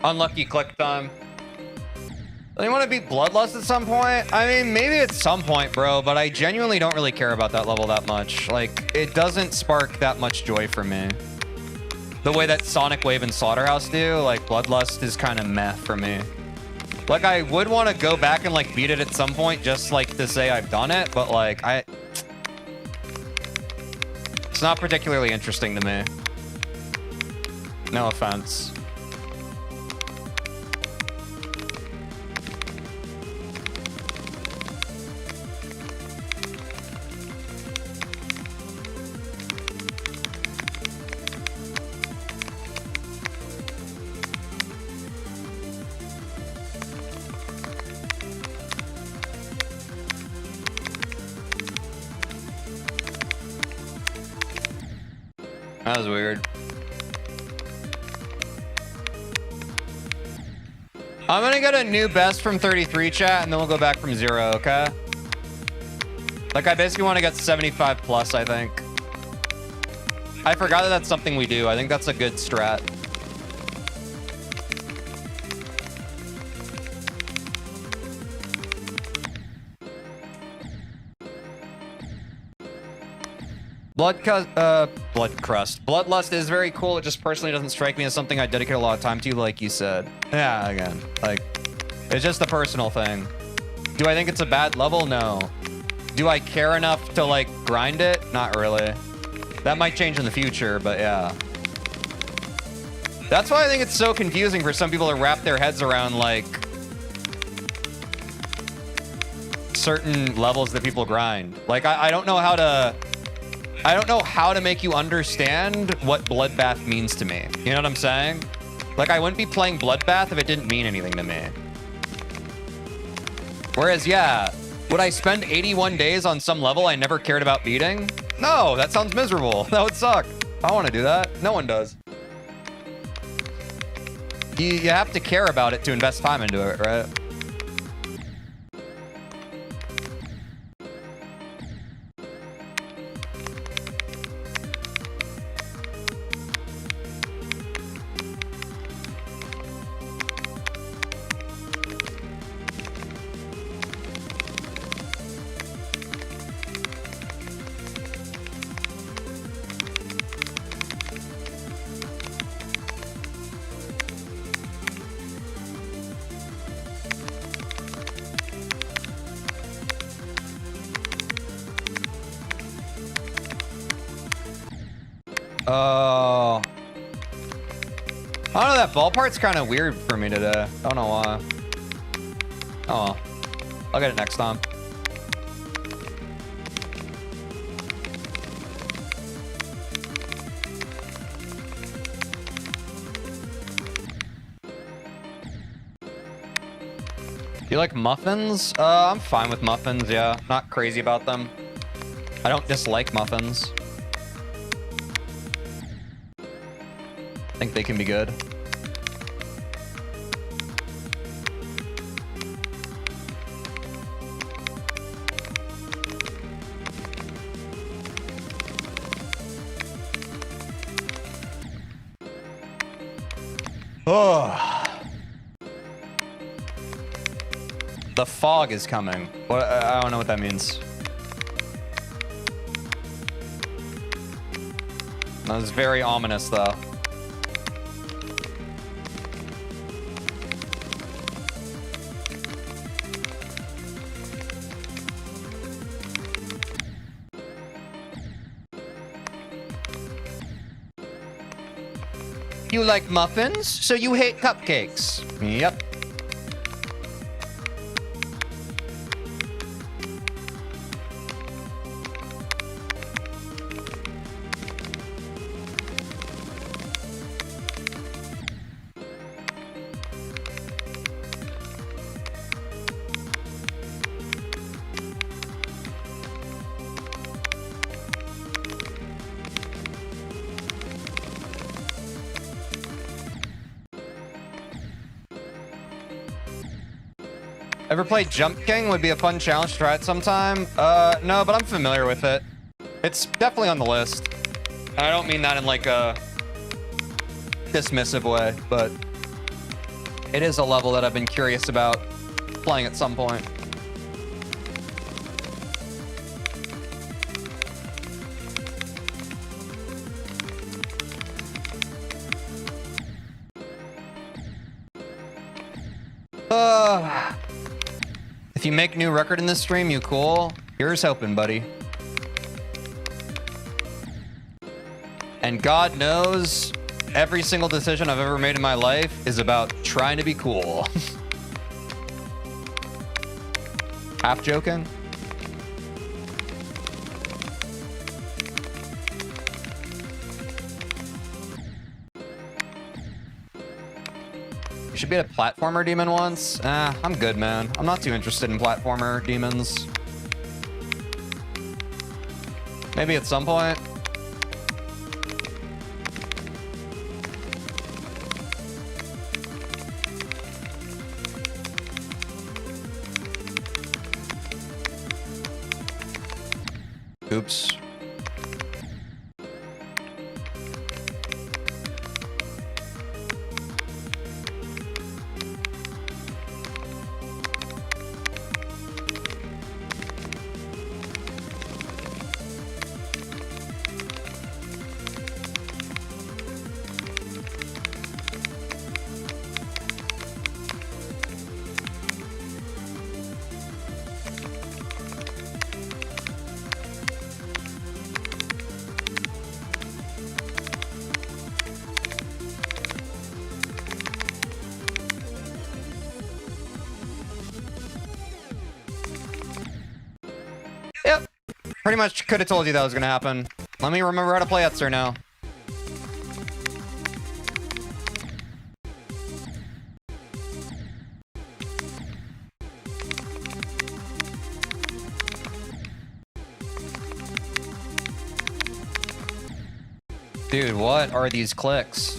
Unlucky click time. Do you want to beat Bloodlust at some point? I mean, maybe at some point, bro, but I genuinely don't really care about that level that much. Like, it doesn't spark that much joy for me. The way that Sonic Wave and Slaughterhouse do, like, Bloodlust is kind of meh for me. Like, I would want to go back and, like, beat it at some point just, like, to say I've done it, but, like, it's not particularly interesting to me. No offense. That was weird. I'm gonna get a new best from 33 chat and then we'll go back from 0, okay? Like, I basically want to get 75 plus, I think. I forgot that that's something we do. I think that's a good strat. Bloodlust is very cool. It just personally doesn't strike me as something I dedicate a lot of time to, like you said. Yeah, again, like, it's just a personal thing. Do I think it's a bad level? No. Do I care enough to, like, grind it? Not really. That might change in the future, but yeah. That's why I think it's so confusing for some people to wrap their heads around, like, certain levels that people grind. Like, I don't know how to... I don't know how to make you understand what Bloodbath means to me. You know what I'm saying? Like, I wouldn't be playing Bloodbath if it didn't mean anything to me. Whereas, yeah, would I spend 81 days on some level I never cared about beating? No, that sounds miserable. That would suck. I don't want to do that. No one does. You have to care about it to invest time into it, right? Oh. I don't know, that ball part's kind of weird for me today. I don't know why. Oh well. I'll get it next time. You like muffins? I'm fine with muffins, yeah. Not crazy about them. I don't dislike muffins. I think they can be good. Oh. The fog is coming. What? I don't know what that means. That was very ominous, though. You like muffins, so you hate cupcakes. Yep. Ever played Jump King? Would be a fun challenge to try it sometime. No, but I'm familiar with it. It's definitely on the list. I don't mean that in like a dismissive way, but it is a level that I've been curious about playing at some point. If you make new record in this stream, you cool. Here's hoping, buddy. And God knows, every single decision I've ever made in my life is about trying to be cool. Half joking. You should be a platformer demon once. I'm good, man. I'm not too interested in platformer demons. Maybe at some point. Oops. Yep. Pretty much could have told you that was going to happen. Let me remember how to play Etzer now. Dude, what are these clicks?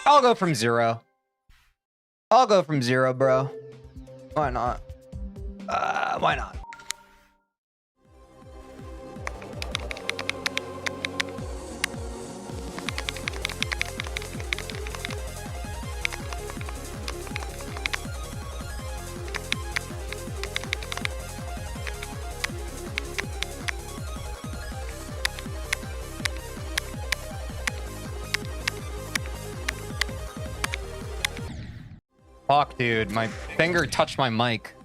I'll go from 0. I'll go from 0, bro. Why not? Why not? Fuck, dude. My finger touched my mic.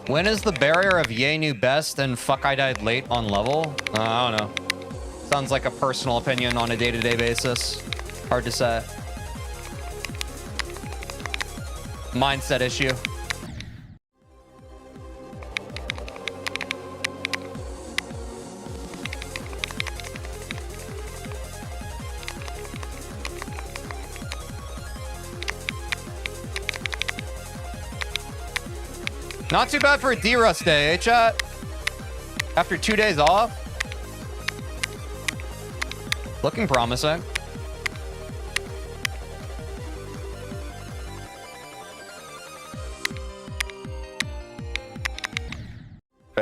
When is the barrier of yay knew best and fuck I died late on level? I don't know. Sounds like a personal opinion on a day-to-day basis. Hard to say. Mindset issue. Not too bad for a D-Rust day, eh, chat? After 2 days off? Looking promising.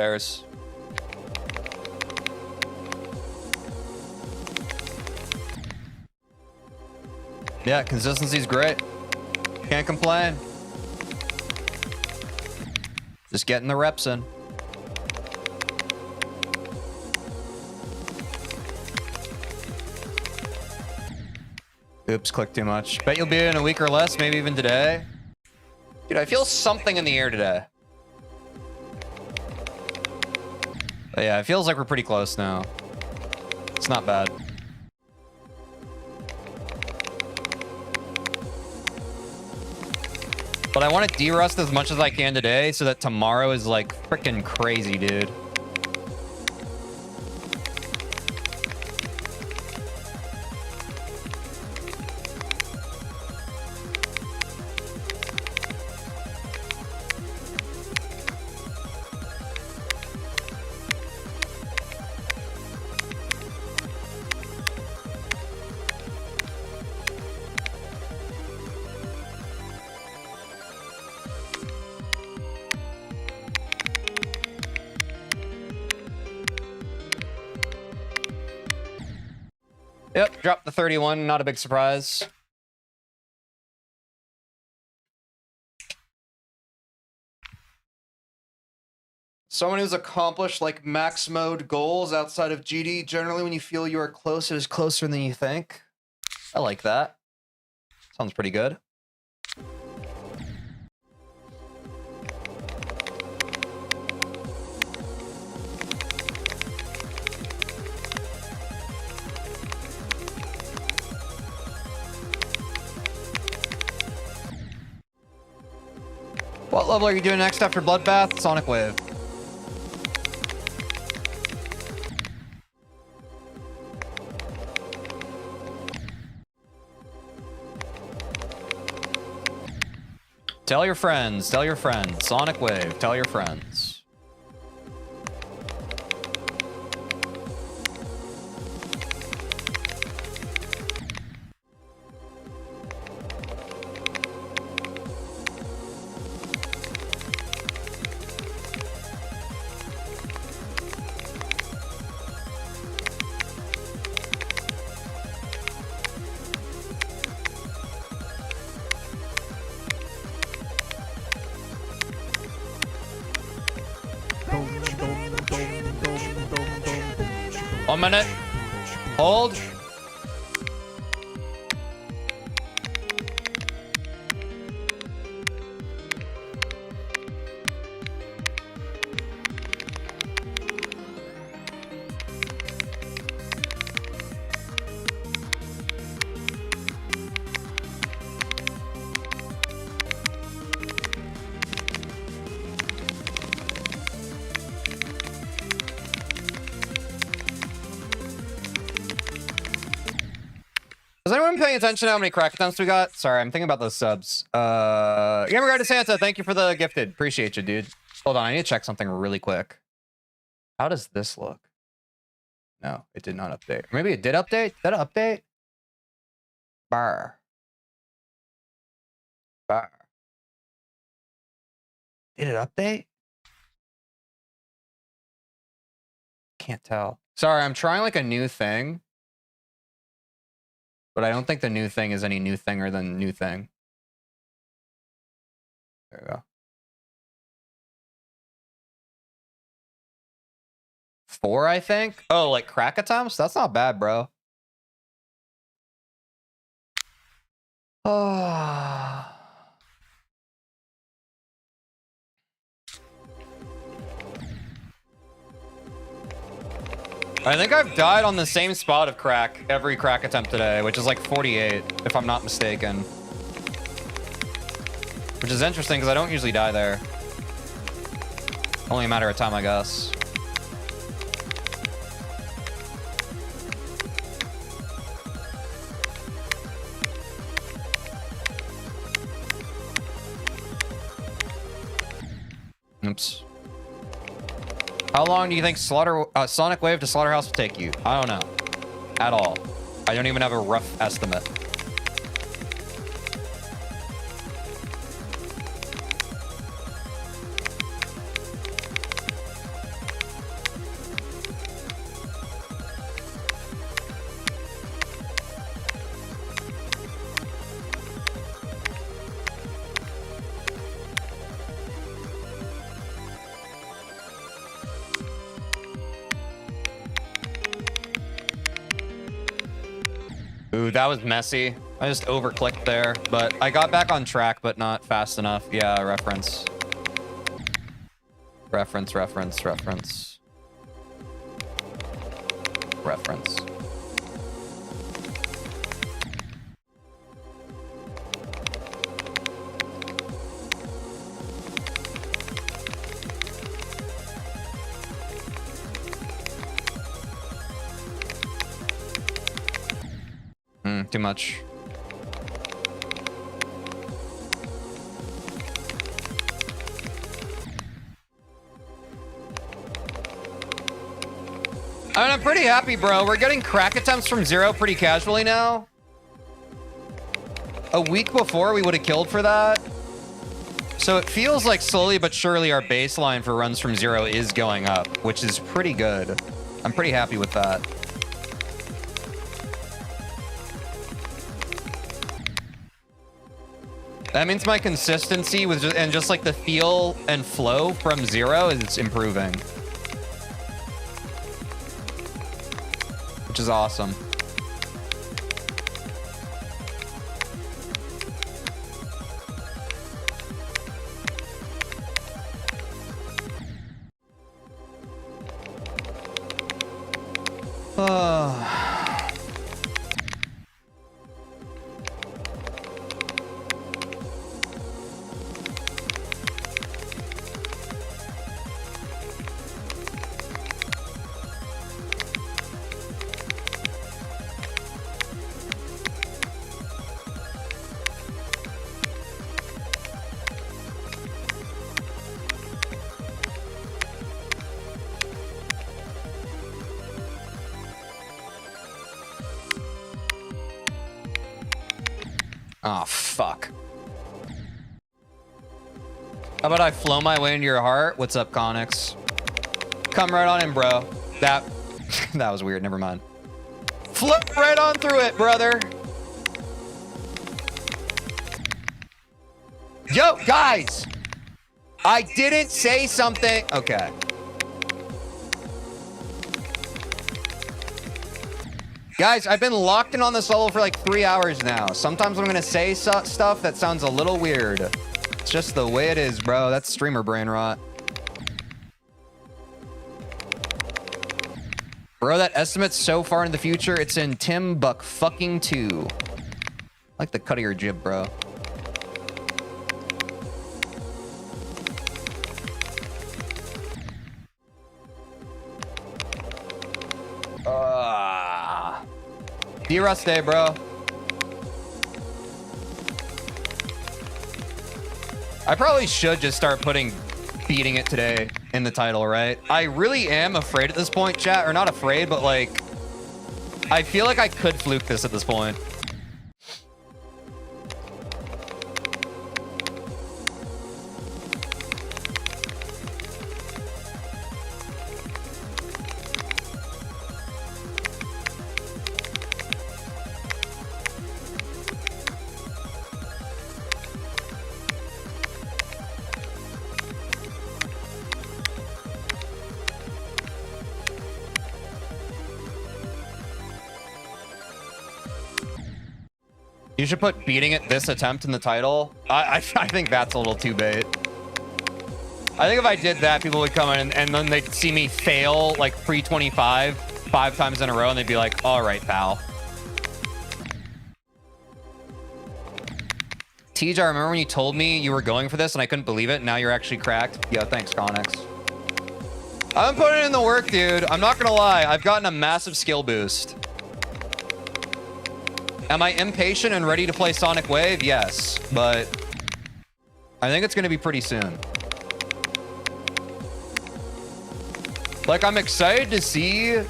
Bears. Yeah, consistency's great. Can't complain. Just getting the reps in. Oops, clicked too much. Bet you'll be in a week or less, maybe even today. Dude, I feel something in the air today. But yeah, it feels like we're pretty close now. It's not bad. But I want to de-rust as much as I can today so that tomorrow is like freaking crazy, dude. Yep, dropped the 31. Not a big surprise. Someone who's accomplished like max mode goals outside of GD, generally when you feel you are close, it is closer than you think. I like that. Sounds pretty good. What level are you doing next after Bloodbath? Sonic Wave. Tell your friends, tell your friends. Sonic Wave, tell your friends. One minute. Hold. Is anyone paying attention to how many crack attempts we got? Sorry, I'm thinking about those subs. Gamer Guide to Santa, thank you for the gifted. Appreciate you, dude. Hold on, I need to check something really quick. How does this look? No, it did not update. Maybe it did update? Did it update? Bar. Bar. Did it update? Can't tell. Sorry, I'm trying like a new thing. But I don't think the new thing is any new thinger than new thing. There we go. 4, I think. Oh, like crack attempts? That's not bad, bro. Oh. I think I've died on the same spot of crack every crack attempt today, which is like 48, if I'm not mistaken. Which is interesting because I don't usually die there. Only a matter of time, I guess. Oops. How long do you think Sonic Wave to Slaughterhouse will take you? I don't know. At all. I don't even have a rough estimate. Ooh, that was messy. I just over-clicked there, but I got back on track, but not fast enough. Yeah, reference. Reference, reference, reference. Reference. Too much. I mean, I'm pretty happy, bro. We're getting crack attempts from 0 pretty casually now. A week before, we would have killed for that. So it feels like slowly but surely our baseline for runs from 0 is going up, which is pretty good. I'm pretty happy with that. That means my consistency with just like the feel and flow from 0 is improving. Which is awesome. Oh, fuck. How about I flow my way into your heart? What's up, Connix? Come right on in, bro. That was weird. Never mind. Float right on through it, brother. Yo, guys. I didn't say something. Okay. Guys, I've been locked in on this level for like 3 hours now. Sometimes I'm going to say stuff that sounds a little weird. It's just the way it is, bro. That's streamer brain rot. Bro, that estimate's so far in the future, it's in Timbuk2. I like the cut of your jib, bro. D-Rust day, bro. I probably should just start putting beating it today in the title, right? I really am afraid at this point, chat. Or not afraid, but like, I feel like I could fluke this at this point. You should put beating it this attempt in the title. I think that's a little too bait. I think if I did that, people would come in and then they'd see me fail like pre-25 5 times in a row and they'd be like, all right, pal. Tej, I remember when you told me you were going for this and I couldn't believe it. Now you're actually cracked. Yo, thanks, Connix. I've been putting in the work, dude. I'm not gonna lie. I've gotten a massive skill boost. Am I impatient and ready to play Sonic Wave? Yes, but I think it's going to be pretty soon. Like, I'm excited to see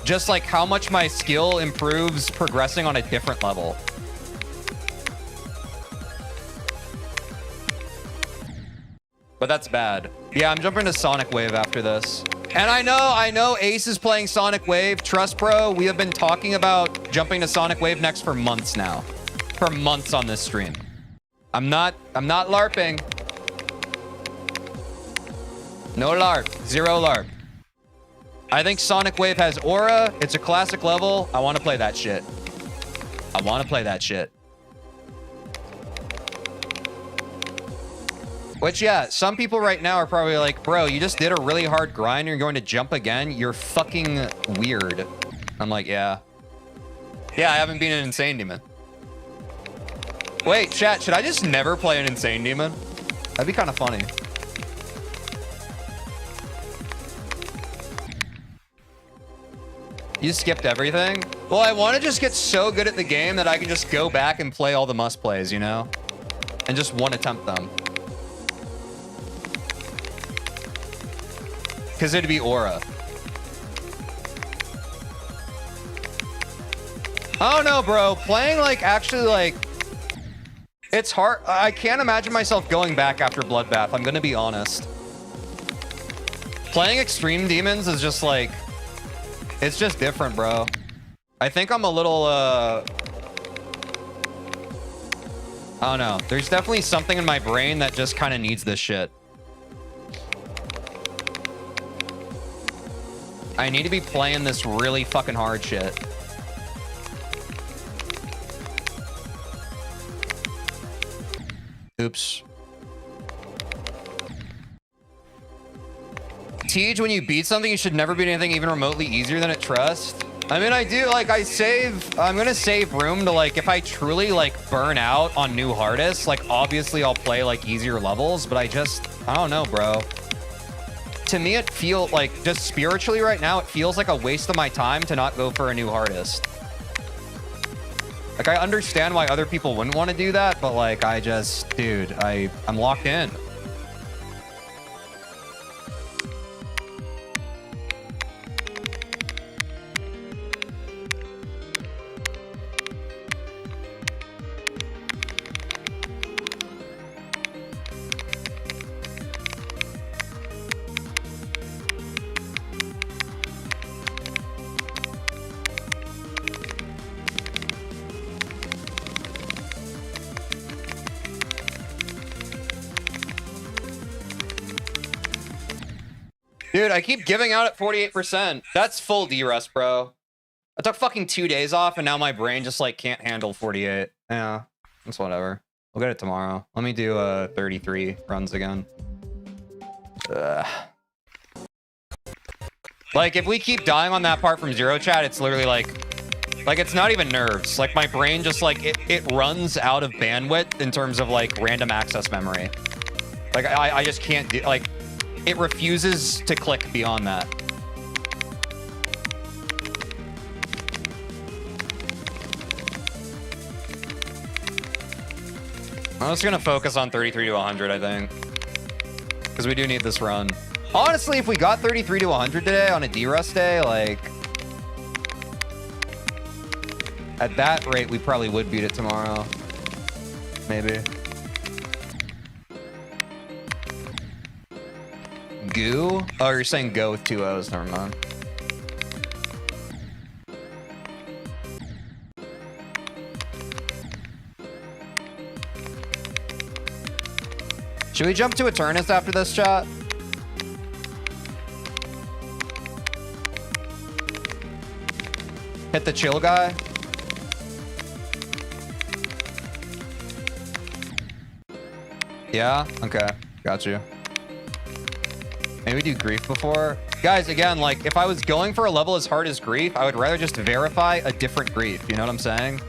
just like how much my skill improves progressing on a different level. But that's bad. Yeah, I'm jumping to Sonic Wave after this. And I know Ace is playing Sonic Wave. Trust, bro, we have been talking about jumping to Sonic Wave next for months now. For months on this stream. I'm not LARPing. No LARP. Zero LARP. I think Sonic Wave has aura. It's a classic level. I want to play that shit. I want to play that shit. Which, yeah, some people right now are probably like, bro, you just did a really hard grind. You're going to jump again. You're fucking weird. I'm like, yeah. Yeah, I haven't been an Insane Demon. Wait, chat, should I just never play an Insane Demon? That'd be kind of funny. You skipped everything? Well, I want to just get so good at the game that I can just go back and play all the must plays, you know? And just one attempt them. Because it'd be aura. I don't know, bro. Playing, like, actually, like... It's hard. I can't imagine myself going back after Bloodbath. I'm gonna be honest. Playing Extreme Demons is just, like... It's just different, bro. I think I'm a little, I don't know. There's definitely something in my brain that just kind of needs this shit. I need to be playing this really fucking hard shit. Oops. Tej, when you beat something, you should never beat anything even remotely easier than it Trust. I mean, I do, like, I'm gonna save room to, like, if I truly, like, burn out on new hardest, like, obviously I'll play, like, easier levels, but I don't know, bro. To me, it feels like, just spiritually right now, it feels like a waste of my time to not go for a new hardest. Like, I understand why other people wouldn't want to do that, but, like, dude, I'm locked in. Dude, I keep giving out at 48%. That's full D-Rust, bro. I took fucking 2 days off, and now my brain just, like, can't handle 48. Yeah, it's whatever. We'll get it tomorrow. Let me do 33 runs again. Ugh. Like, if we keep dying on that part from zero, chat, it's literally, like, it's not even nerves. Like, my brain just, like, it runs out of bandwidth in terms of, like, random access memory. Like, I just can't do, like... It refuses to click beyond that. I'm just gonna focus on 33 to 100, I think. Because we do need this run. Honestly, if we got 33 to 100 today on a D-Rust day, like... At that rate, we probably would beat it tomorrow. Maybe. Goo? Oh, you're saying go with 2 O's. Never mind. Should we jump to Eternus after this, chat? Hit the chill guy? Yeah? Okay. Got you. Maybe do Grief before. Guys, again, like, if I was going for a level as hard as Grief, I would rather just verify a different Grief. You know what I'm saying?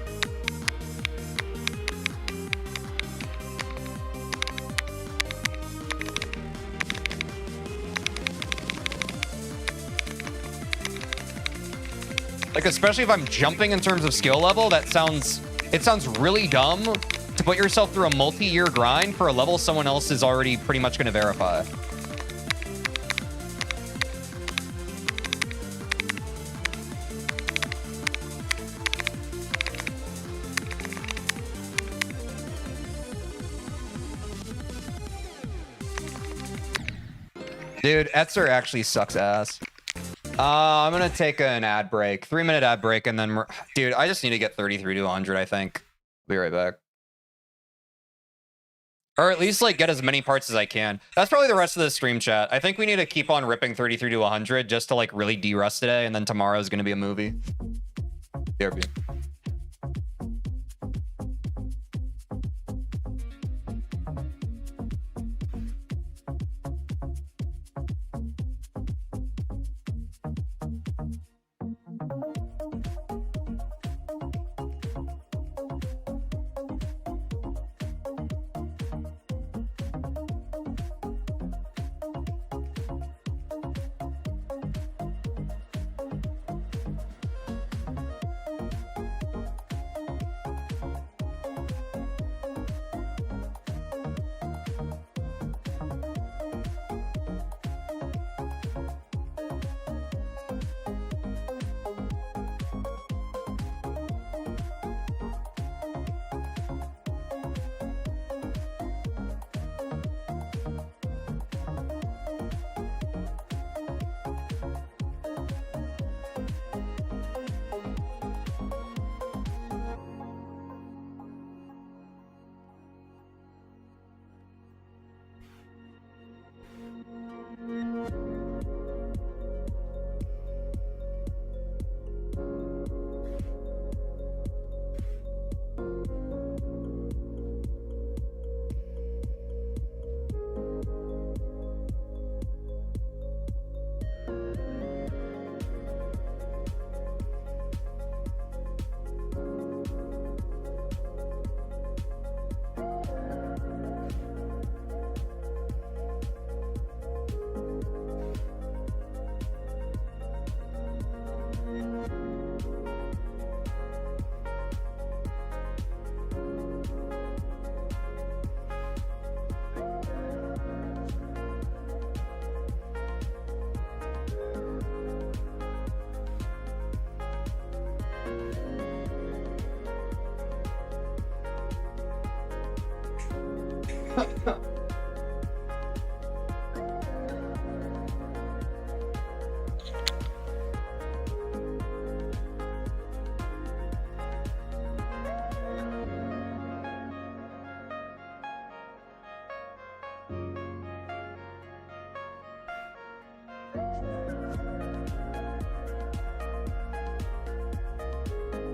Like, especially if I'm jumping in terms of skill level, it sounds really dumb to put yourself through a multi-year grind for a level someone else is already pretty much going to verify. Dude, Etzer actually sucks ass. I'm gonna take an ad break. 3-minute ad break, and then... Dude, I just need to get 33 to 100, I think. Be right back. Or at least like get as many parts as I can. That's probably the rest of the stream chat. I think we need to keep on ripping 33 to 100 just to like really de-rust today, and then tomorrow is going to be a movie. BRB.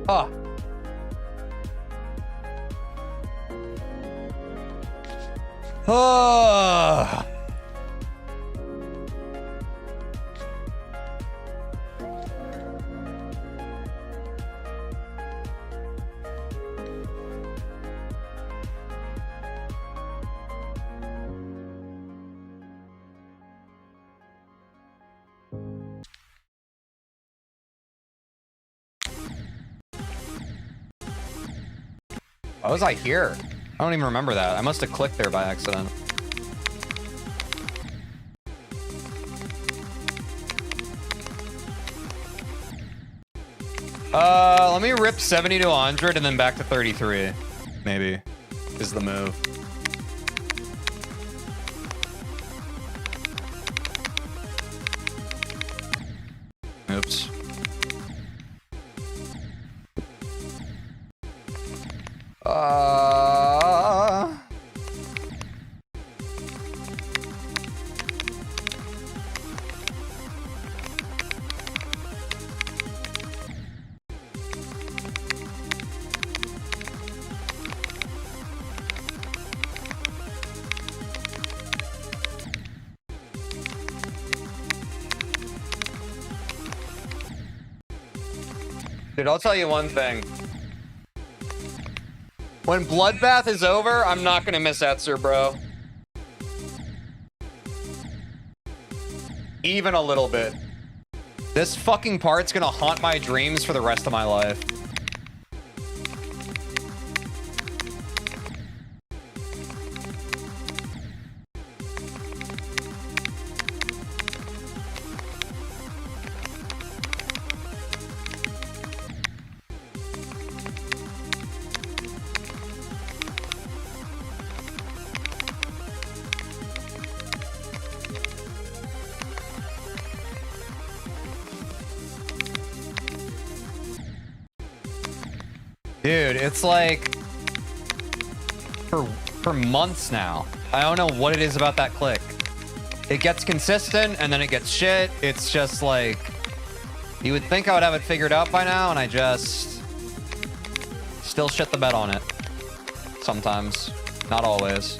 Ah. Ah. Why was I here? I don't even remember that. I must have clicked there by accident. Let me rip 70 to 100 and then back to 33. Maybe is the move. Oops. Dude, I'll tell you one thing. When Bloodbath is over, I'm not gonna miss Etzer, bro. Even a little bit. This fucking part's gonna haunt my dreams for the rest of my life. Dude, it's like for months now. I don't know what it is about that click. It gets consistent and then it gets shit. It's just like, you would think I would have it figured out by now, and I just still shit the bed on it. Sometimes, not always.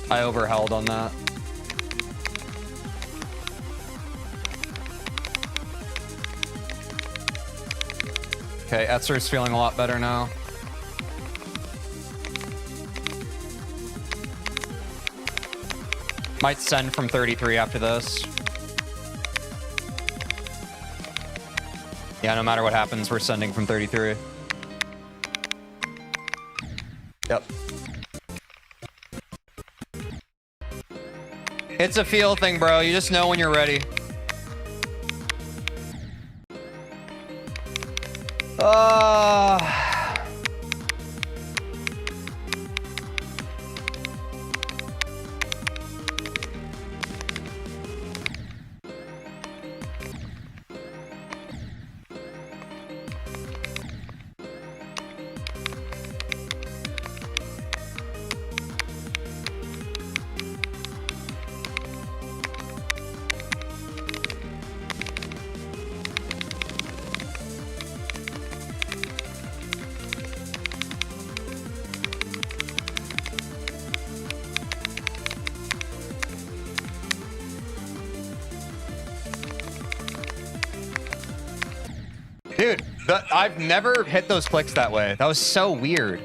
I overheld on that. Okay, Etzer's feeling a lot better now. Might send from 33 after this. Yeah, no matter what happens, we're sending from 33. Yep. It's a feel thing, bro. You just know when you're ready. Dude, I've never hit those clicks that way. That was so weird.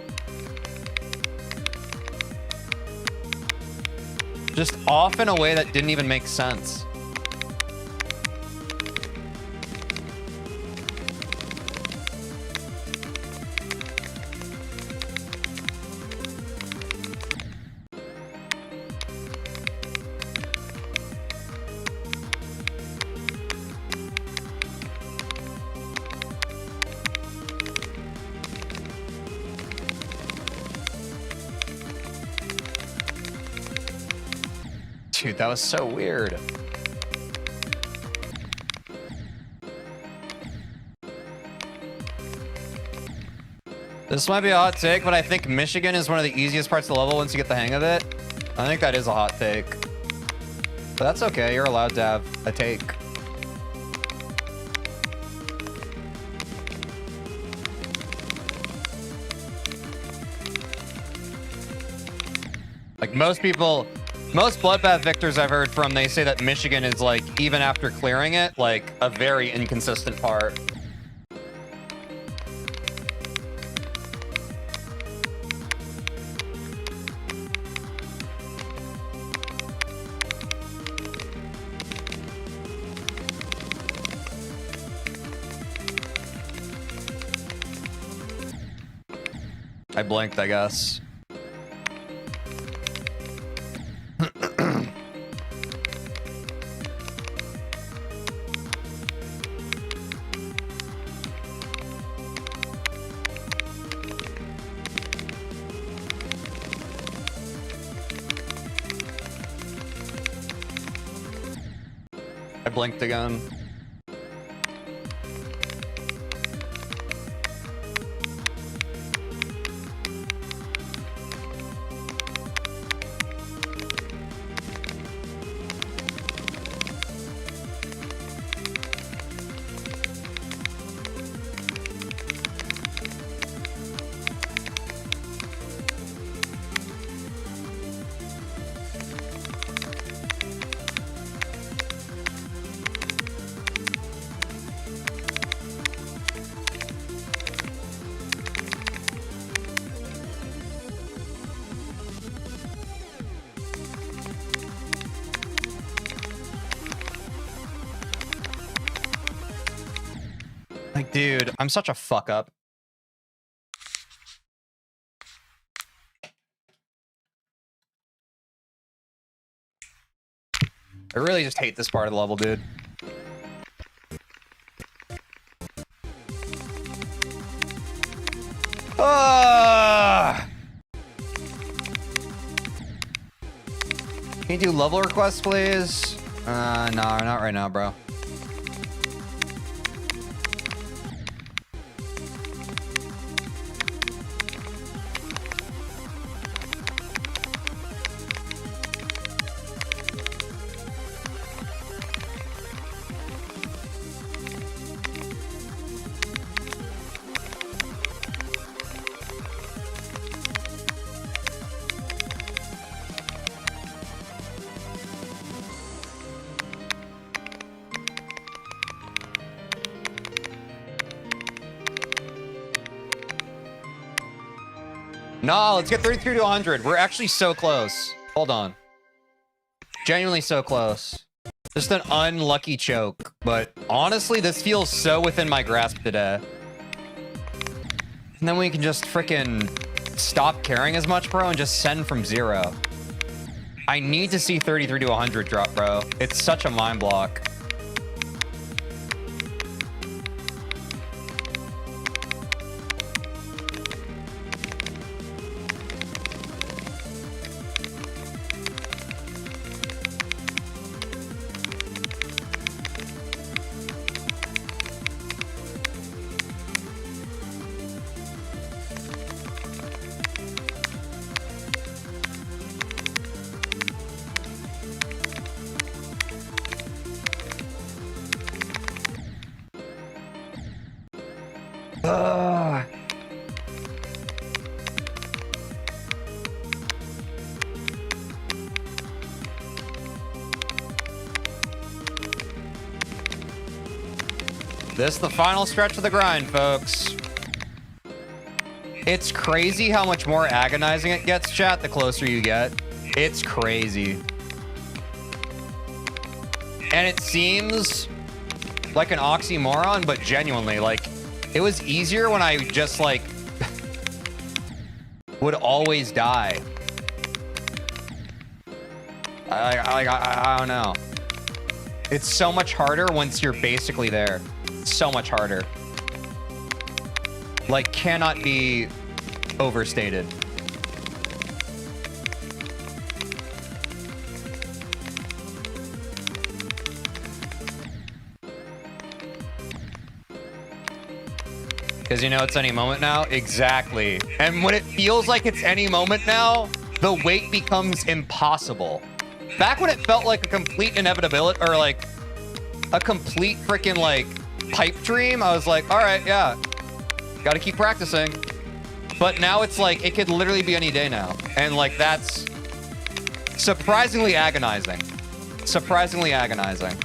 Just off in a way that didn't even make sense. Dude, that was so weird. This might be a hot take, but I think Michigan is one of the easiest parts of the level once you get the hang of it. I think that is a hot take. But that's okay, you're allowed to have a take. Like most people, most Bloodbath victors I've heard from, they say that Michigan is like, even after clearing it, like a very inconsistent part. I blinked, I guess. I blinked again. Like, dude, I'm such a fuck up. I really just hate this part of the level, dude. Can you do level requests, please? No, not right now, bro. No, let's get 33 to 100. We're actually so close. Hold on. Genuinely so close. Just an unlucky choke. But honestly, this feels so within my grasp today. And then we can just freaking stop caring as much, bro, and just send from 0. I need to see 33 to 100 drop, bro. It's such a mind block. This is the final stretch of the grind, folks. It's crazy how much more agonizing it gets, chat, the closer you get. It's crazy. And it seems like an oxymoron, but genuinely, like, it was easier when I just, like, would always die. I don't know. It's so much harder once you're basically there. So much harder. Like, cannot be overstated. Because you know it's any moment now? Exactly. And when it feels like it's any moment now, the wait becomes impossible. Back when it felt like a complete inevitability, or like a complete freaking like pipe dream, I was like, all right, yeah, gotta keep practicing. But now it's like, it could literally be any day now. And like, that's surprisingly agonizing. Surprisingly agonizing.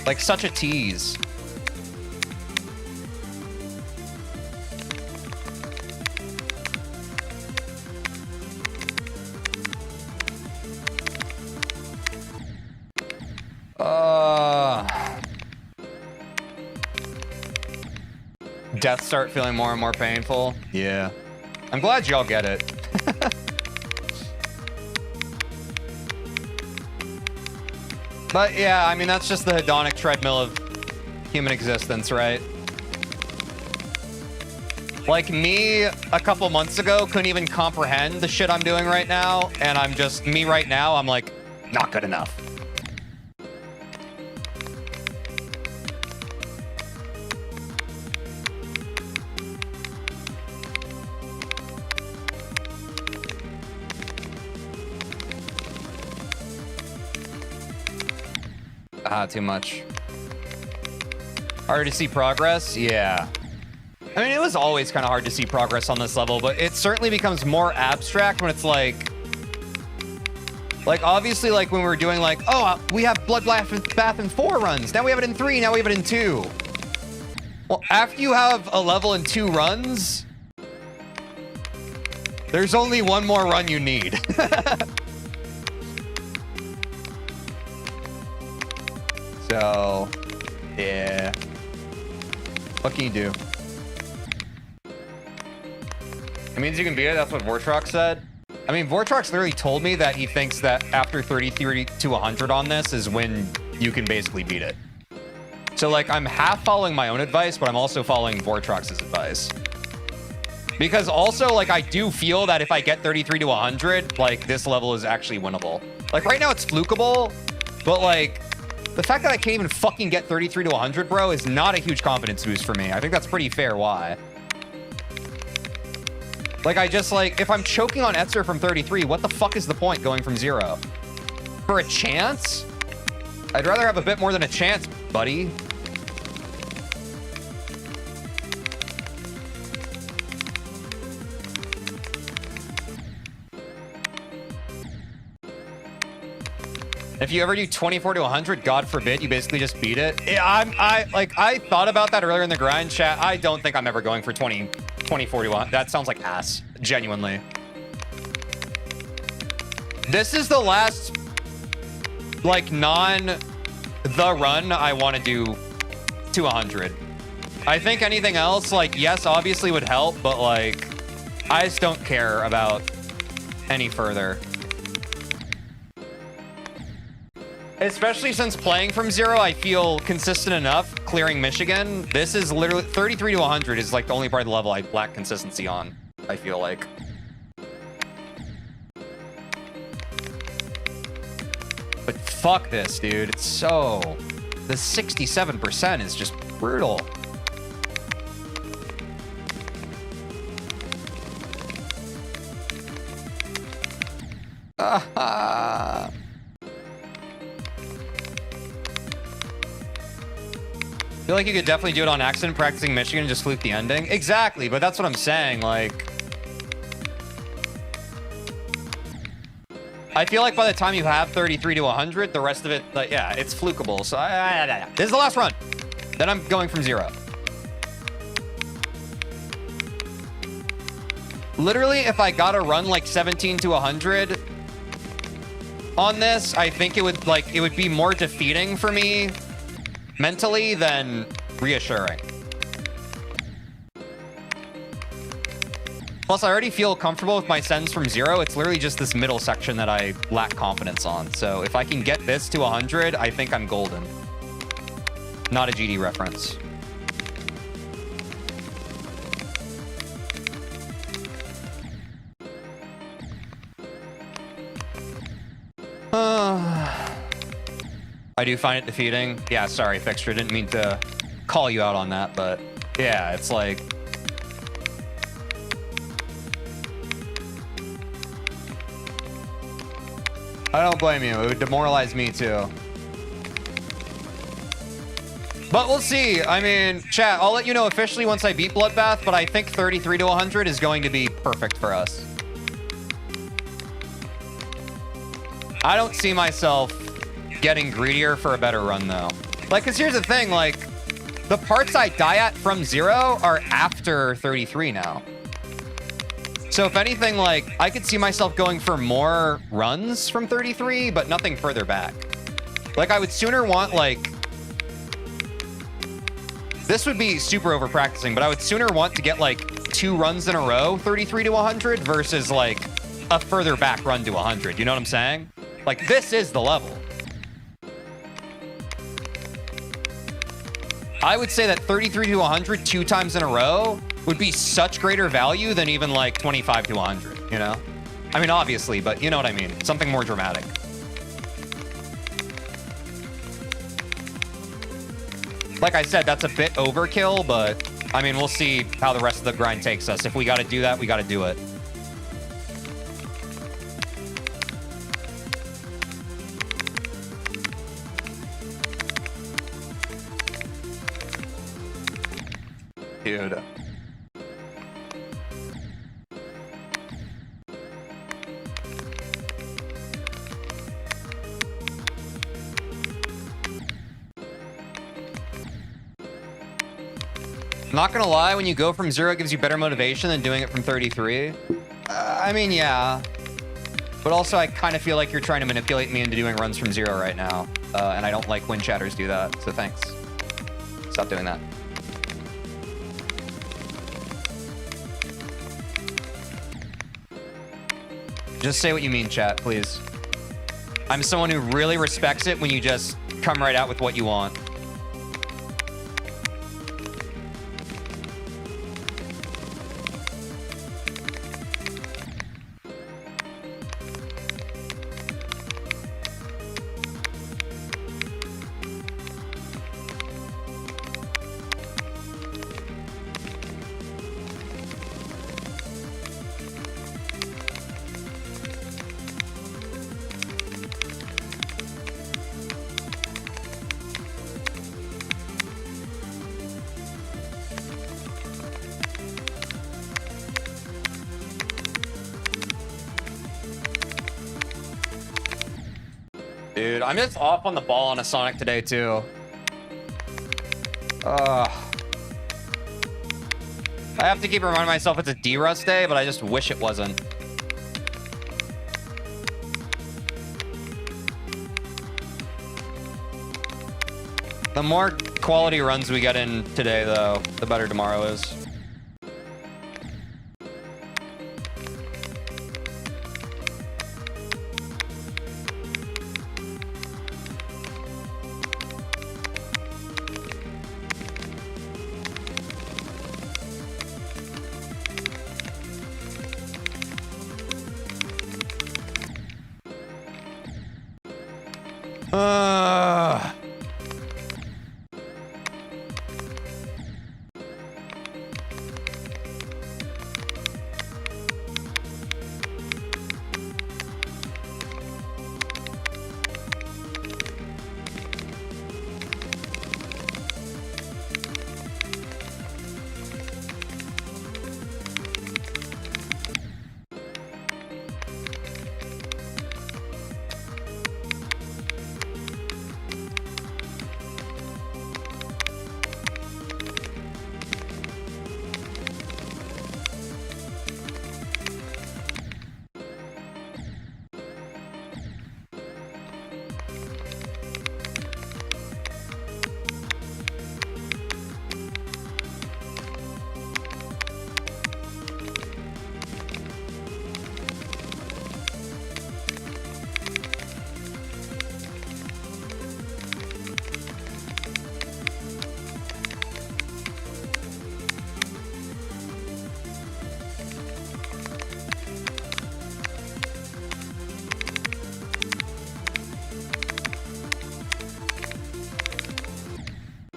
Like, such a tease. Death start feeling more and more painful. Yeah. I'm glad y'all get it. But yeah, I mean, that's just the hedonic treadmill of human existence, right? Like, me a couple months ago couldn't even comprehend the shit I'm doing right now, and I'm just, me right now, I'm like, not good enough. Too much. Hard to see progress? Yeah. I mean, it was always kind of hard to see progress on this level, but it certainly becomes more abstract when it's like obviously, like when we were doing like, oh, we have Bloodbath in 4 runs. Now we have it in 3. Now we have it in 2. Well, after you have a level in 2 runs, there's only one more run you need. So, yeah. What can you do? It means you can beat it. That's what Vortrox said. I mean, Vortrox literally told me that he thinks that after 33 to 100 on this is when you can basically beat it. So, like, I'm half following my own advice, but I'm also following Vortrox's advice. Because also, like, I do feel that if I get 33 to 100, like, this level is actually winnable. Like, right now it's flukable, but, like, the fact that I can't even fucking get 33 to 100, bro, is not a huge confidence boost for me. I think that's pretty fair why. Like, I just, like, if I'm choking on Etzer from 33, what the fuck is the point going from 0? For a chance? I'd rather have a bit more than a chance, buddy. If you ever do 24 to 100, God forbid, you basically just beat it. I thought about that earlier in the grind chat. I don't think I'm ever going for 20 2041. That sounds like ass. Genuinely. This is the last, like, the run I want to do to 100. I think anything else, like, yes, obviously would help, but, like, I just don't care about any further. Especially since playing from 0, I feel consistent enough clearing Michigan. This is literally 33 to 100 is like the only part of the level I lack consistency on, I feel like. But fuck this, dude. It's so... The 67% is just brutal. I feel like you could definitely do it on accident, practicing Michigan, and just fluke the ending. Exactly, but that's what I'm saying, like... I feel like by the time you have 33 to 100, the rest of it, like, yeah, it's flukeable. So this is the last run. Then I'm going from 0. Literally, if I got to run like 17 to 100 on this, I think it would be more defeating for me mentally than reassuring. Plus, I already feel comfortable with my sends from 0. It's literally just this middle section that I lack confidence on. So if I can get this to 100, I think I'm golden. Not a GD reference. I do find it defeating. Yeah, sorry, Fixture. Didn't mean to call you out on that, but yeah, it's like... I don't blame you. It would demoralize me too. But we'll see. I mean, chat, I'll let you know officially once I beat Bloodbath, but I think 33 to 100 is going to be perfect for us. I don't see myself getting greedier for a better run, though. Like, because here's the thing, like, the parts I die at from 0 are after 33 now. So if anything, like, I could see myself going for more runs from 33, but nothing further back. Like, I would sooner want, like... This would be super over-practicing, but I would sooner want to get, like, 2 runs in a row, 33 to 100, versus, like, a further back run to 100. You know what I'm saying? Like, this is the level. I would say that 33 to 100 2 times in a row would be such greater value than even like 25 to 100, you know? I mean, obviously, but you know what I mean. Something more dramatic. Like I said, that's a bit overkill, but I mean, we'll see how the rest of the grind takes us. If we got to do that, we got to do it. Dude. Not gonna lie, when you go from 0, it gives you better motivation than doing it from 33. I mean, yeah. But also, I kind of feel like you're trying to manipulate me into doing runs from 0 right now. And I don't like when chatters do that, so thanks. Stop doing that. Just say what you mean, chat, please. I'm someone who really respects it when you just come right out with what you want. Dude, I'm just off on the ball on a Sonic today, too. I I have to keep reminding myself it's a D-Rust day, but I just wish it wasn't. The more quality runs we get in today, though, the better tomorrow is.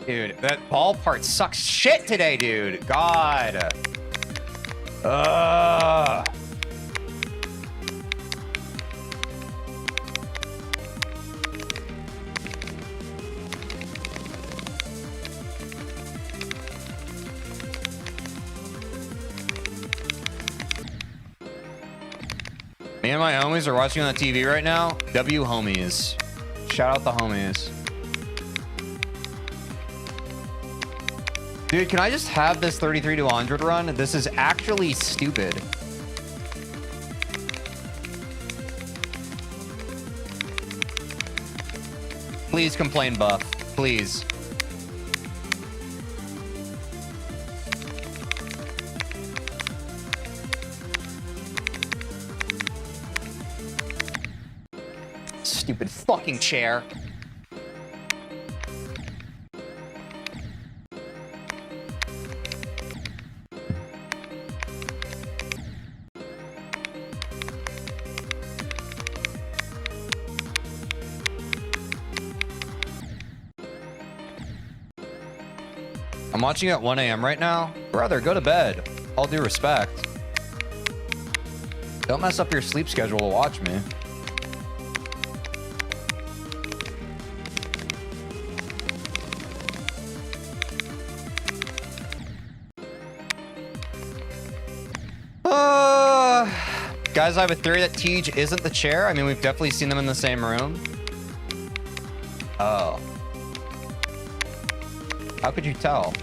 Dude, that ball part sucks shit today, dude. God. Me and my homies are watching on the TV right now. W homies. Shout out the homies. Dude, can I just have this 33 to 100 run? This is actually stupid. Please complain, buff. Please. Stupid fucking chair. I'm watching at 1 a.m. right now. Brother, go to bed. All due respect. Don't mess up your sleep schedule to watch me. Guys, I have a theory that Tej isn't the chair. I mean, we've definitely seen them in the same room. Oh. How could you tell?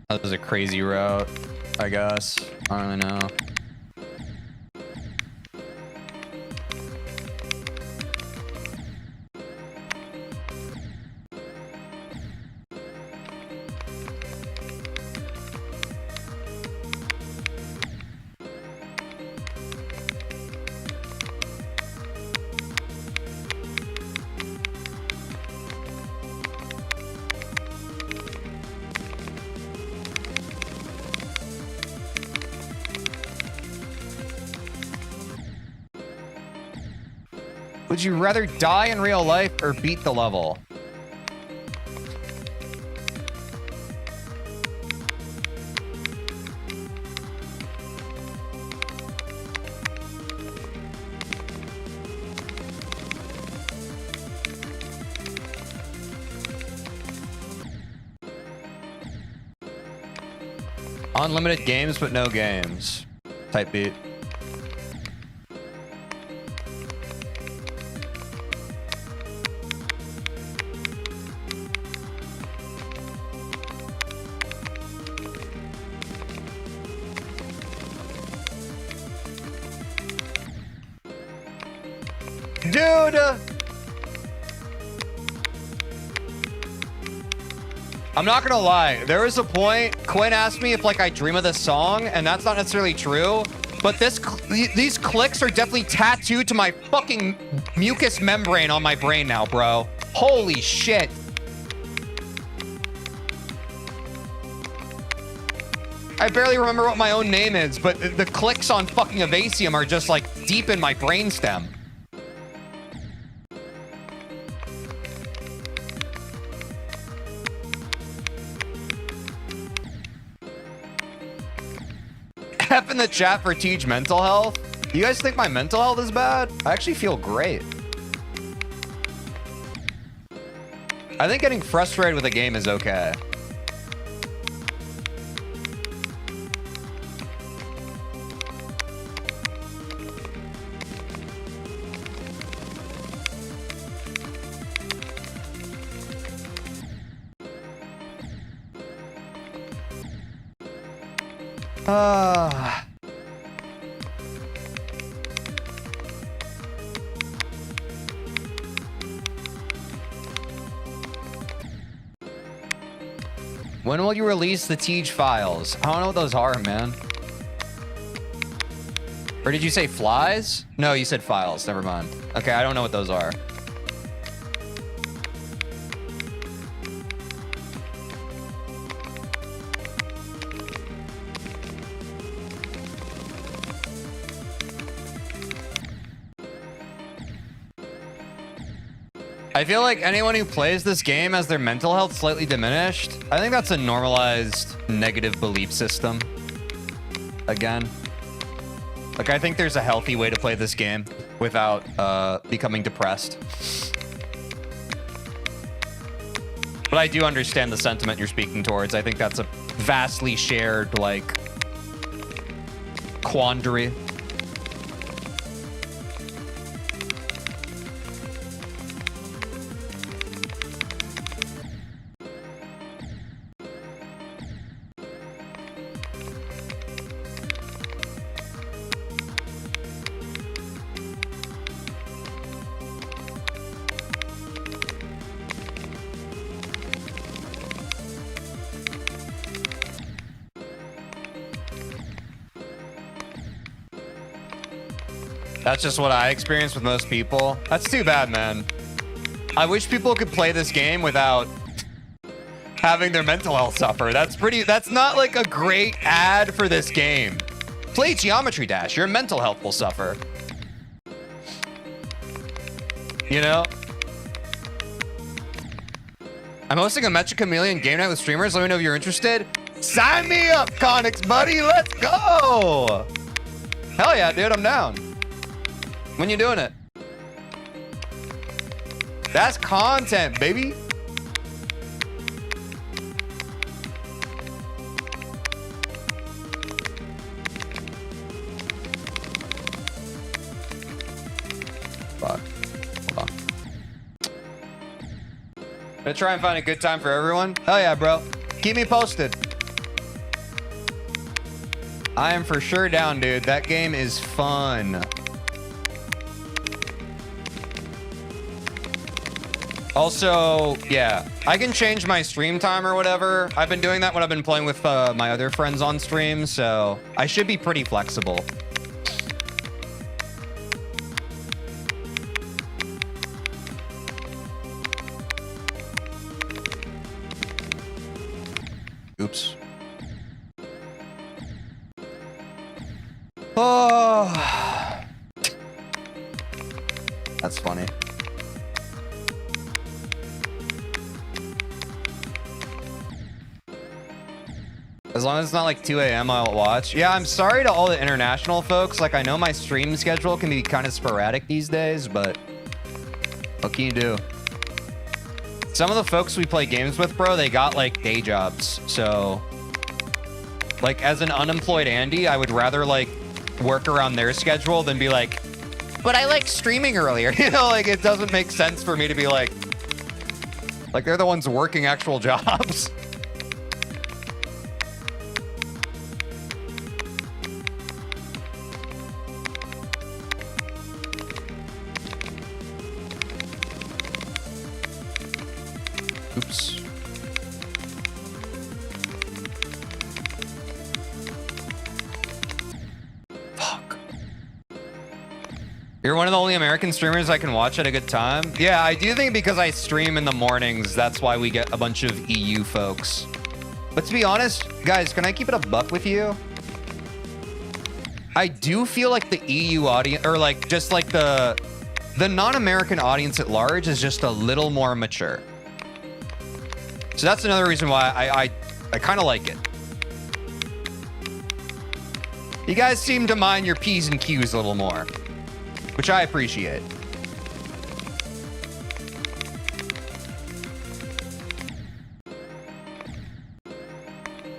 That was a crazy route, I guess. I don't really know. Would you rather die in real life or beat the level? Unlimited games, but no games. Type beat. Dude! I'm not gonna lie. There was a point Quinn asked me if like I dream of this song, and that's not necessarily true. But these clicks are definitely tattooed to my fucking mucous membrane on my brain now, bro. Holy shit. I barely remember what my own name is, but the clicks on fucking Evasium are just like deep in my brainstem. F in the chat for Teej mental health. You guys think my mental health is bad? I actually feel great. I think getting frustrated with a game is okay. When will you release the Teej files? I don't know what those are, man. Or did you say flies? No, you said files. Never mind. Okay, I don't know what those are. I feel like anyone who plays this game has their mental health slightly diminished. I think that's a normalized negative belief system. Again. Like, I think there's a healthy way to play this game without becoming depressed. But I do understand the sentiment you're speaking towards. I think that's a vastly shared, like, quandary. That's just what I experience with most people. That's too bad, man. I wish people could play this game without having their mental health suffer. That's not like a great ad for this game. Play Geometry Dash, your mental health will suffer. You know? I'm hosting a Mecha Chameleon game night with streamers. Let me know if you're interested. Sign me up, Connix, buddy. Let's go. Hell yeah, dude. I'm down. When you doing it? That's content, baby. Fuck. Hold on. Gonna try and find a good time for everyone. Hell yeah, bro. Keep me posted. I am for sure down, dude. That game is fun. Also, yeah, I can change my stream time or whatever. I've been doing that when I've been playing with my other friends on stream, so I should be pretty flexible. Oops. Oh, that's funny. As long as it's not like 2 a.m. I'll watch. Yeah, I'm sorry to all the international folks. Like, I know my stream schedule can be kind of sporadic these days, but what can you do? Some of the folks we play games with, bro, they got like day jobs. So Like, as an unemployed Andy, I would rather, like, work around their schedule than be like, but I like streaming earlier. You know, like, it doesn't make sense for me to be like they're the ones working actual jobs. Oops. Fuck. You're one of the only American streamers I can watch at a good time? Yeah, I do think because I stream in the mornings, that's why we get a bunch of EU folks. But to be honest, guys, can I keep it a buck with you? I do feel like the EU audience, or like just like the non-American audience at large is just a little more mature. So that's another reason why I kind of like it. You guys seem to mind your P's and Q's a little more, which I appreciate.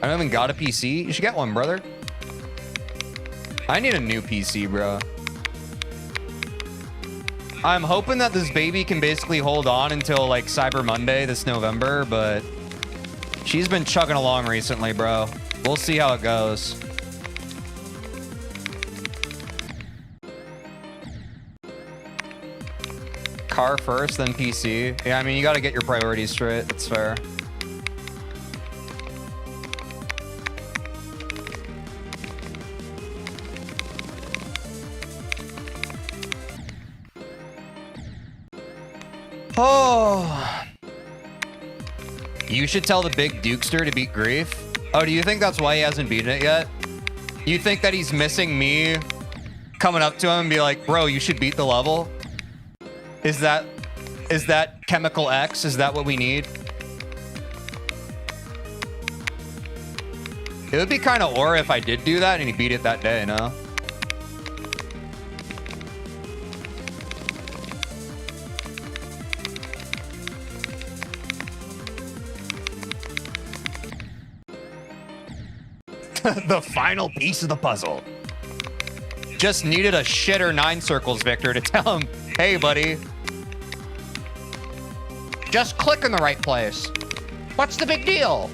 I don't even got a PC. You should get one, brother. I need a new PC, bro. I'm hoping that this baby can basically hold on until like Cyber Monday this November, but she's been chugging along recently, bro. We'll see how it goes. Car first, then PC. Yeah, I mean, you got to get your priorities straight. That's fair. Oh. You should tell the big Dukester to beat Grief. Oh, do you think that's why he hasn't beaten it yet? You think that he's missing me coming up to him and be like, bro, you should beat the level? Is that Chemical X? Is that what we need? It would be kind of aura if I did do that and he beat it that day, no? The final piece of the puzzle. Just needed a shitter 9 circles, Victor, to tell him, hey, buddy. Just click in the right place. What's the big deal?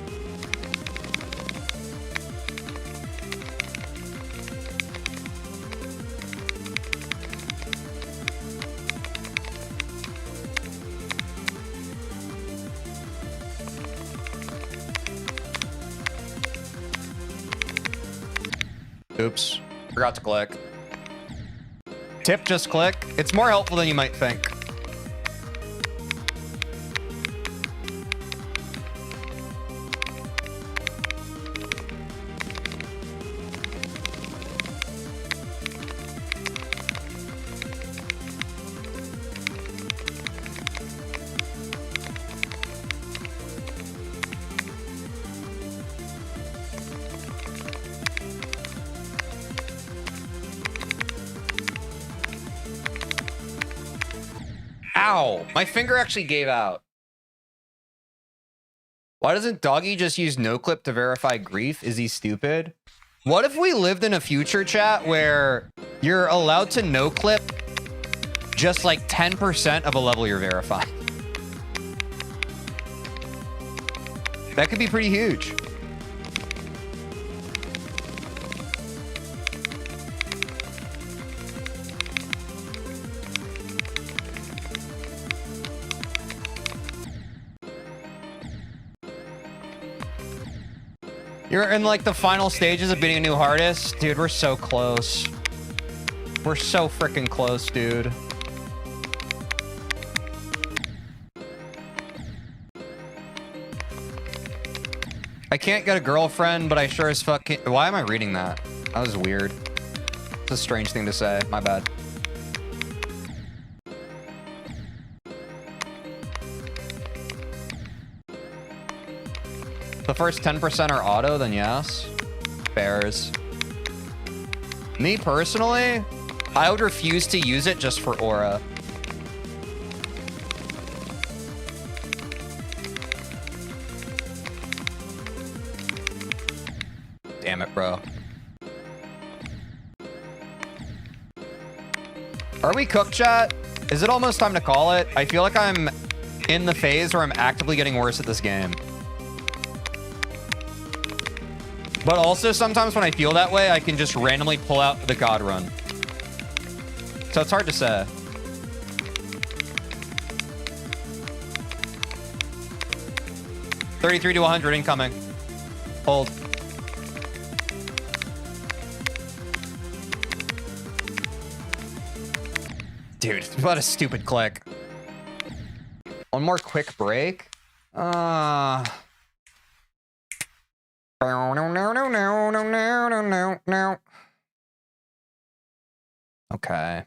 Oops, forgot to click. Tip, just click. It's more helpful than you might think. Ow! My finger actually gave out. Why doesn't Doggy just use NoClip to verify Grief? Is he stupid? What if we lived in a future, chat, where you're allowed to NoClip just like 10% of a level you're verifying? That could be pretty huge. You're in like the final stages of beating a new hardest. Dude, we're so close. We're so freaking close, dude. I can't get a girlfriend, but I sure as fuck can't. Why am I reading that? That was weird. It's a strange thing to say. My bad. The first 10% are auto, then yes. Bears. Me personally, I would refuse to use it just for aura. Damn Are we cooked, chat? Is it almost time to call it? I feel like I'm in the phase where I'm actively getting worse at this game. But also sometimes when I feel that way, I can just randomly pull out the God run. So it's hard to say. $33 to 100 incoming. Hold. Dude, what a stupid click. One more quick break. No. Okay.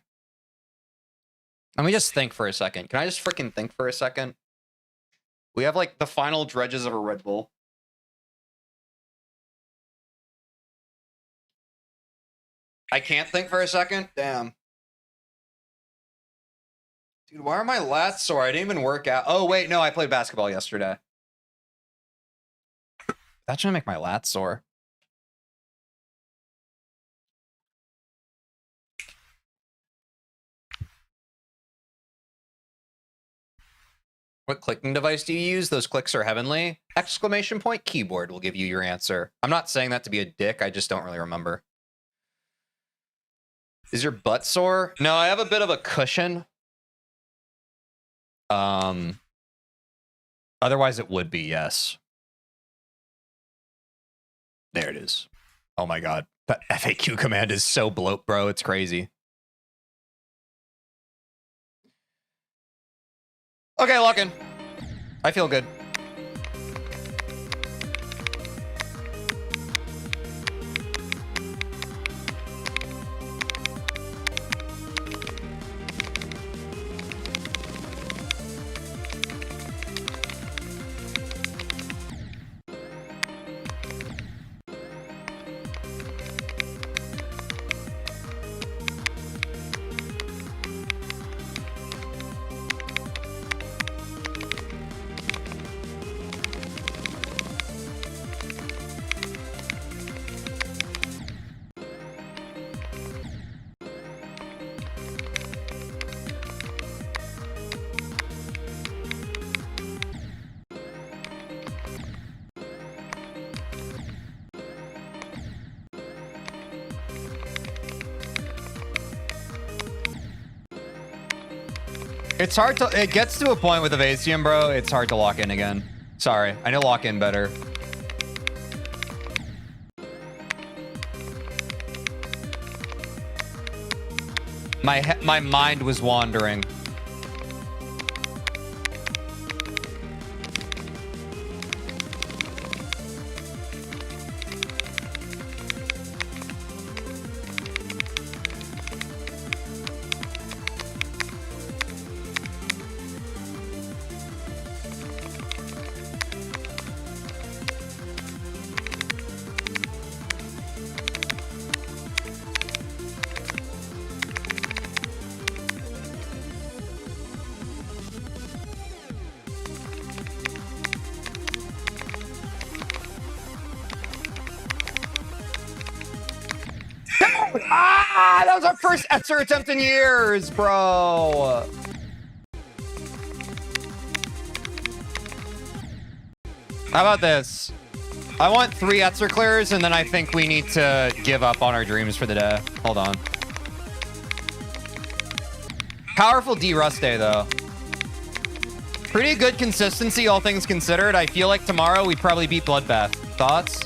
Let me just think for a second. Can I just freaking think for a second? We have like the final dredges of a Red Bull. I can't think for a second? Damn. Dude, why are my lats sore? I didn't even work out. Oh, wait, no, I played basketball yesterday. That's gonna make my lats sore. What clicking device do you use? Those clicks are heavenly. Exclamation point keyboard will give you your answer. I'm not saying that to be a dick. I just don't really remember. Is your butt sore? No, I have a bit of a cushion. Otherwise it would be, yes. There it is. Oh my god. That FAQ command is so bloat, bro. It's crazy. Okay, lock in. I feel good. It's hard to, it gets to a point with Evasium, bro. It's hard to lock in again. Sorry, I know lock in better. My mind was wandering. Ah, that was our first Etzer attempt in years, bro. How about this? I want 3 Etzer clears, and then I think we need to give up on our dreams for the day. Hold on. Powerful D-Rust day, though. Pretty good consistency, all things considered. I feel like tomorrow we'd probably beat Bloodbath. Thoughts?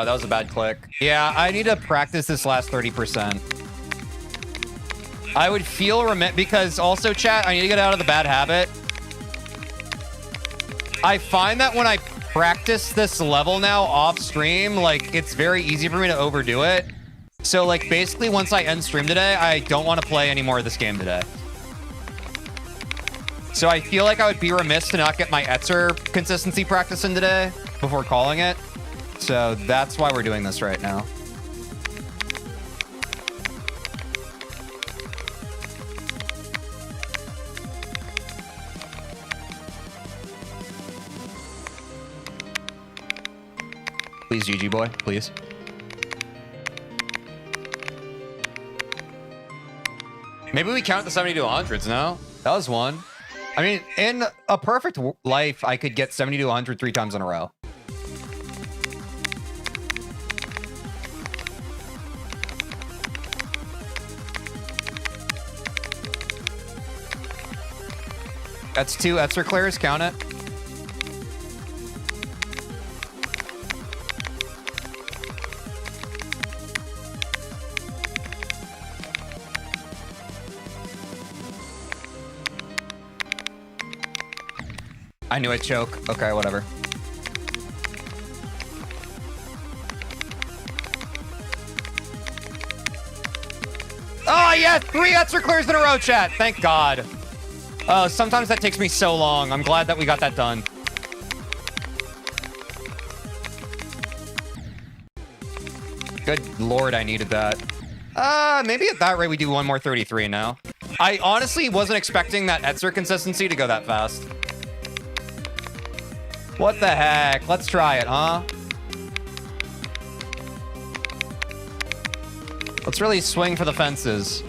That was a bad click. Yeah, I need to practice this last 30%. I would feel because also, chat, I need to get out of the bad habit. I find that when I practice this level now off stream, like, it's very easy for me to overdo it. So, like, basically, once I end stream today, I don't want to play any more of this game today. So I feel like I would be remiss to not get my Etzer consistency practice in today before calling it. So that's why we're doing this right now. Please, GG boy. Please. Maybe we count the 70 to 100s, no? That was one. I mean, in a perfect life, I could get 70 to 100 3 times in a row. That's 2 Etzer clears. Count it. I knew I'd choke. Okay, whatever. Oh, yeah! 3 Etzer clears in a row, chat. Thank God. Oh, sometimes that takes me so long. I'm glad that we got that done. Good Lord, I needed that. Maybe at that rate we do one more 33 now. I honestly wasn't expecting that Etzer consistency to go that fast. What the heck? Let's try it, huh? Let's really swing for the fences.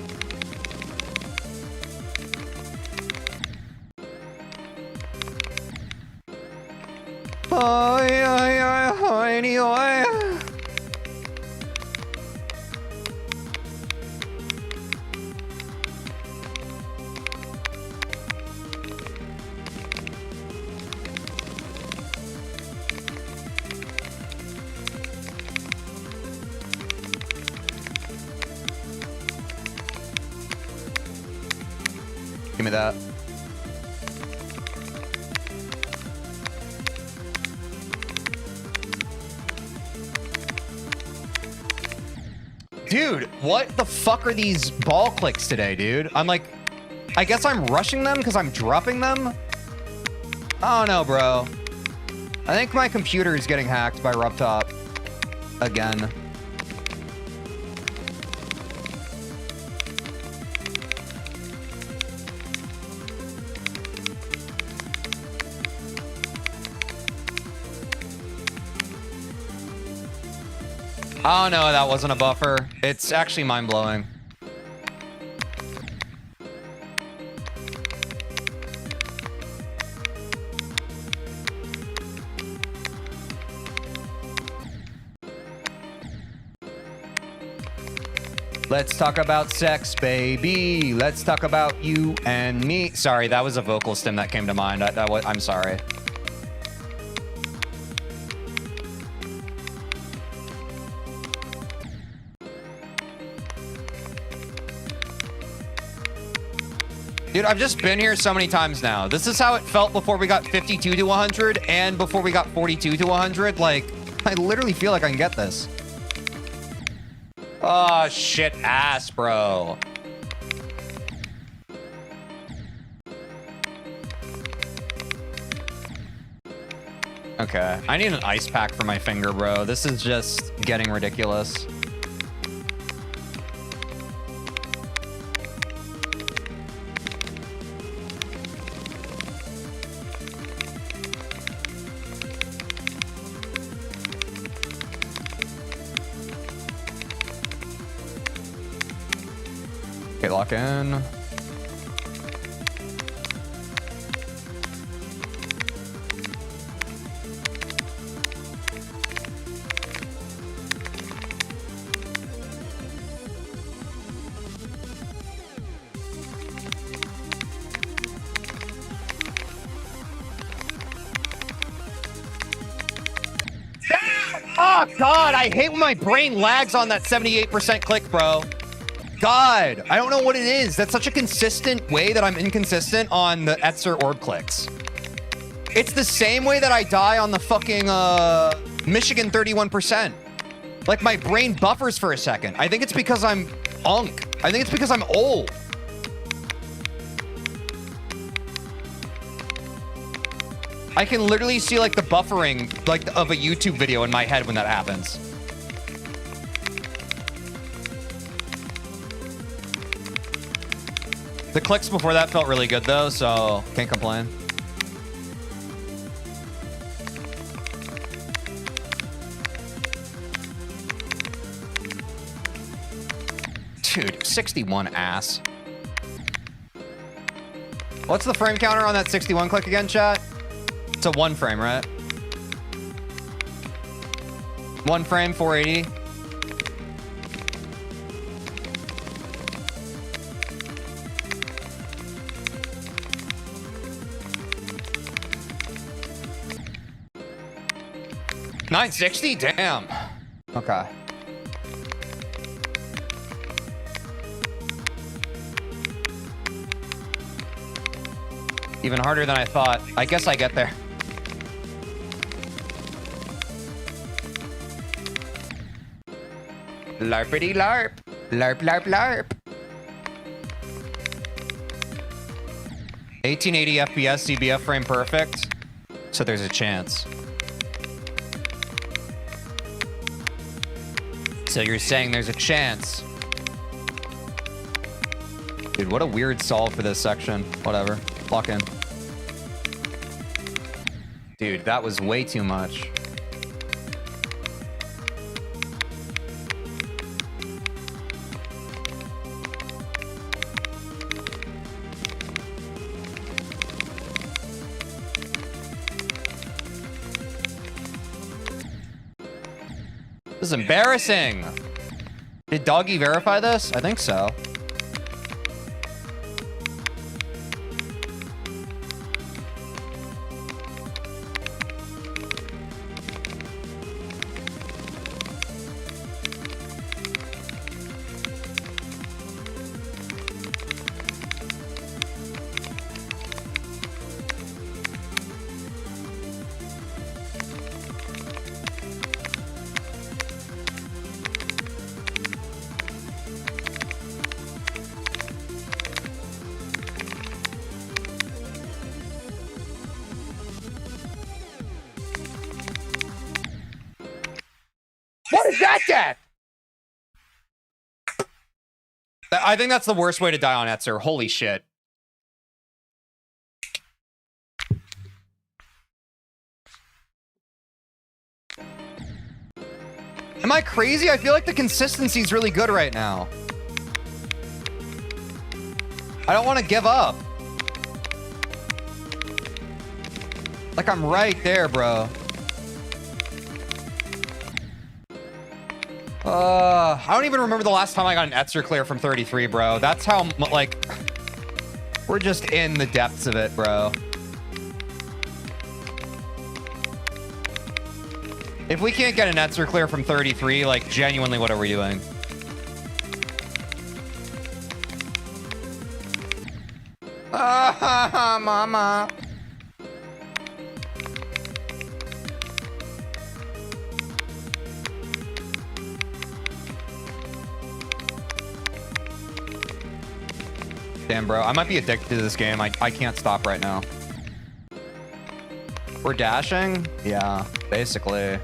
Give me that. Dude, what the fuck are these ball clicks today, dude? I'm like, I guess I'm rushing them because I'm dropping them? I don't know, bro. I think my computer is getting hacked by RubTop again. Oh no, that wasn't a buffer. It's actually mind-blowing. Let's talk about sex, baby. Let's talk about you and me. Sorry, that was a vocal stim that came to mind. I'm sorry. Dude, I've just been here so many times now. This is how it felt before we got 52 to 100 and before we got 42 to 100. Like, I literally feel like I can get this. Oh, shit ass, bro. Okay, I need an ice pack for my finger, bro. This is just getting ridiculous. Okay, lock in. Oh, God, I hate when my brain lags on that 78% click, bro. God, I don't know what it is. That's such a consistent way that I'm inconsistent on the Etzer orb clicks. It's the same way that I die on the fucking Michigan 31%. Like, my brain buffers for a second. I think it's because I'm unk. I think it's because I'm old. I can literally see like the buffering like of a YouTube video in my head when that happens. The clicks before that felt really good though, so can't complain. 61 ass. What's the frame counter on that 61 click again, chat? It's a 1 frame, right? 1 frame, 480. $960? Damn. Okay. Even harder than I thought. I guess I get there. Larpity larp. Larp, larp, larp. 1880 FPS, CBF frame perfect. So there's a chance. So you're saying there's a chance. Dude, what a weird solve for this section. Whatever. Lock in. Dude, that was way too much. This is embarrassing. Did Doggy verify this? I think so. What is that, Dad? I think that's the worst way to die on Etzer. Holy shit. Am I crazy? I feel like the consistency is really good right now. I don't want to give up. Like, I'm right there, bro. I don't even remember the last time I got an Etzer clear from 33, bro. That's how, like, we're just in the depths of it, bro. If we can't get an Etzer clear from 33, like, genuinely, what are we doing? Mama. Damn, bro. I might be addicted to this game. I can't stop right now. We're dashing? Yeah, basically.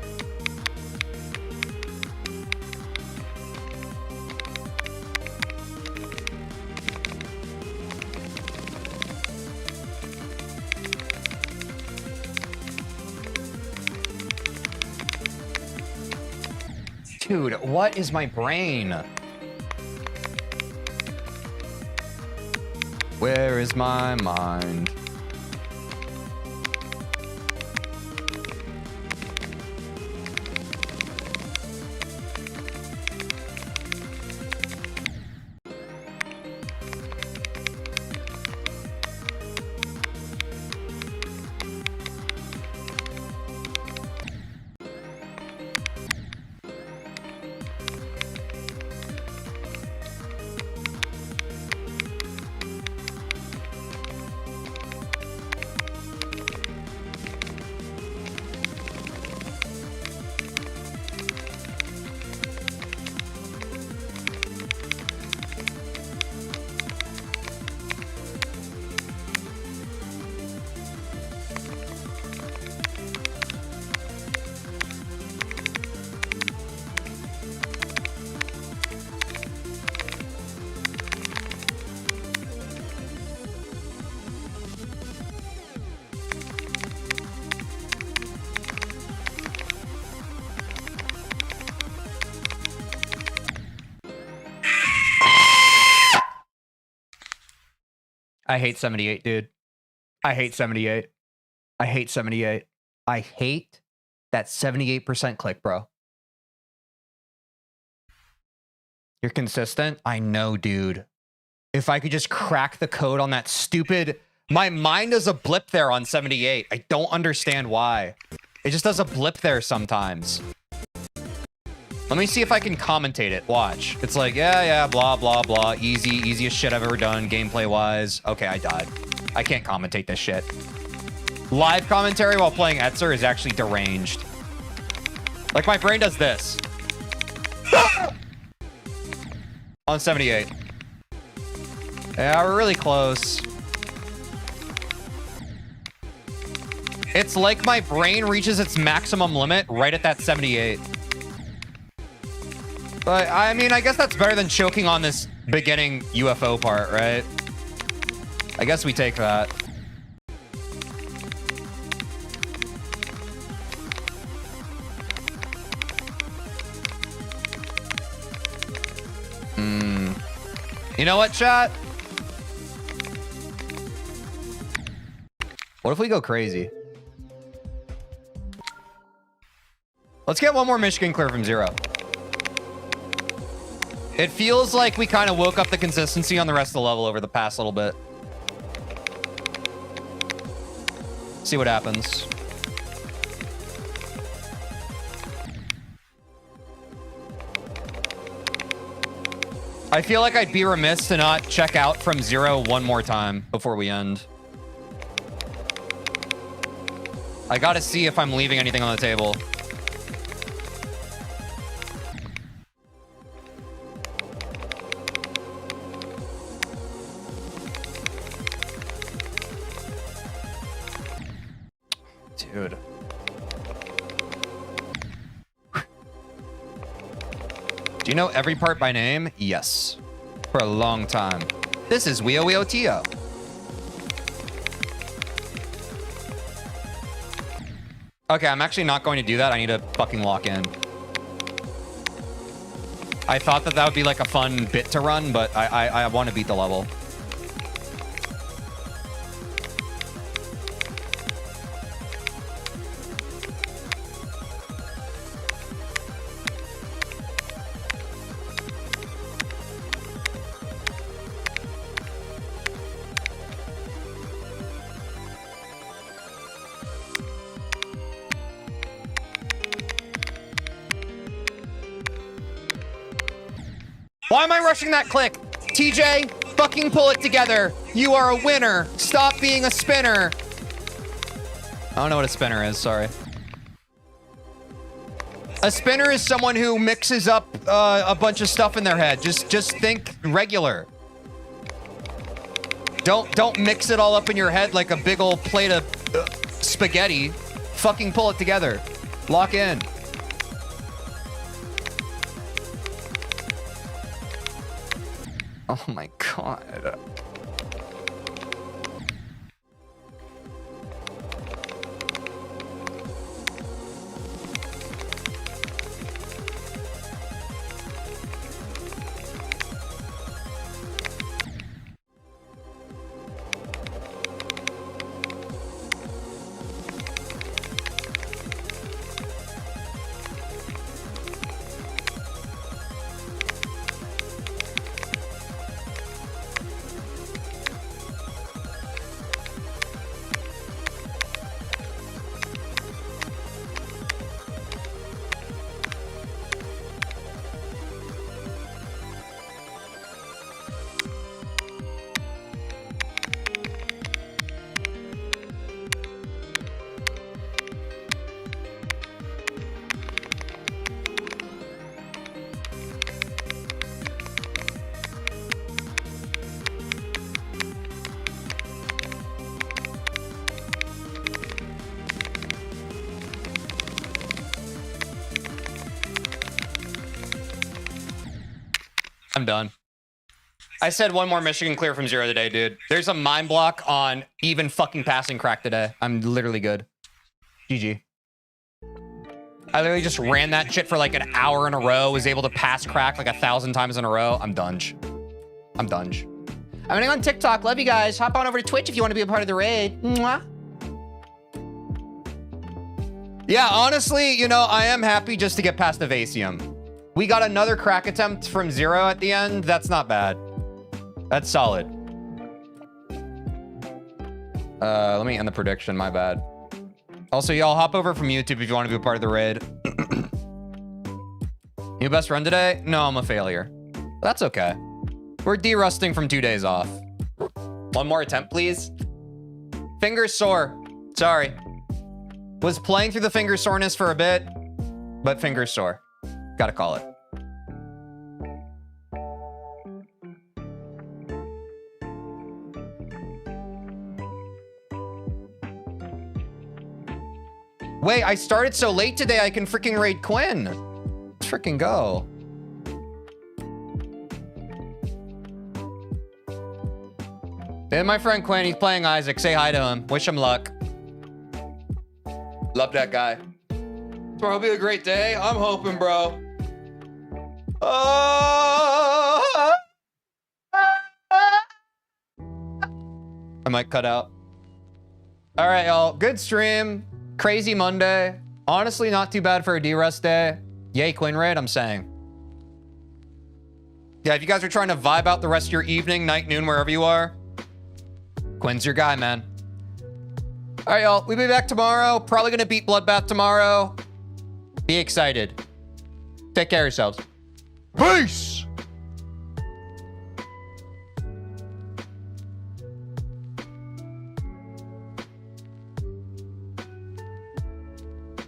Dude, what is my brain? Where is my mind? I hate 78, dude. I hate 78. I hate 78. I hate that 78% click, bro. You're consistent? I know, dude. If I could just crack the code on that stupid... My mind does a blip there on 78. I don't understand why. It just does a blip there sometimes. Let me see if I can commentate it. Watch. It's like, yeah, blah, blah, blah. Easy, easiest shit I've ever done, gameplay-wise. Okay, I died. I can't commentate this shit. Live commentary while playing Etzer is actually deranged. Like, my brain does this. On 78. Yeah, we're really close. It's like my brain reaches its maximum limit right at that 78. But, I mean, I guess that's better than choking on this beginning UFO part, right? I guess we take that. You know what, chat? What if we go crazy? Let's get one more Michigan clear from 0. It feels like we kind of woke up the consistency on the rest of the level over the past little bit. See what happens. I feel like I'd be remiss to not check out from 0 one more time before we end. I gotta see if I'm leaving anything on the table. Dude. Do you know every part by name? Yes. For a long time. This is Weo Weo Tio. Okay, I'm actually not going to do that. I need to fucking lock in. I thought that would be like a fun bit to run, but I want to beat the level. Why am I rushing that click? TJ, fucking pull it together. You are a winner. Stop being a spinner. I don't know what a spinner is, sorry. A spinner is someone who mixes up a bunch of stuff in their head. Just think regular. Don't mix it all up in your head like a big old plate of spaghetti. Fucking pull it together. Lock in. Oh my god. I'm done. I said one more Michigan clear from 0 today, dude. There's a mind block on even fucking passing crack today. I'm literally good. GG. I literally just ran that shit for like an hour in a row, was able to pass crack like 1,000 times in a row. I'm done. I'm done. I'm gonna go on TikTok. Love you guys. Hop on over to Twitch if you want to be a part of the raid. Mwah. Yeah, honestly, you know, I am happy just to get past Evasium. We got another crack attempt from 0 at the end. That's not bad. That's solid. Let me end the prediction. My bad. Also, y'all hop over from YouTube if you want to be a part of the raid. Your best run today? No, I'm a failure. That's okay. We're de-rusting from 2 days off. One more attempt, please. Fingers sore. Sorry. Was playing through the finger soreness for a bit, but fingers sore. Gotta call it. Wait, I started so late today I can freaking raid Quinn. Let's freaking go. And my friend Quinn, he's playing Isaac. Say hi to him. Wish him luck. Love that guy. Tomorrow will be a great day. I'm hoping, bro. I might cut out. All right, y'all. Good stream. Crazy Monday. Honestly, not too bad for a D-Rust day. Yay, Quinn raid, I'm saying. Yeah, if you guys are trying to vibe out the rest of your evening, night, noon, wherever you are, Quinn's your guy, man. All right, y'all. We'll be back tomorrow. Probably going to beat Bloodbath tomorrow. Be excited. Take care of yourselves. Peace!